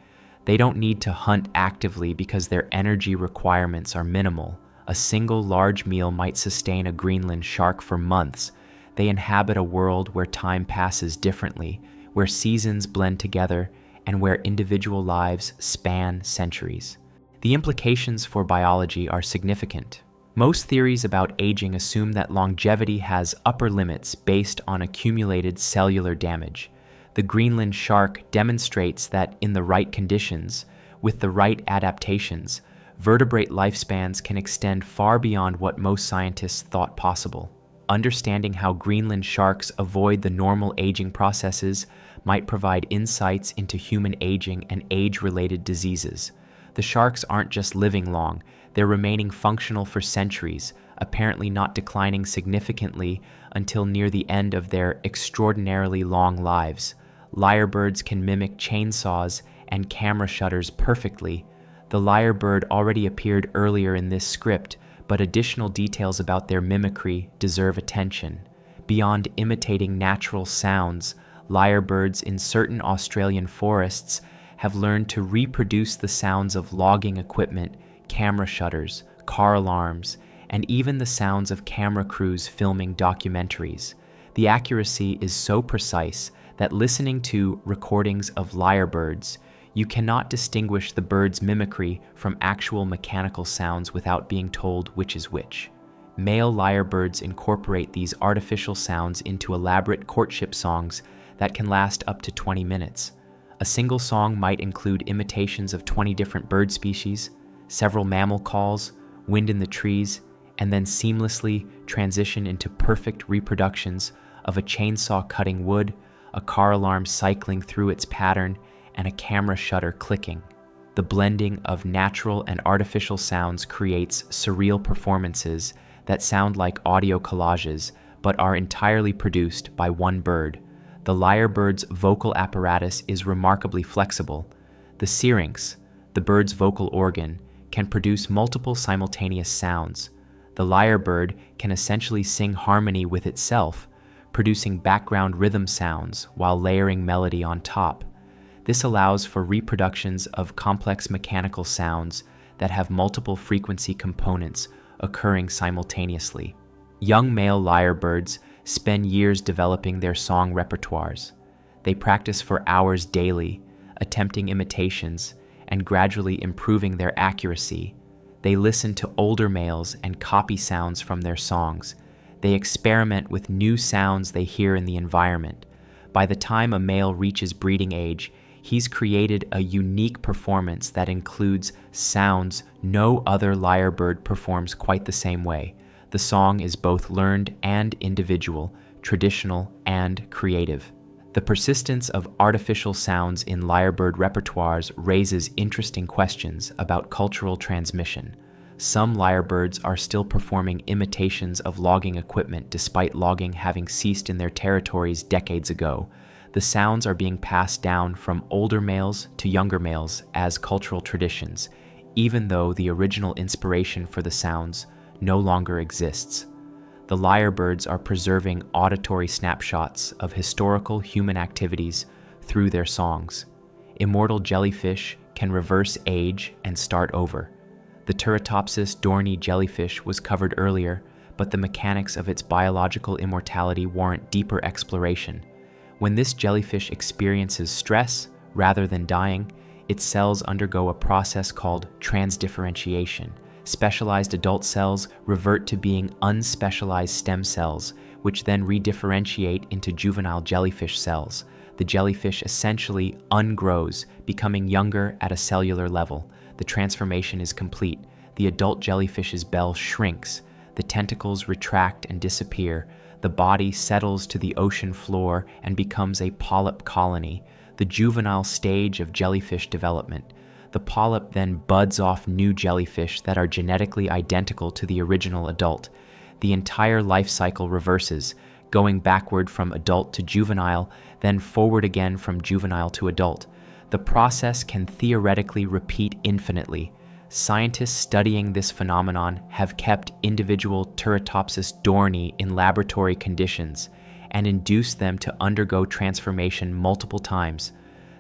Speaker 1: They don't need to hunt actively because their energy requirements are minimal. A single large meal might sustain a Greenland shark for months. They inhabit a world where time passes differently, where seasons blend together, and where individual lives span centuries. The implications for biology are significant. Most theories about aging assume that longevity has upper limits based on accumulated cellular damage. The Greenland shark demonstrates that in the right conditions, with the right adaptations, vertebrate lifespans can extend far beyond what most scientists thought possible. Understanding how Greenland sharks avoid the normal aging processes might provide insights into human aging and age-related diseases. The sharks aren't just living long, they're remaining functional for centuries, apparently not declining significantly until near the end of their extraordinarily long lives. Lyrebirds can mimic chainsaws and camera shutters perfectly. The lyrebird already appeared earlier in this script, but additional details about their mimicry deserve attention. Beyond imitating natural sounds, lyrebirds in certain Australian forests have learned to reproduce the sounds of logging equipment, camera shutters, car alarms, and even the sounds of camera crews filming documentaries. The accuracy is so precise that listening to recordings of lyrebirds, you cannot distinguish the bird's mimicry from actual mechanical sounds without being told which is which. Male lyrebirds incorporate these artificial sounds into elaborate courtship songs that can last up to 20 minutes. A single song might include imitations of 20 different bird species, several mammal calls, wind in the trees, and then seamlessly transition into perfect reproductions of a chainsaw cutting wood, a car alarm cycling through its pattern, and a camera shutter clicking. The blending of natural and artificial sounds creates surreal performances that sound like audio collages but are entirely produced by one bird. The lyrebird's vocal apparatus is remarkably flexible. The syrinx, the bird's vocal organ, can produce multiple simultaneous sounds. The lyrebird can essentially sing harmony with itself, producing background rhythm sounds while layering melody on top. This allows for reproductions of complex mechanical sounds that have multiple frequency components occurring simultaneously. Young male lyrebirds spend years developing their song repertoires. They practice for hours daily, attempting imitations and gradually improving their accuracy. They listen to older males and copy sounds from their songs. They experiment with new sounds they hear in the environment. By the time a male reaches breeding age, he's created a unique performance that includes sounds no other lyrebird performs quite the same way. The song is both learned and individual, traditional and creative. The persistence of artificial sounds in lyrebird repertoires raises interesting questions about cultural transmission. Some lyrebirds are still performing imitations of logging equipment despite logging having ceased in their territories decades ago. The sounds are being passed down from older males to younger males as cultural traditions, even though the original inspiration for the sounds no longer exists. The lyrebirds are preserving auditory snapshots of historical human activities through their songs. Immortal jellyfish can reverse age and start over. The Turritopsis dohrnii jellyfish was covered earlier, but the mechanics of its biological immortality warrant deeper exploration. When this jellyfish experiences stress, rather than dying, its cells undergo a process called transdifferentiation. Specialized adult cells revert to being unspecialized stem cells, which then redifferentiate into juvenile jellyfish cells. The jellyfish essentially ungrows, becoming younger at a cellular level. The transformation is complete. The adult jellyfish's bell shrinks. The tentacles retract and disappear. The body settles to the ocean floor and becomes a polyp colony, the juvenile stage of jellyfish development. The polyp then buds off new jellyfish that are genetically identical to the original adult. The entire life cycle reverses, going backward from adult to juvenile, then forward again from juvenile to adult. The process can theoretically repeat infinitely. Scientists studying this phenomenon have kept individual Turritopsis dohrnii in laboratory conditions and induced them to undergo transformation multiple times.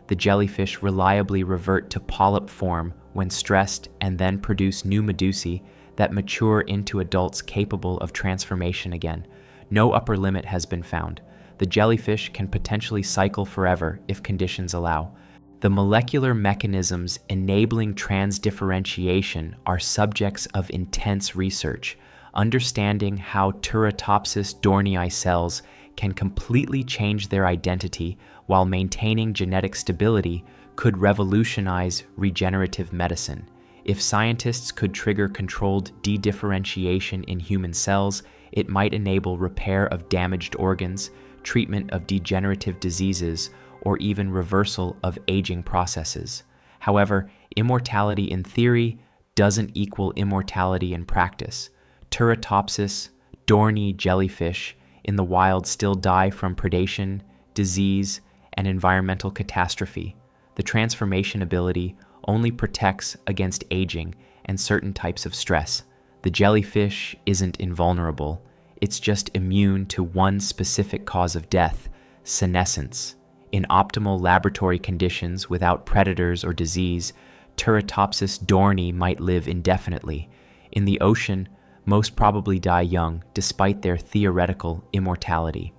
Speaker 1: The jellyfish reliably revert to polyp form when stressed and then produce new medusae that mature into adults capable of transformation again. No upper limit has been found. The jellyfish can potentially cycle forever if conditions allow. The molecular mechanisms enabling transdifferentiation are subjects of intense research. Understanding how Turritopsis dohrnii cells can completely change their identity while maintaining genetic stability could revolutionize regenerative medicine. If scientists could trigger controlled dedifferentiation in human cells, it might enable repair of damaged organs, treatment of degenerative diseases, or even reversal of aging processes. However, immortality in theory doesn't equal immortality in practice. Turritopsis dohrnii jellyfish in the wild still die from predation, disease, and environmental catastrophe. The transformation ability only protects against aging and certain types of stress. The jellyfish isn't invulnerable. It's just immune to one specific cause of death, senescence. In optimal laboratory conditions without predators or disease, Turritopsis dohrnii might live indefinitely. In the ocean, most probably die young despite their theoretical immortality.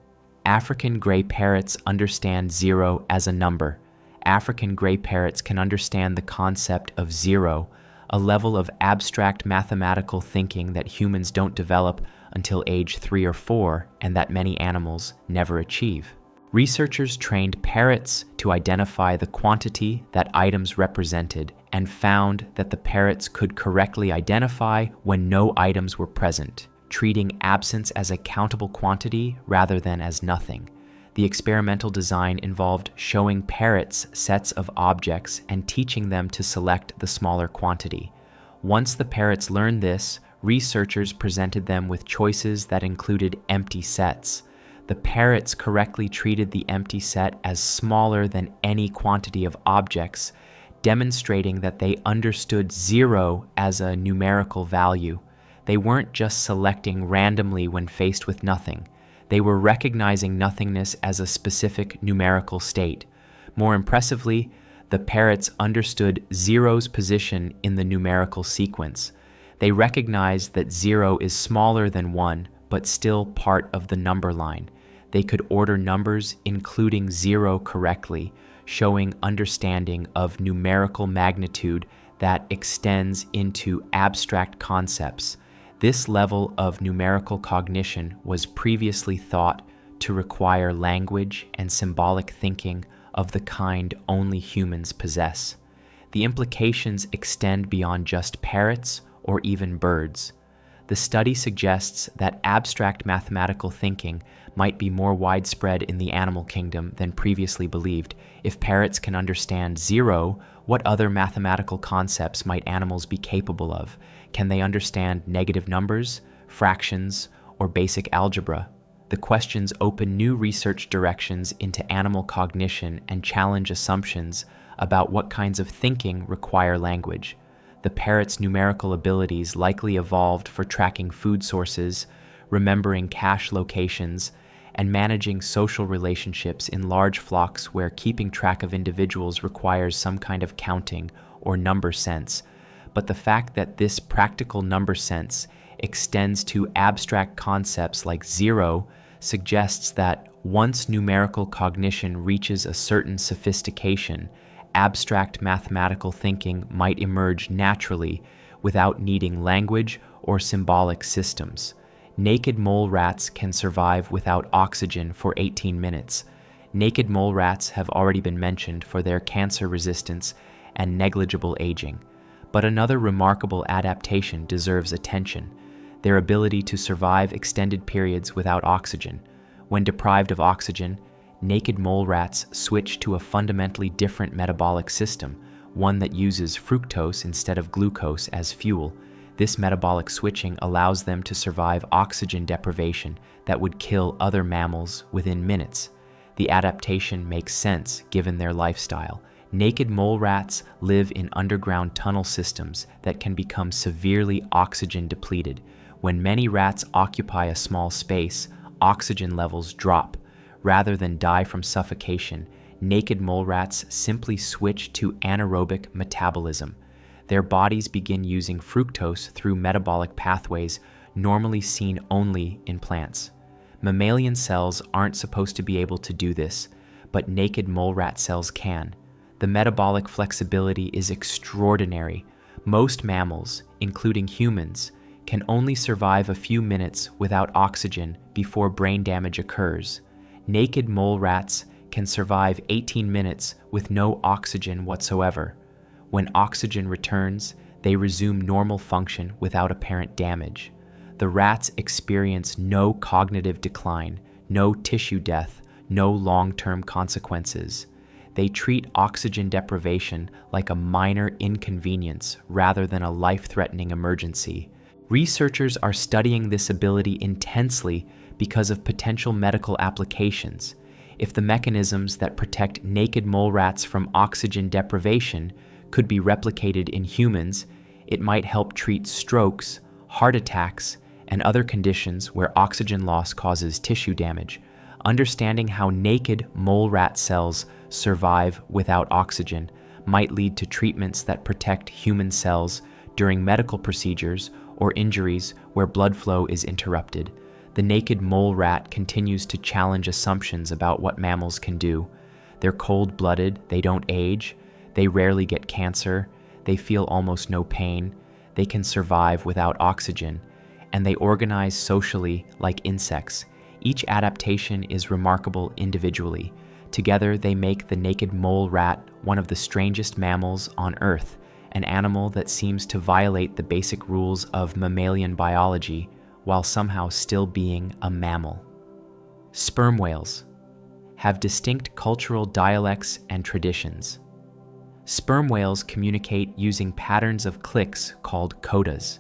Speaker 1: African gray parrots understand zero as a number. African gray parrots can understand the concept of zero, a level of abstract mathematical thinking that humans don't develop until age 3 or 4 and that many animals never achieve. Researchers trained parrots to identify the quantity that items represented and found that the parrots could correctly identify when no items were present, treating absence as a countable quantity rather than as nothing. The experimental design involved showing parrots sets of objects and teaching them to select the smaller quantity. Once the parrots learned this, researchers presented them with choices that included empty sets. The parrots correctly treated the empty set as smaller than any quantity of objects, demonstrating that they understood zero as a numerical value. They weren't just selecting randomly when faced with nothing. They were recognizing nothingness as a specific numerical state. More impressively, the parrots understood zero's position in the numerical sequence. They recognized that 0 is smaller than 1, but still part of the number line. They could order numbers including 0 correctly, showing understanding of numerical magnitude that extends into abstract concepts. This level of numerical cognition was previously thought to require language and symbolic thinking of the kind only humans possess. The implications extend beyond just parrots or even birds. The study suggests that abstract mathematical thinking might be more widespread in the animal kingdom than previously believed. If parrots can understand 0, what other mathematical concepts might animals be capable of? Can they understand negative numbers, fractions, or basic algebra? The questions open new research directions into animal cognition and challenge assumptions about what kinds of thinking require language. The parrot's numerical abilities likely evolved for tracking food sources, remembering cache locations, and managing social relationships in large flocks where keeping track of individuals requires some kind of counting or number sense. But the fact that this practical number sense extends to abstract concepts like zero suggests that once numerical cognition reaches a certain sophistication, abstract mathematical thinking might emerge naturally without needing language or symbolic systems. Naked mole rats can survive without oxygen for 18 minutes. Naked mole rats have already been mentioned for their cancer resistance and negligible aging. But another remarkable adaptation deserves attention: their ability to survive extended periods without oxygen. When deprived of oxygen, naked mole rats switch to a fundamentally different metabolic system, one that uses fructose instead of glucose as fuel. This metabolic switching allows them to survive oxygen deprivation that would kill other mammals within minutes. The adaptation makes sense given their lifestyle. Naked mole rats live in underground tunnel systems that can become severely oxygen depleted. When many rats occupy a small space, oxygen levels drop. Rather than die from suffocation, naked mole rats simply switch to anaerobic metabolism. Their bodies begin using fructose through metabolic pathways normally seen only in plants. Mammalian cells aren't supposed to be able to do this, but naked mole rat cells can. The metabolic flexibility is extraordinary. Most mammals, including humans, can only survive a few minutes without oxygen before brain damage occurs. Naked mole rats can survive 18 minutes with no oxygen whatsoever. When oxygen returns, they resume normal function without apparent damage. The rats experience no cognitive decline, no tissue death, no long-term consequences. They treat oxygen deprivation like a minor inconvenience rather than a life-threatening emergency. Researchers are studying this ability intensely because of potential medical applications. If the mechanisms that protect naked mole rats from oxygen deprivation could be replicated in humans, it might help treat strokes, heart attacks, and other conditions where oxygen loss causes tissue damage. Understanding how naked mole rat cells survive without oxygen might lead to treatments that protect human cells during medical procedures or injuries where blood flow is interrupted. The naked mole rat continues to challenge assumptions about what mammals can do. They're cold-blooded, they don't age, they rarely get cancer, they feel almost no pain, they can survive without oxygen, and they organize socially like insects. Each adaptation is remarkable individually. Together, they make the naked mole rat one of the strangest mammals on Earth, an animal that seems to violate the basic rules of mammalian biology while somehow still being a mammal. Sperm whales have distinct cultural dialects and traditions. Sperm whales communicate using patterns of clicks called codas.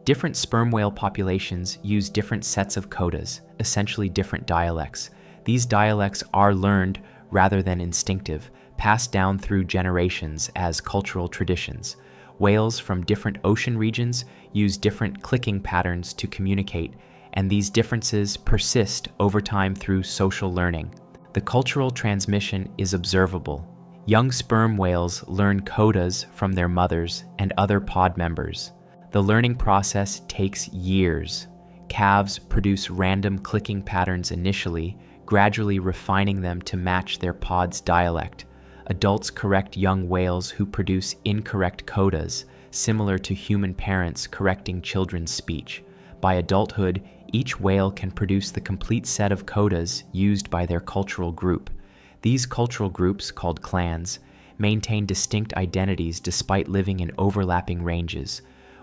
Speaker 1: Different sperm whale populations use different sets of codas, essentially different dialects. These dialects are learned rather than instinctive, passed down through generations as cultural traditions. Whales from different ocean regions use different clicking patterns to communicate, and these differences persist over time through social learning. The cultural transmission is observable. Young sperm whales learn codas from their mothers and other pod members. The learning process takes years. Calves produce random clicking patterns initially, gradually refining them to match their pod's dialect. Adults correct young whales who produce incorrect codas, similar to human parents correcting children's speech. By adulthood, each whale can produce the complete set of codas used by their cultural group. These cultural groups, called clans, maintain distinct identities despite living in overlapping ranges.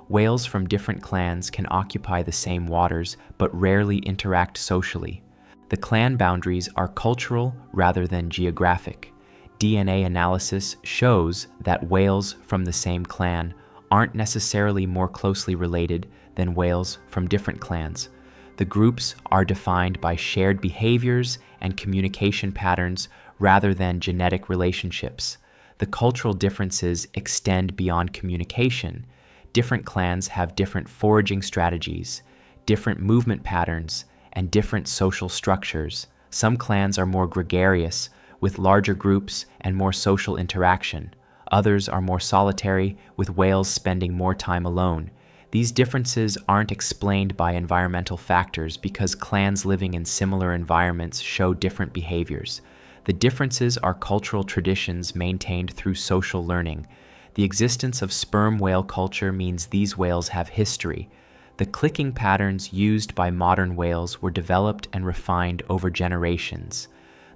Speaker 1: Whales from different clans can occupy the same waters, but rarely interact socially. The clan boundaries are cultural rather than geographic. DNA analysis shows that whales from the same clan aren't necessarily more closely related than whales from different clans. The groups are defined by shared behaviors and communication patterns rather than genetic relationships. The cultural differences extend beyond communication. Different clans have different foraging strategies, different movement patterns, and different social structures. Some clans are more gregarious, with larger groups and more social interaction. Others are more solitary, with whales spending more time alone. These differences aren't explained by environmental factors because clans living in similar environments show different behaviors. The differences are cultural traditions maintained through social learning. The existence of sperm whale culture means these whales have history. The clicking patterns used by modern whales were developed and refined over generations.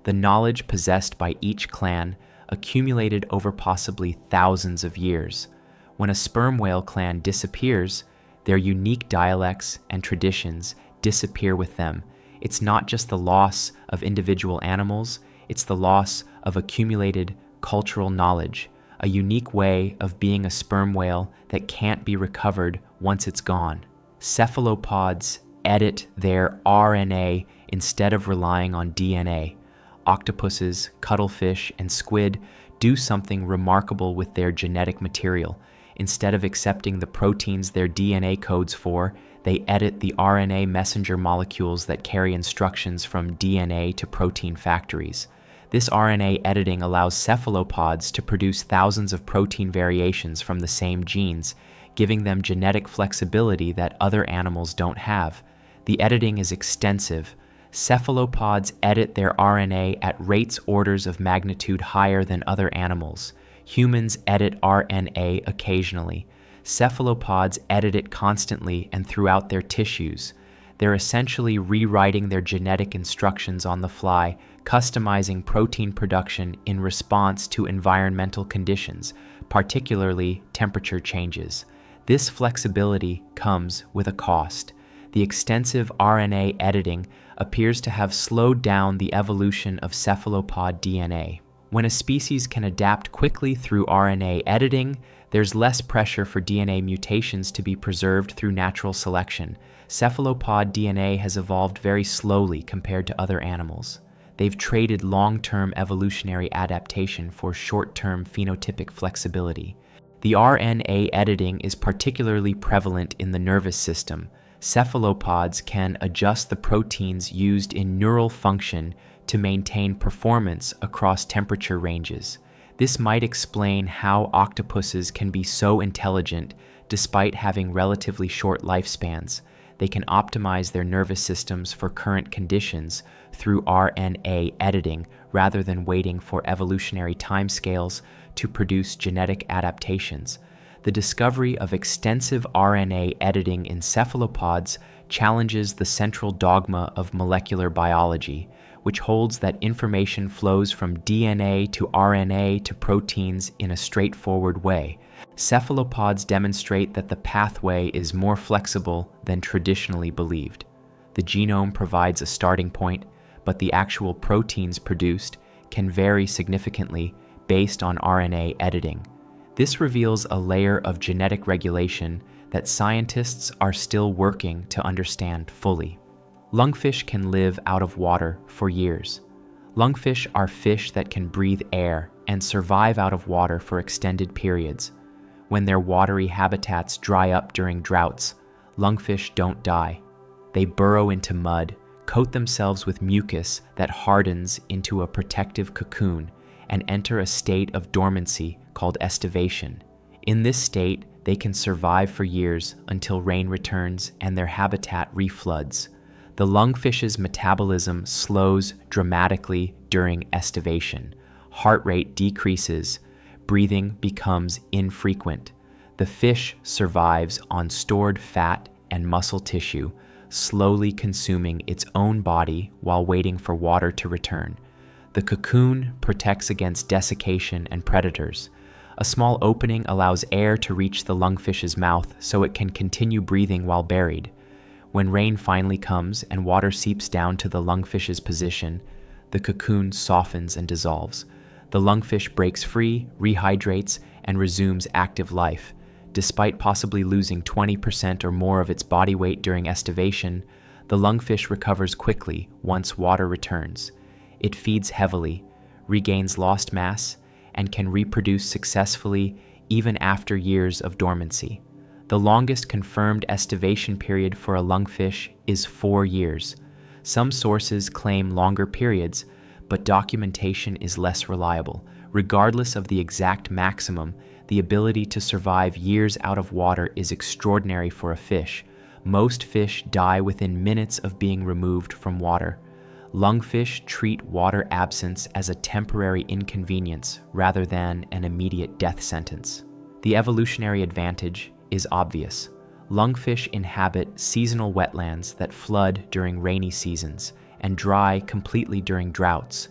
Speaker 1: The knowledge possessed by each clan accumulated over possibly thousands of years. When a sperm whale clan disappears, their unique dialects and traditions disappear with them. It's not just the loss of individual animals, it's the loss of accumulated cultural knowledge, a unique way of being a sperm whale that can't be recovered once it's gone. Cephalopods edit their RNA instead of relying on DNA. Octopuses, cuttlefish, and squid do something remarkable with their genetic material. Instead of accepting the proteins their DNA codes for, they edit the RNA messenger molecules that carry instructions from DNA to protein factories. This RNA editing allows cephalopods to produce thousands of protein variations from the same genes, giving them genetic flexibility that other animals don't have. The editing is extensive. Cephalopods edit their RNA at rates orders of magnitude higher than other animals. Humans edit RNA occasionally. Cephalopods edit it constantly and throughout their tissues. They're essentially rewriting their genetic instructions on the fly, customizing protein production in response to environmental conditions, particularly temperature changes. This flexibility comes with a cost. The extensive RNA editing appears to have slowed down the evolution of cephalopod DNA. When a species can adapt quickly through RNA editing, there's less pressure for DNA mutations to be preserved through natural selection. Cephalopod DNA has evolved very slowly compared to other animals. They've traded long-term evolutionary adaptation for short-term phenotypic flexibility. The RNA editing is particularly prevalent in the nervous system. Cephalopods can adjust the proteins used in neural function to maintain performance across temperature ranges. This might explain how octopuses can be so intelligent despite having relatively short lifespans. They can optimize their nervous systems for current conditions through RNA editing rather than waiting for evolutionary timescales to produce genetic adaptations. The discovery of extensive RNA editing in cephalopods challenges the central dogma of molecular biology, which holds that information flows from DNA to RNA to proteins in a straightforward way. Cephalopods demonstrate that the pathway is more flexible than traditionally believed. The genome provides a starting point, but the actual proteins produced can vary significantly based on RNA editing. This reveals a layer of genetic regulation that scientists are still working to understand fully. Lungfish can live out of water for years. Lungfish are fish that can breathe air and survive out of water for extended periods. When their watery habitats dry up during droughts, lungfish don't die. They burrow into mud, coat themselves with mucus that hardens into a protective cocoon, and enter a state of dormancy called estivation. In this state, they can survive for years until rain returns and their habitat refloods. The lungfish's metabolism slows dramatically during estivation. Heart rate decreases. Breathing becomes infrequent. The fish survives on stored fat and muscle tissue, slowly consuming its own body while waiting for water to return. The cocoon protects against desiccation and predators. A small opening allows air to reach the lungfish's mouth so it can continue breathing while buried. When rain finally comes and water seeps down to the lungfish's position, the cocoon softens and dissolves. The lungfish breaks free, rehydrates, and resumes active life. Despite possibly losing 20% or more of its body weight during estivation, the lungfish recovers quickly once water returns. It feeds heavily, regains lost mass, and can reproduce successfully even after years of dormancy. The longest confirmed estivation period for a lungfish is 4 years. Some sources claim longer periods, but documentation is less reliable. Regardless of the exact maximum, The ability to survive years out of water is extraordinary for a fish. Most fish die within minutes of being removed from water. Lungfish treat water absence as a temporary inconvenience rather than an immediate death sentence. The evolutionary advantage is obvious. Lungfish inhabit seasonal wetlands that flood during rainy seasons and dry completely during droughts.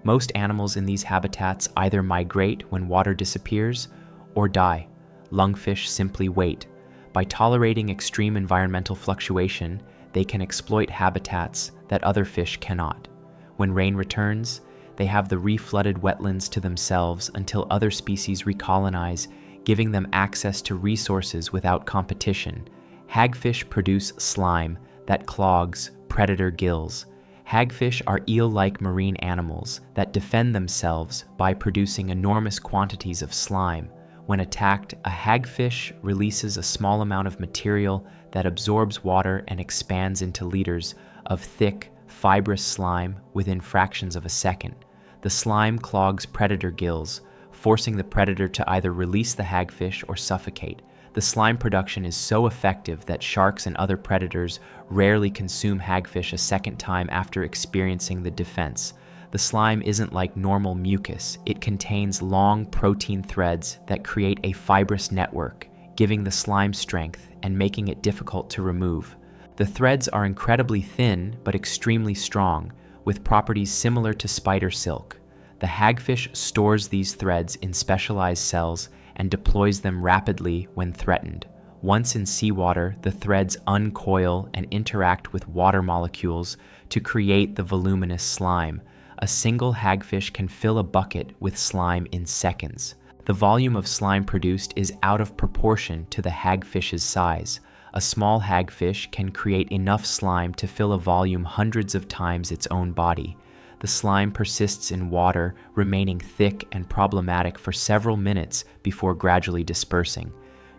Speaker 1: Most animals in these habitats either migrate when water disappears or die. Lungfish simply wait. By tolerating extreme environmental fluctuation, they can exploit habitats that other fish cannot. When rain returns, they have the reflooded wetlands to themselves until other species recolonize, giving them access to resources without competition. Hagfish produce slime that clogs predator gills. Hagfish are eel-like marine animals that defend themselves by producing enormous quantities of slime. When attacked, a hagfish releases a small amount of material that absorbs water and expands into liters of thick, fibrous slime within fractions of a second. The slime clogs predator gills, forcing the predator to either release the hagfish or suffocate. The slime production is so effective that sharks and other predators rarely consume hagfish a second time after experiencing the defense. The slime isn't like normal mucus. It contains long protein threads that create a fibrous network, giving the slime strength and making it difficult to remove. The threads are incredibly thin but extremely strong, with properties similar to spider silk. The hagfish stores these threads in specialized cells and deploys them rapidly when threatened. Once in seawater, the threads uncoil and interact with water molecules to create the voluminous slime. A single hagfish can fill a bucket with slime in seconds. The volume of slime produced is out of proportion to the hagfish's size. A small hagfish can create enough slime to fill a volume hundreds of times its own body. The slime persists in water, remaining thick and problematic for several minutes before gradually dispersing.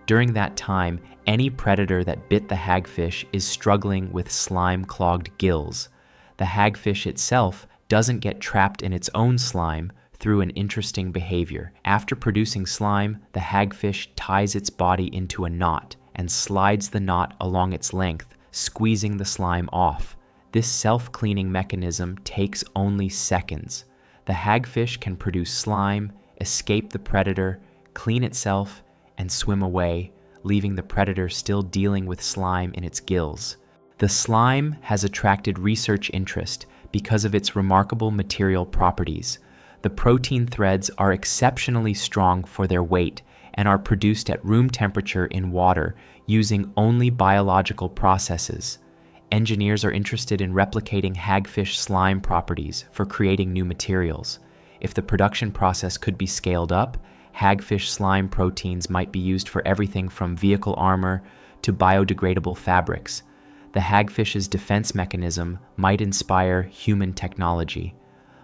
Speaker 1: During that time, any predator that bit the hagfish is struggling with slime-clogged gills. The hagfish itself doesn't get trapped in its own slime through an interesting behavior. After producing slime, the hagfish ties its body into a knot and slides the knot along its length, squeezing the slime off. This self-cleaning mechanism takes only seconds. The hagfish can produce slime, escape the predator, clean itself, and swim away, leaving the predator still dealing with slime in its gills. The slime has attracted research interest because of its remarkable material properties. The protein threads are exceptionally strong for their weight and are produced at room temperature in water using only biological processes. Engineers are interested in replicating hagfish slime properties for creating new materials. If the production process could be scaled up, hagfish slime proteins might be used for everything from vehicle armor to biodegradable fabrics. The hagfish's defense mechanism might inspire human technology.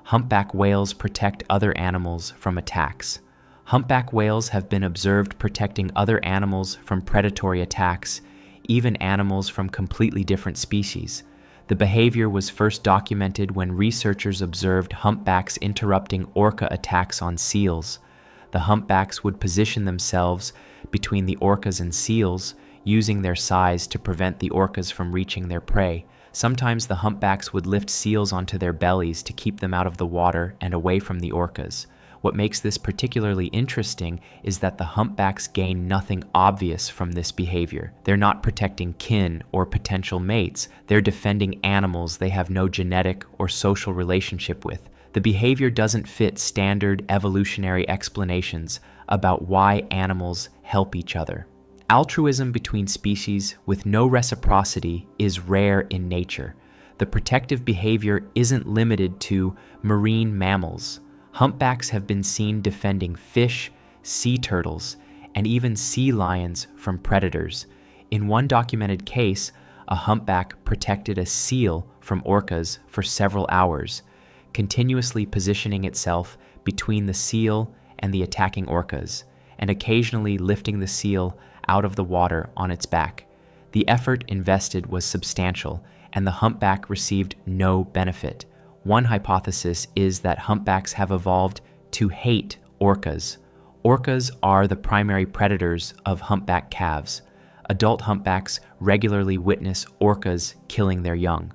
Speaker 1: Humpback whales protect other animals from attacks. Humpback whales have been observed protecting other animals from predatory attacks, even animals from completely different species. The behavior was first documented when researchers observed humpbacks interrupting orca attacks on seals. The humpbacks would position themselves between the orcas and seals, using their size to prevent the orcas from reaching their prey. Sometimes the humpbacks would lift seals onto their bellies to keep them out of the water and away from the orcas. What makes this particularly interesting is that the humpbacks gain nothing obvious from this behavior. They're not protecting kin or potential mates. They're defending animals they have no genetic or social relationship with. The behavior doesn't fit standard evolutionary explanations about why animals help each other. Altruism between species with no reciprocity is rare in nature. The protective behavior isn't limited to marine mammals. Humpbacks have been seen defending fish, sea turtles, and even sea lions from predators. In one documented case, a humpback protected a seal from orcas for several hours, continuously positioning itself between the seal and the attacking orcas, and occasionally lifting the seal out of the water on its back. The effort invested was substantial, and the humpback received no benefit. One hypothesis is that humpbacks have evolved to hate orcas. Orcas are the primary predators of humpback calves. Adult humpbacks regularly witness orcas killing their young.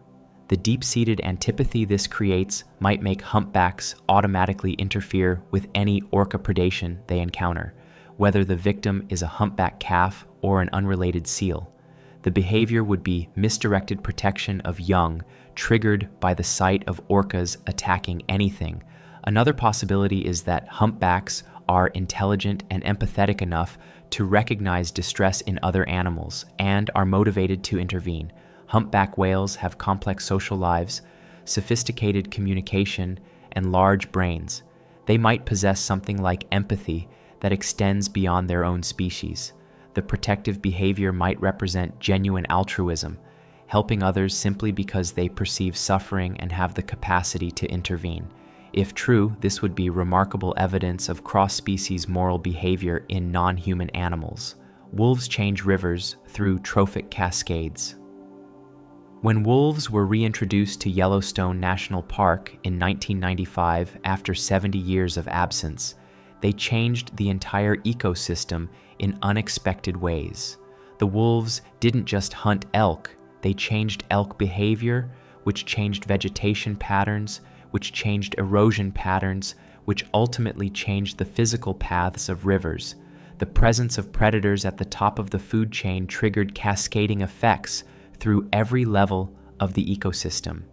Speaker 1: The deep-seated antipathy this creates might make humpbacks automatically interfere with any orca predation they encounter, whether the victim is a humpback calf or an unrelated seal. The behavior would be misdirected protection of young, triggered by the sight of orcas attacking anything. Another possibility is that humpbacks are intelligent and empathetic enough to recognize distress in other animals and are motivated to intervene. Humpback whales have complex social lives, sophisticated communication, and large brains. They might possess something like empathy that extends beyond their own species. The protective behavior might represent genuine altruism, helping others simply because they perceive suffering and have the capacity to intervene. If true, this would be remarkable evidence of cross-species moral behavior in non-human animals. Wolves change rivers through trophic cascades. When wolves were reintroduced to Yellowstone National Park in 1995 after 70 years of absence, they changed the entire ecosystem in unexpected ways. The wolves didn't just hunt elk, they changed elk behavior, which changed vegetation patterns, which changed erosion patterns, which ultimately changed the physical paths of rivers. The presence of predators at the top of the food chain triggered cascading effects through every level of the ecosystem.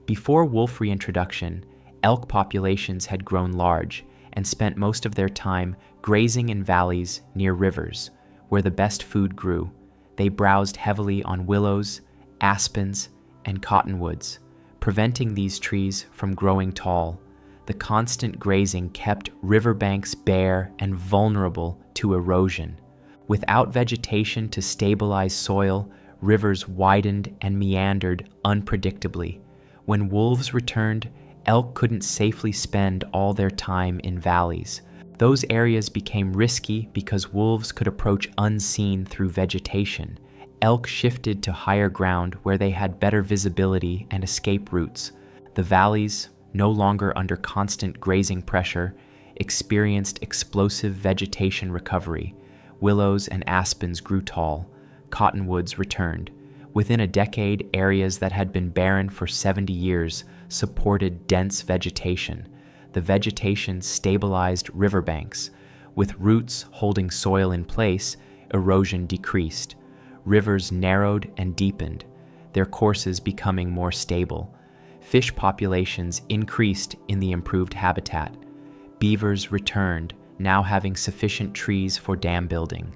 Speaker 1: Before wolf reintroduction, elk populations had grown large and spent most of their time grazing in valleys near rivers, where the best food grew. They browsed heavily on willows, aspens, and cottonwoods, preventing these trees from growing tall. The constant grazing kept riverbanks bare and vulnerable to erosion. Without vegetation to stabilize soil, rivers widened and meandered unpredictably. When wolves returned, elk couldn't safely spend all their time in valleys. Those areas became risky because wolves could approach unseen through vegetation. Elk shifted to higher ground where they had better visibility and escape routes. The valleys, no longer under constant grazing pressure, experienced explosive vegetation recovery. Willows and aspens grew tall. Cottonwoods returned. Within a decade, areas that had been barren for 70 years supported dense vegetation. The vegetation stabilized riverbanks. With roots holding soil in place, erosion decreased. Rivers narrowed and deepened, their courses becoming more stable. Fish populations increased in the improved habitat. Beavers returned, now having sufficient trees for dam building.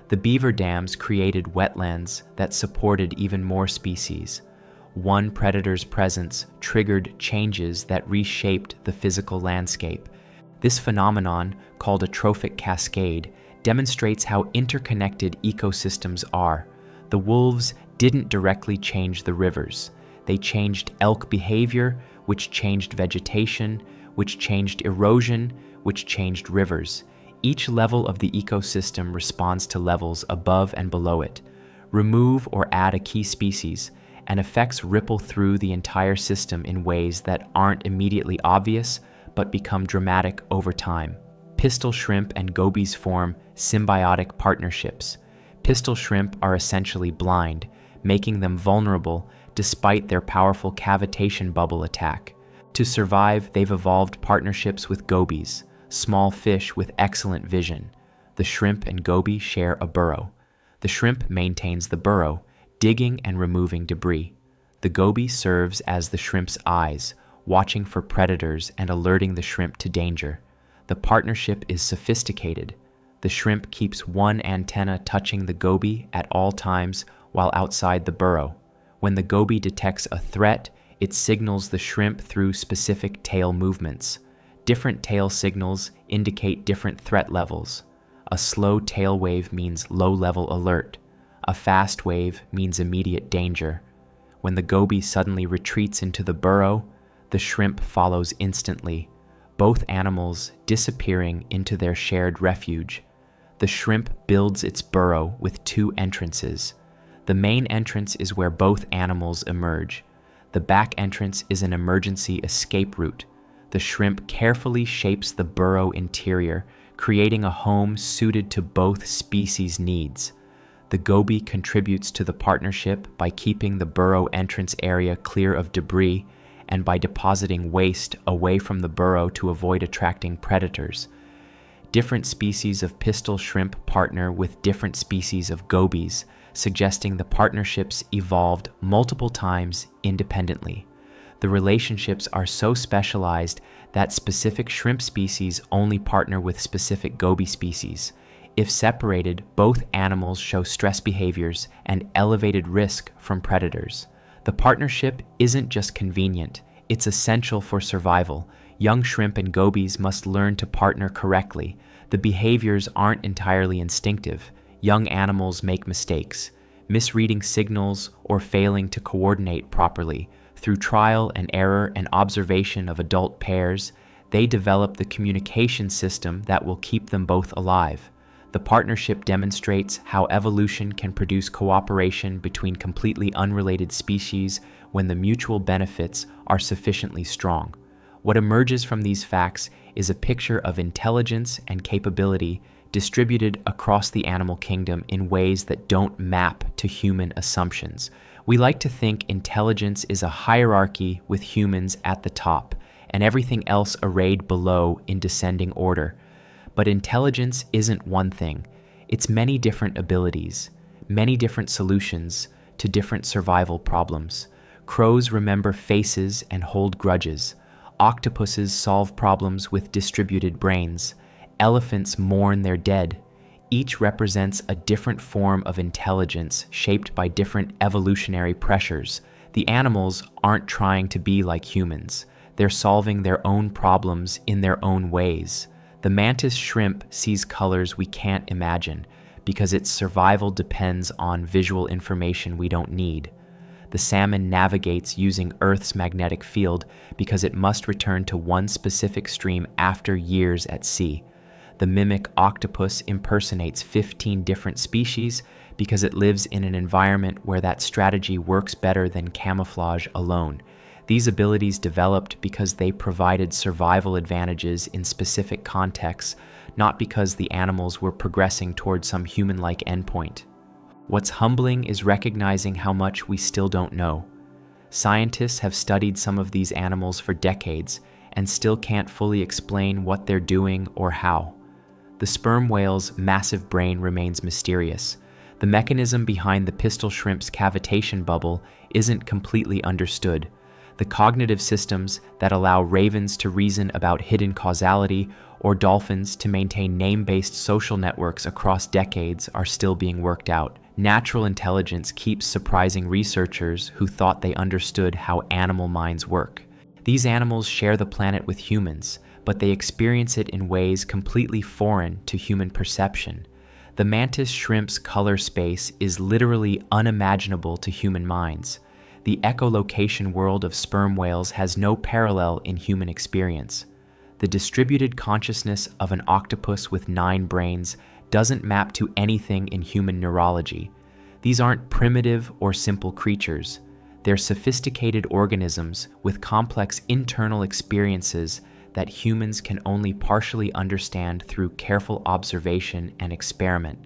Speaker 1: The beaver dams created wetlands that supported even more species. One predator's presence triggered changes that reshaped the physical landscape. This phenomenon, called a trophic cascade, demonstrates how interconnected ecosystems are. The wolves didn't directly change the rivers. They changed elk behavior, which changed vegetation, which changed erosion, which changed rivers. Each level of the ecosystem responds to levels above and below it. Remove or add a key species, and effects ripple through the entire system in ways that aren't immediately obvious, but become dramatic over time. Pistol shrimp and gobies form symbiotic partnerships. Pistol shrimp are essentially blind, making them vulnerable despite their powerful cavitation bubble attack. To survive, they've evolved partnerships with gobies, small fish with excellent vision. The shrimp and goby share a burrow. The shrimp maintains the burrow, digging and removing debris. The goby serves as the shrimp's eyes, watching for predators and alerting the shrimp to danger. The partnership is sophisticated. The shrimp keeps one antenna touching the goby at all times while outside the burrow. When the goby detects a threat, it signals the shrimp through specific tail movements. Different tail signals indicate different threat levels. A slow tail wave means low-level alert. A fast wave means immediate danger. When the goby suddenly retreats into the burrow, the shrimp follows instantly, both animals disappearing into their shared refuge. The shrimp builds its burrow with two entrances. The main entrance is where both animals emerge. The back entrance is an emergency escape route. The shrimp carefully shapes the burrow interior, creating a home suited to both species' needs. The goby contributes to the partnership by keeping the burrow entrance area clear of debris and by depositing waste away from the burrow to avoid attracting predators. Different species of pistol shrimp partner with different species of gobies, suggesting the partnerships evolved multiple times independently. The relationships are so specialized that specific shrimp species only partner with specific goby species. If separated, both animals show stress behaviors and elevated risk from predators. The partnership isn't just convenient, it's essential for survival. Young shrimp and gobies must learn to partner correctly. The behaviors aren't entirely instinctive. Young animals make mistakes, misreading signals or failing to coordinate properly. Through trial and error and observation of adult pairs, they develop the communication system that will keep them both alive. The partnership demonstrates how evolution can produce cooperation between completely unrelated species when the mutual benefits are sufficiently strong. What emerges from these facts is a picture of intelligence and capability distributed across the animal kingdom in ways that don't map to human assumptions. We like to think intelligence is a hierarchy with humans at the top and everything else arrayed below in descending order. But intelligence isn't one thing. It's many different abilities, many different solutions to different survival problems. Crows remember faces and hold grudges. Octopuses solve problems with distributed brains. Elephants mourn their dead. Each represents a different form of intelligence shaped by different evolutionary pressures. The animals aren't trying to be like humans. They're solving their own problems in their own ways. The mantis shrimp sees colors we can't imagine because its survival depends on visual information we don't need. The salmon navigates using Earth's magnetic field because it must return to one specific stream after years at sea. The mimic octopus impersonates 15 different species because it lives in an environment where that strategy works better than camouflage alone. These abilities developed because they provided survival advantages in specific contexts, not because the animals were progressing toward some human-like endpoint. What's humbling is recognizing how much we still don't know. Scientists have studied some of these animals for decades and still can't fully explain what they're doing or how. The sperm whale's massive brain remains mysterious. The mechanism behind the pistol shrimp's cavitation bubble isn't completely understood. The cognitive systems that allow ravens to reason about hidden causality or dolphins to maintain name-based social networks across decades are still being worked out. Natural intelligence keeps surprising researchers who thought they understood how animal minds work. These animals share the planet with humans, but they experience it in ways completely foreign to human perception. The mantis shrimp's color space is literally unimaginable to human minds. The echolocation world of sperm whales has no parallel in human experience. The distributed consciousness of an octopus with 9 brains doesn't map to anything in human neurology. These aren't primitive or simple creatures. They're sophisticated organisms with complex internal experiences that humans can only partially understand through careful observation and experiment.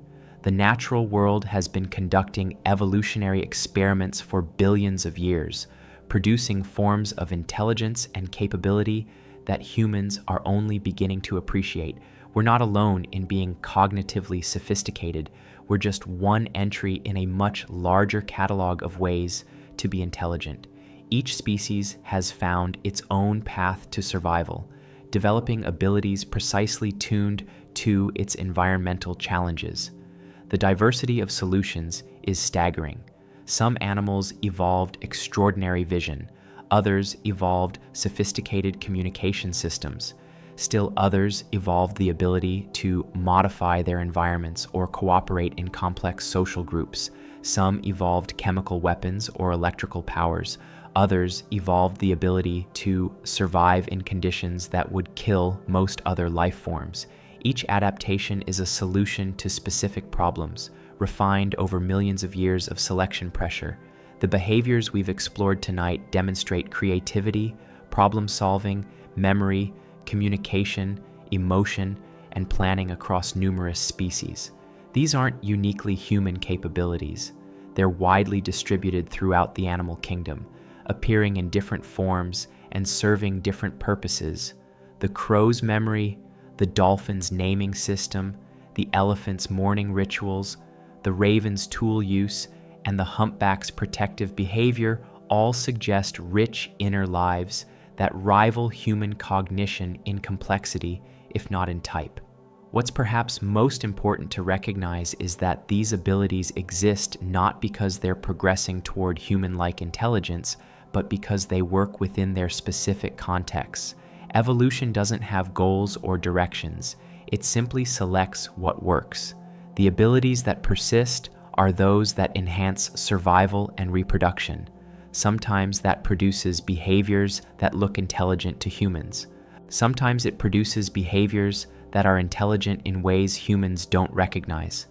Speaker 1: The natural world has been conducting evolutionary experiments for billions of years, producing forms of intelligence and capability that humans are only beginning to appreciate. We're not alone in being cognitively sophisticated. We're just one entry in a much larger catalog of ways to be intelligent. Each species has found its own path to survival, developing abilities precisely tuned to its environmental challenges. The diversity of solutions is staggering. Some animals evolved extraordinary vision. Others evolved sophisticated communication systems. Still others evolved the ability to modify their environments or cooperate in complex social groups. Some evolved chemical weapons or electrical powers. Others evolved the ability to survive in conditions that would kill most other life forms. Each adaptation is a solution to specific problems, refined over millions of years of selection pressure. The behaviors we've explored tonight demonstrate creativity, problem-solving, memory, communication, emotion, and planning across numerous species. These aren't uniquely human capabilities. They're widely distributed throughout the animal kingdom, appearing in different forms and serving different purposes. The crow's memory, the dolphin's naming system, the elephant's mourning rituals, the raven's tool use, and the humpback's protective behavior all suggest rich inner lives that rival human cognition in complexity, if not in type. What's perhaps most important to recognize is that these abilities exist not because they're progressing toward human-like intelligence, but because they work within their specific contexts. Evolution doesn't have goals or directions. It simply selects what works. The abilities that persist are those that enhance survival and reproduction. Sometimes that produces behaviors that look intelligent to humans. Sometimes it produces behaviors that are intelligent in ways humans don't recognize.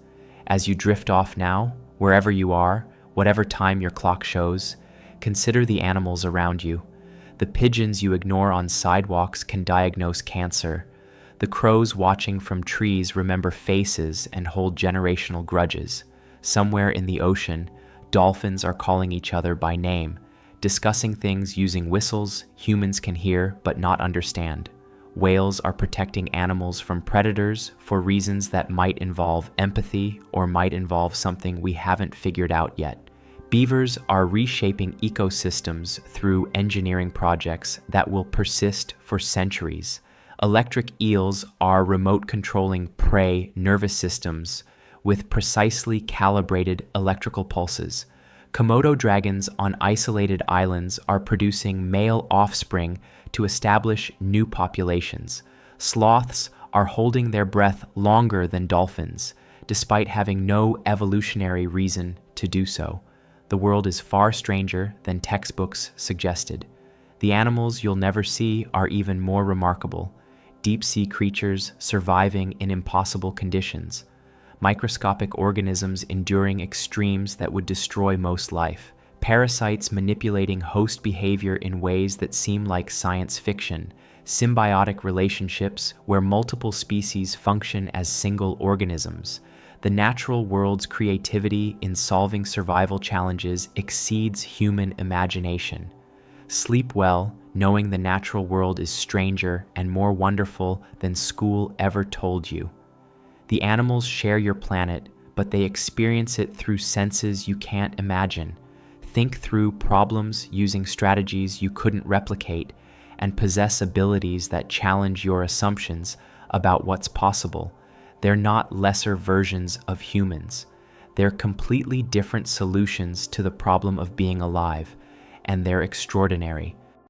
Speaker 1: As you drift off now, wherever you are, whatever time your clock shows, consider the animals around you. The pigeons you ignore on sidewalks can diagnose cancer. The crows watching from trees remember faces and hold generational grudges. Somewhere in the ocean, dolphins are calling each other by name, discussing things using whistles humans can hear but not understand. Whales are protecting animals from predators for reasons that might involve empathy or might involve something we haven't figured out yet. Beavers are reshaping ecosystems through engineering projects that will persist for centuries. Electric eels are remote controlling prey nervous systems with precisely calibrated electrical pulses. Komodo dragons on isolated islands are producing male offspring to establish new populations. Sloths are holding their breath longer than dolphins, despite having no evolutionary reason to do so. The world is far stranger than textbooks suggested. The animals you'll never see are even more remarkable. Deep-sea creatures surviving in impossible conditions. Microscopic organisms enduring extremes that would destroy most life. Parasites manipulating host behavior in ways that seem like science fiction. Symbiotic relationships where multiple species function as single organisms. The natural world's creativity in solving survival challenges exceeds human imagination. Sleep well, knowing the natural world is stranger and more wonderful than school ever told you. The animals share your planet, but they experience it through senses you can't imagine. Think through problems using strategies you couldn't replicate, and possess abilities that challenge your assumptions about what's possible. They're not lesser versions of humans. They're completely different solutions to the problem of being alive, and they're extraordinary.